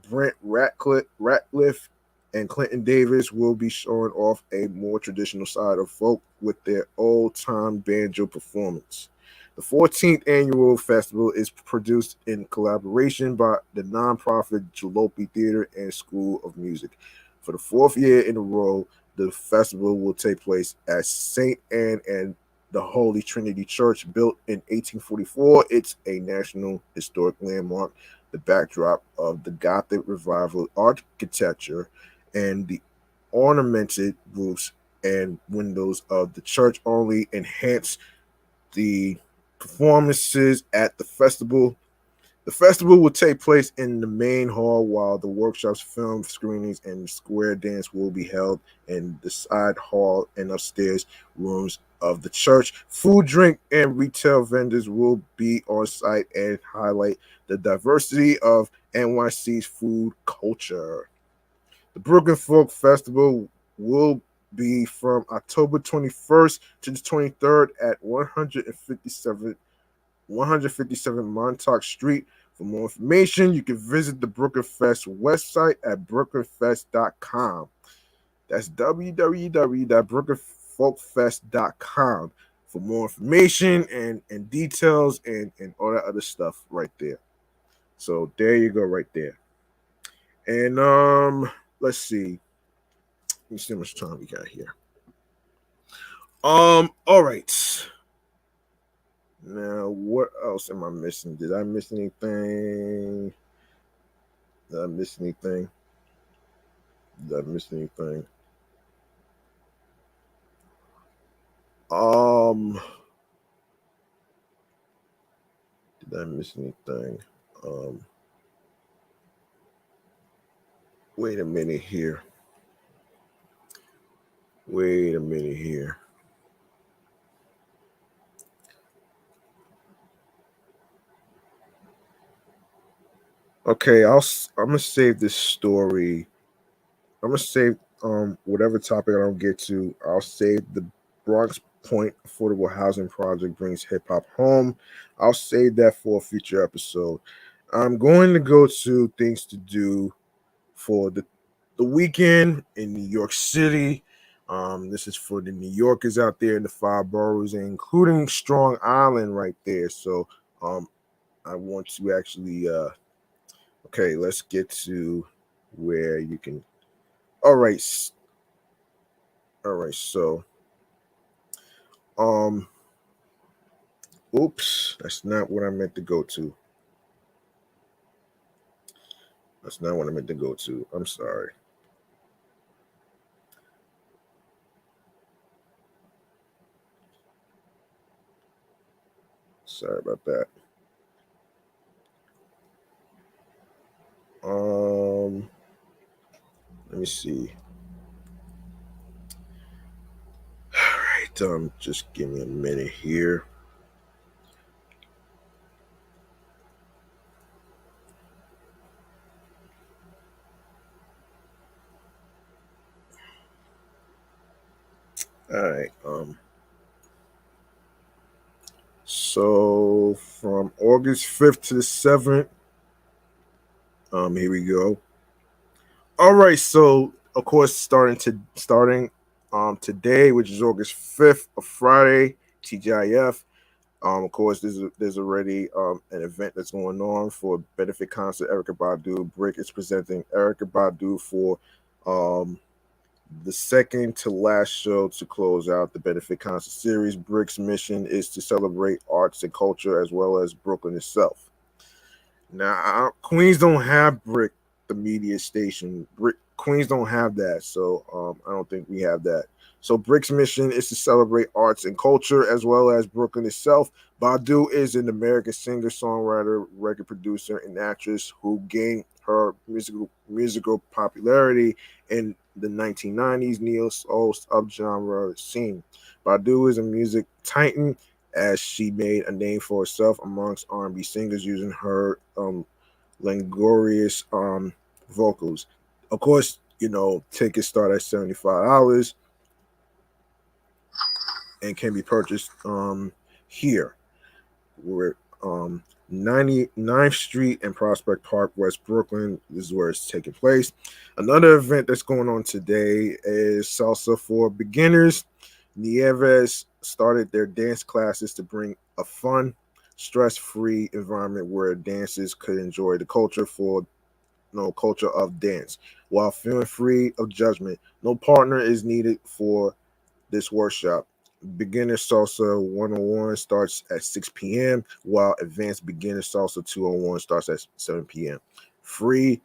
B: Brent Ratcliffe and Clinton Davis will be showing off a more traditional side of folk with their old-time banjo performance. The 14th annual festival is produced in collaboration by the nonprofit Jalopy Theater and School of Music. For the fourth year in a row, the festival will take place at St. Anne and the Holy Trinity Church, built in 1844. It's a National Historic Landmark, the backdrop of the Gothic Revival architecture and the ornamented roofs and windows of the church only enhance the performances at the festival. The festival will take place in the main hall, while the workshops, film screenings, and square dance will be held in the side hall and upstairs rooms of the church. Food, drink, and retail vendors will be on site and highlight the diversity of NYC's food culture. The Brooklyn Folk Festival will be from October 21st to the 23rd at 157 Montauk Street. For more information, you can visit the Brooklyn Fest website at brooklynfest.com. That's www.brooklynfolkfest.com for more information and details and all that other stuff right there. So there you go, right there. And let's see. Let me see how much time we got here. All right. Now, what else am I missing? Did I miss anything? Did I miss anything? Did I miss anything? Did I miss anything? Wait a minute here. Wait a minute here. Okay, I'm gonna save this story. I'm gonna save whatever topic I don't get to. I'll save the Bronx Point Affordable Housing Project brings hip hop home. I'll save that for a future episode. I'm going to go to things to do for the weekend in New York City. This is for the New Yorkers out there in the five boroughs, including Strong Island right there. So I want to actually okay, let's get to where you can. All right. All right, so um oops, that's not what I meant to go to. That's not what I meant to go to. I'm sorry. Sorry about that. Let me see. All right, just give me a minute here. All right. So from August 5th to the 7th, here we go. All right, so of course starting today, which is August 5th, a Friday, TGIF. Of course, there's already an event that's going on for benefit concert. Erykah Badu Brick is presenting Erykah Badu for the second to last show to close out the benefit concert series. Brick's mission is to celebrate arts and culture as well as Brooklyn itself. Now, Queens don't have Brick, the media station. Queens don't have that, so I don't think we have that. So Brick's mission is to celebrate arts and culture as well as Brooklyn itself. Badu is an American singer, songwriter, record producer, and actress who gained her musical popularity in the 1990s neo soul subgenre scene. Badu is a music titan as she made a name for herself amongst R&B singers using her languorous vocals. Of course, tickets start at $75 and can be purchased here. Where 99th Street and Prospect Park, West Brooklyn. This is where it's taking place. Another event that's going on today is Salsa for Beginners. Nieves started their dance classes to bring a fun, stress-free environment where dancers could enjoy the culture of dance while feeling free of judgment. No partner is needed for this workshop. Beginner Salsa 101 starts at 6 p.m., while Advanced Beginner Salsa 201 starts at 7 p.m. Free,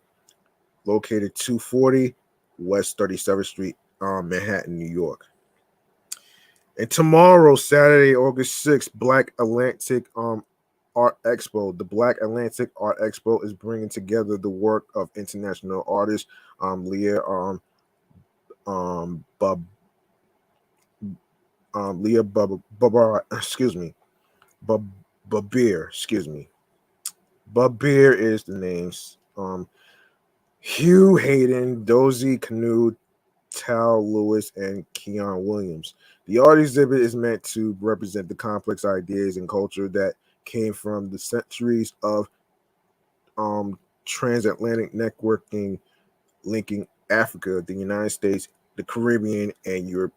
B: located 240 West 37th Street, Manhattan, New York. And tomorrow, Saturday, August 6th, Black Atlantic Art Expo. The Black Atlantic Art Expo is bringing together the work of international artists, Leah Bub Leah Bub excuse me, Babir, excuse me. Babir is the names. Hugh Hayden, Dozie Canoe, Tal Lewis, and Keon Williams. The art exhibit is meant to represent the complex ideas and culture that came from the centuries of transatlantic networking linking Africa, the United States, the Caribbean, and Europe.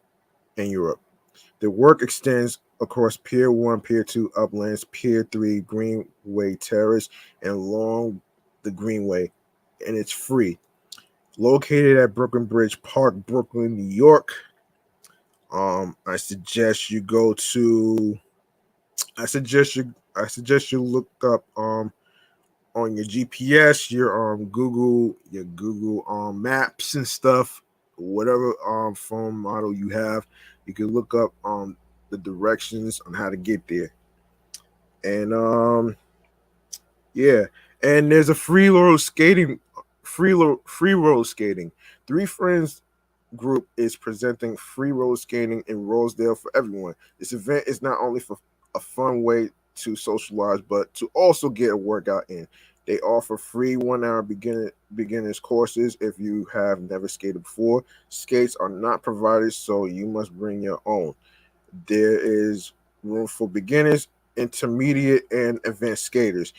B: The work extends across Pier 1, Pier 2, Uplands, Pier 3, Greenway Terrace, and along the Greenway, and it's free. Located at Brooklyn Bridge Park, Brooklyn, New York. I suggest you go to. I suggest you look up on your GPS, your Google Maps and stuff, whatever phone model you have. You can look up the directions on how to get there. And yeah, and there's a free road skating. Three Friends group is presenting free road skating in Rosedale for everyone. This event is not only for a fun way to socialize, but to also get a workout in. They offer free 1 hour beginners courses if you have never skated before. Skates are not provided, so you must bring your own. There is room for beginners, intermediate, and advanced skaters,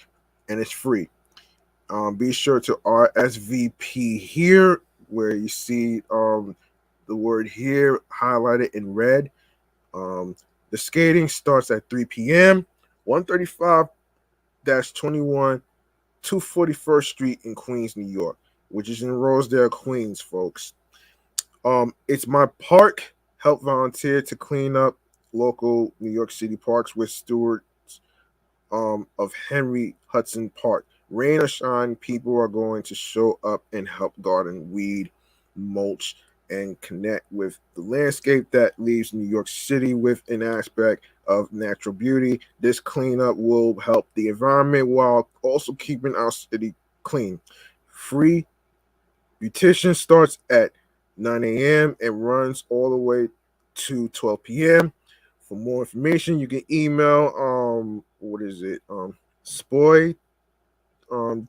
B: and it's free. Be sure to RSVP here, where you see the word here highlighted in red. The skating starts at 3 p.m. 135-21 241st Street in Queens, New York, which is in Rosedale, Queens, folks. It's my park. Help volunteer to clean up local New York City parks with stewards of Henry Hudson Park. Rain or shine, people are going to show up and help garden, weed, mulch, and connect with the landscape that leaves New York City with an aspect of natural beauty. This cleanup will help the environment while also keeping our city clean. Free beautician starts at 9 a.m. and runs all the way to 12 p.m. For more information, you can email what is it? Spoy 10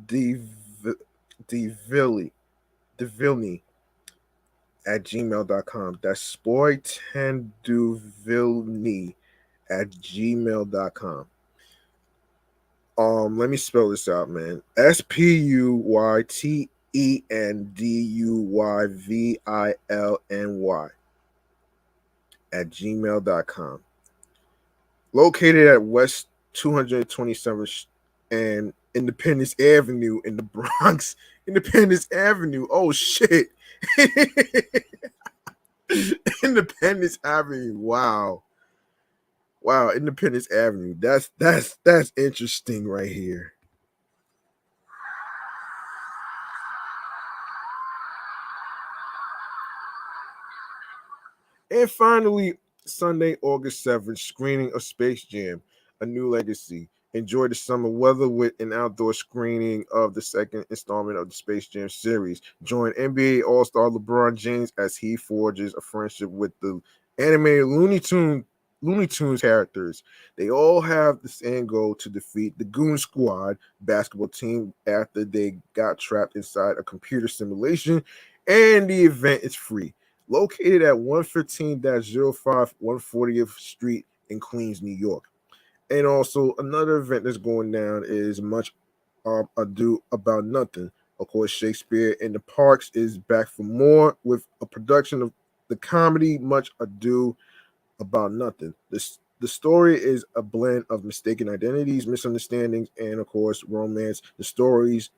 B: Devilny at gmail.com. That's spoy10duvilny at gmail.com. Let me spell this out, man. SPUYTENDUYVILNY at gmail.com. Located at West 227th and Independence Avenue in the Bronx. Independence Avenue. Oh shit. Independence Avenue. Wow. Wow, Independence Avenue. That's interesting right here. And finally, Sunday, August 7th, screening of Space Jam, A New Legacy. Enjoy the summer weather with an outdoor screening of the second installment of the Space Jam series. Join NBA All-Star LeBron James as he forges a friendship with the animated Looney Tunes characters. They all have the same goal to defeat the Goon Squad basketball team after they got trapped inside a computer simulation, and the event is free. Located at 115-05 140th Street in Queens, New York. And also another event that's going down is Much Ado About Nothing. Of course, Shakespeare in the Parks is back for more with a production of the comedy Much Ado About Nothing. The story is a blend of mistaken identities, misunderstandings, and of course romance. The stories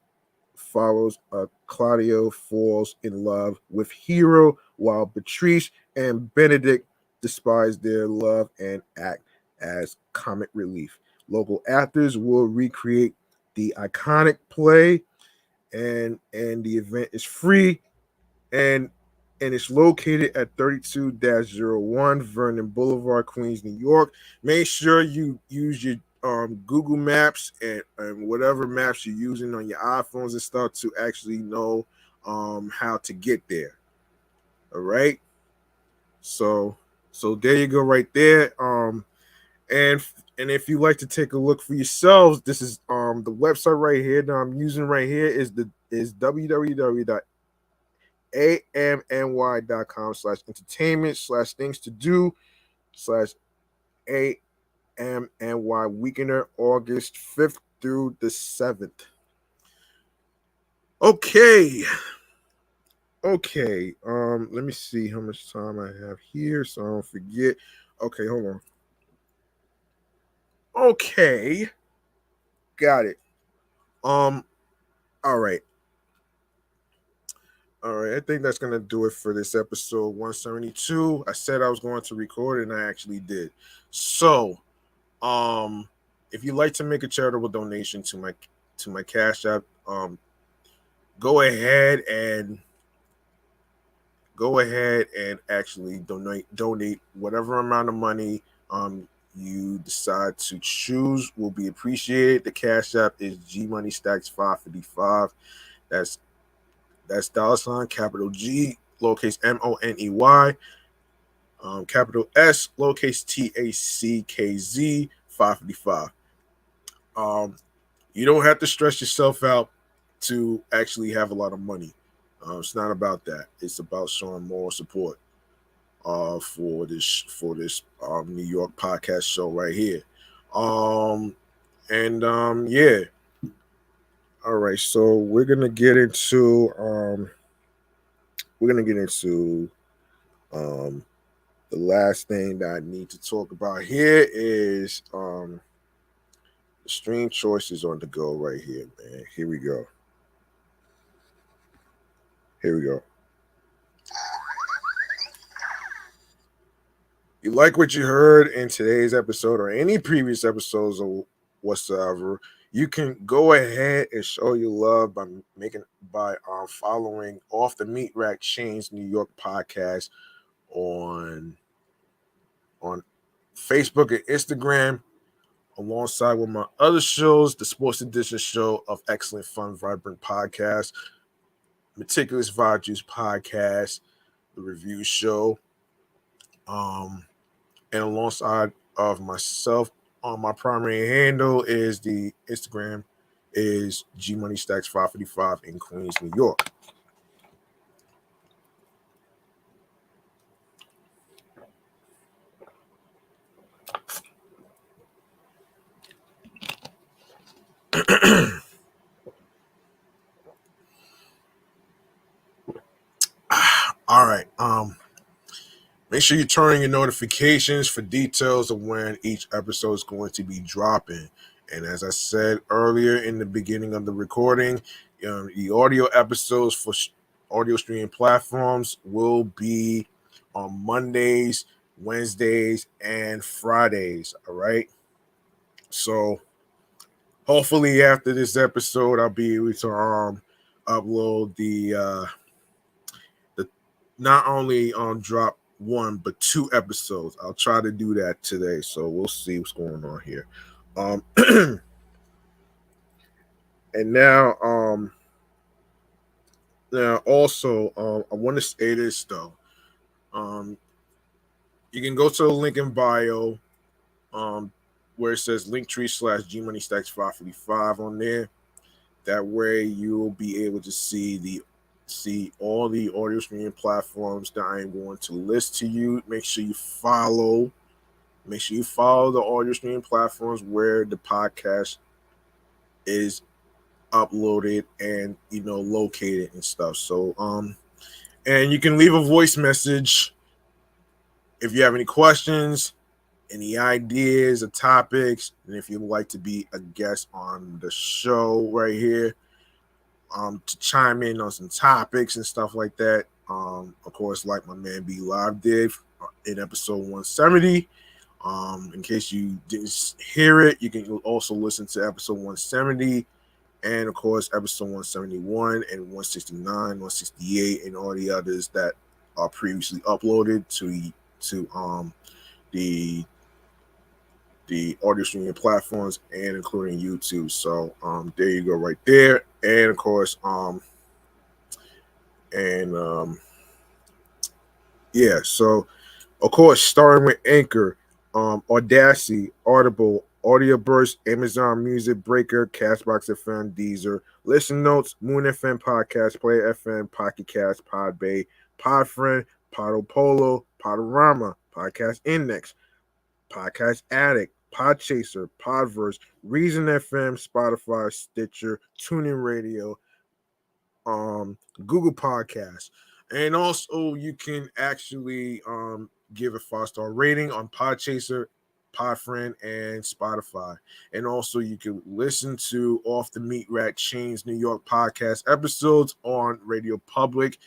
B: follows Claudio falls in love with Hero while Beatrice and Benedict despise their love and act as comic relief. Local actors will recreate the iconic play, and the event is free, and it's located at 32-01 Vernon Boulevard, Queens, New York. Make sure you use your Google Maps and whatever maps you're using on your iPhones and stuff to actually know how to get there. All right. So there you go right there. And if you like to take a look for yourselves, this is the website right here that I'm using right here is www.amny.com/entertainment/things to do /AMNY Weekender, August 5th through the 7th. Okay. Let me see how much time I have here so I don't forget. Okay, hold on. Okay. Got it. Um, all right. All right, I think that's gonna do it for this episode 172. I said I was going to record it, and I actually did. So, if you'd like to make a charitable donation to my Cash App, go ahead and actually donate whatever amount of money you decide to choose will be appreciated. The Cash App is G Money Stacks 555. That's $ capital G lowercase MONEY, capital S lowercase TACKZ 555. You don't have to stress yourself out to actually have a lot of money. It's not about that. It's about showing moral support for this New York podcast show right here. Yeah. All right, so we're gonna get into the last thing that I need to talk about here is the stream choices on the go right here, man. Here we go. You like what you heard in today's episode or any previous episodes or whatsoever, you can go ahead and show your love by following Off the Meat Rack Chainz New York podcast on Facebook and Instagram, alongside with my other shows, the Sports Edition show of Excellent Fun Vibrant Podcast, Meticulous Vibe Juice Podcast, the review show, and alongside of myself on my primary handle is the Instagram is G Money Stacks 555 in Queens, New York. All right. Make sure you're turning your notifications for details of when each episode is going to be dropping. And as I said earlier in the beginning of the recording, the audio episodes for audio streaming platforms will be on Mondays, Wednesdays, and Fridays. All right. So hopefully after this episode, I'll be able to upload the not only drop one but two episodes. I'll try to do that today, so we'll see what's going on here. And now also I want to say this though. You can go to the link in bio where it says Linktree/G Money Stacks 555 on there. That way you'll be able to see all the audio streaming platforms that I am going to list to you. Make sure you follow Make sure you follow the audio streaming platforms where the podcast is uploaded and located and stuff. So and you can leave a voice message if you have any questions, any ideas or topics, and if you'd like to be a guest on the show right here, to chime in on some topics and stuff like that. Of course, like my man B Live did in episode 170. In case you didn't hear it, you can also listen to episode 170 and of course episode 171 and 169, 168, and all the others that are previously uploaded to the audio streaming platforms and including YouTube. So there you go right there. And of course yeah, so of course starting with Anchor, Audacity, Audible, Audio Burst, Amazon Music, Breaker, Castbox FM, Deezer, Listen Notes, Moon FM Podcast, Player FM, Pocket Cast, Podbay, Podfriend, Podopolo, Podorama, Podcast Index, Podcast Addict, Podchaser, Podverse, Reason FM, Spotify, Stitcher, TuneIn Radio, Google Podcasts. And also you can actually give a 5-star rating on Podchaser, Podfriend, and Spotify. And also you can listen to Off the Meat Rack Chainz New York podcast episodes on Radio Public,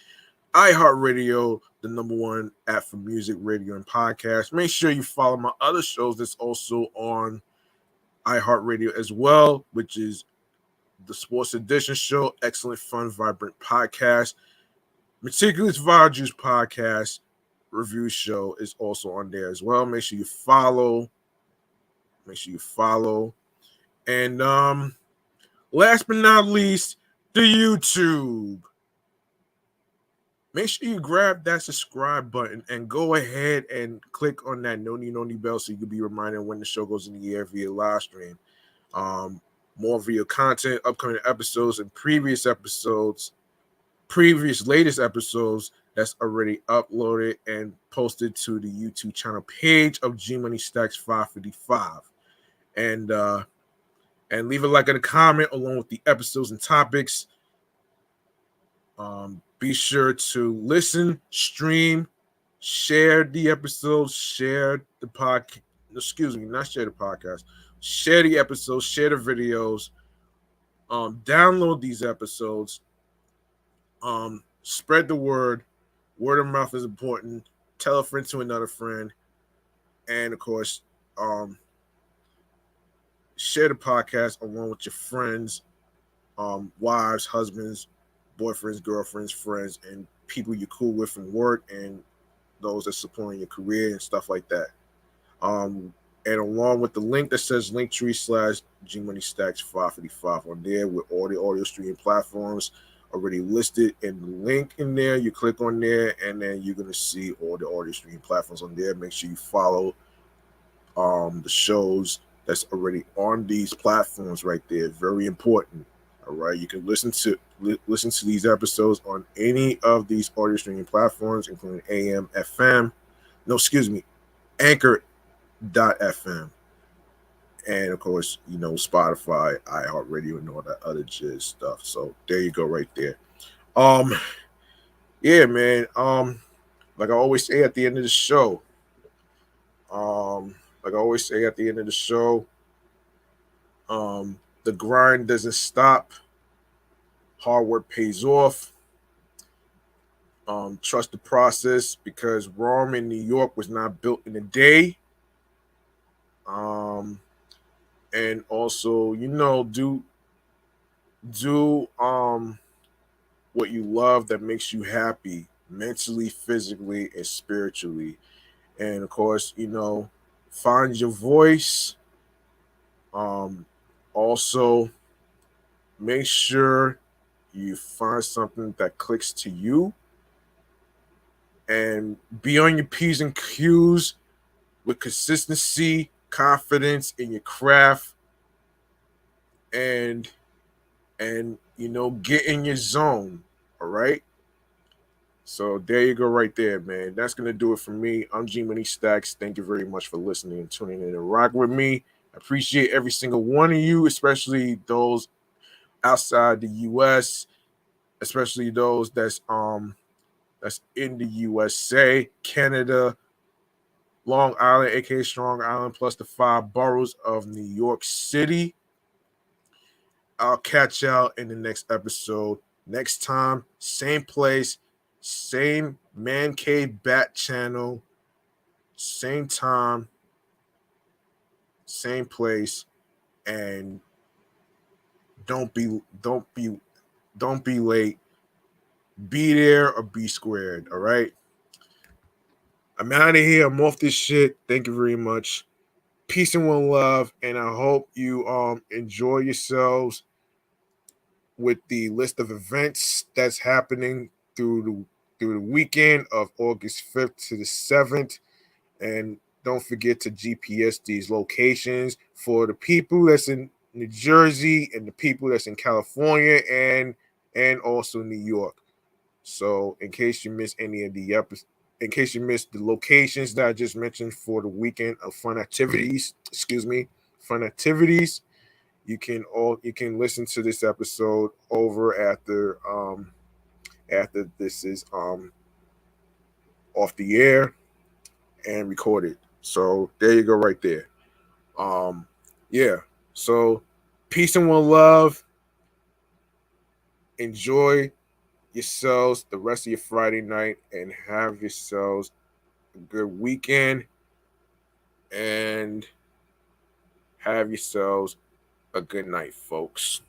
B: iHeartRadio, the #1 app for music, radio, and podcast. Make sure you follow my other shows that's also on iHeartRadio as well, which is the Sports Edition Show, Excellent Fun Vibrant Podcast, Meticulous Vibe Juice Podcast Review Show is also on there as well. Make sure you follow. And last but not least, the YouTube. Make sure you grab that subscribe button and go ahead and click on that noni bell so you can be reminded when the show goes in the air via live stream. More video content, upcoming episodes, and latest episodes that's already uploaded and posted to the YouTube channel page of G Money Stacks 555. And leave a like and a comment along with the episodes and topics. Be sure to listen, stream, share the episodes, share the podcast. Excuse me, not share the podcast. Share the episodes, share the videos. Download these episodes. Spread the word. Word of mouth is important. Tell a friend to another friend. And of course, share the podcast along with your friends, wives, husbands, boyfriends, girlfriends, friends, and people you're cool with from work and those that supporting your career and stuff like that. And along with the link that says Linktree/G Money Stacks 555 on there with all the audio streaming platforms already listed in the link in there. You click on there and then you're going to see all the audio streaming platforms on there. Make sure you follow the shows that's already on these platforms right there. Very important. All right, you can listen to these episodes on any of these audio streaming platforms, including AM, FM. No, excuse me, Anchor.fm, and of course, Spotify, iHeartRadio, and all that other jizz stuff. So there you go, right there. Yeah, man. Like I always say at the end of the show. The grind doesn't stop. Hard work pays off. Trust the process because Rome in New York was not built in a day. And also, do what you love that makes you happy mentally, physically, and spiritually. And of course, find your voice. Also, make sure you find something that clicks to you and be on your P's and Q's with consistency, confidence in your craft, and get in your zone. All right. So there you go, right there, man. That's gonna do it for me. I'm G Money Stacks. Thank you very much for listening and tuning in and rock with me. I appreciate every single one of you, especially those outside the U.S., especially those that's in the USA, Canada, Long Island, aka Strong Island, plus the 5 boroughs of New York City. I'll catch y'all in the next episode. Next time, same place, same Man Cave Bat channel, same time, same place, and don't be don't be don't be late. Be there or be squared. All right. I'm out of here. I'm off this shit. Thank you very much. Peace and one love, and I hope you enjoy yourselves with the list of events that's happening through the weekend of August 5th to the 7th. And don't forget to GPS these locations for the people that's in New Jersey and the people that's in California and also New York. So in case you miss any of the episodes, in case you missed the locations that I just mentioned for the weekend of fun activities, fun activities, you can listen to this episode over after this is off the air and recorded. So there you go, right there. Um, yeah. So peace and one love. Enjoy yourselves the rest of your Friday night and have yourselves a good weekend and have yourselves a good night, folks.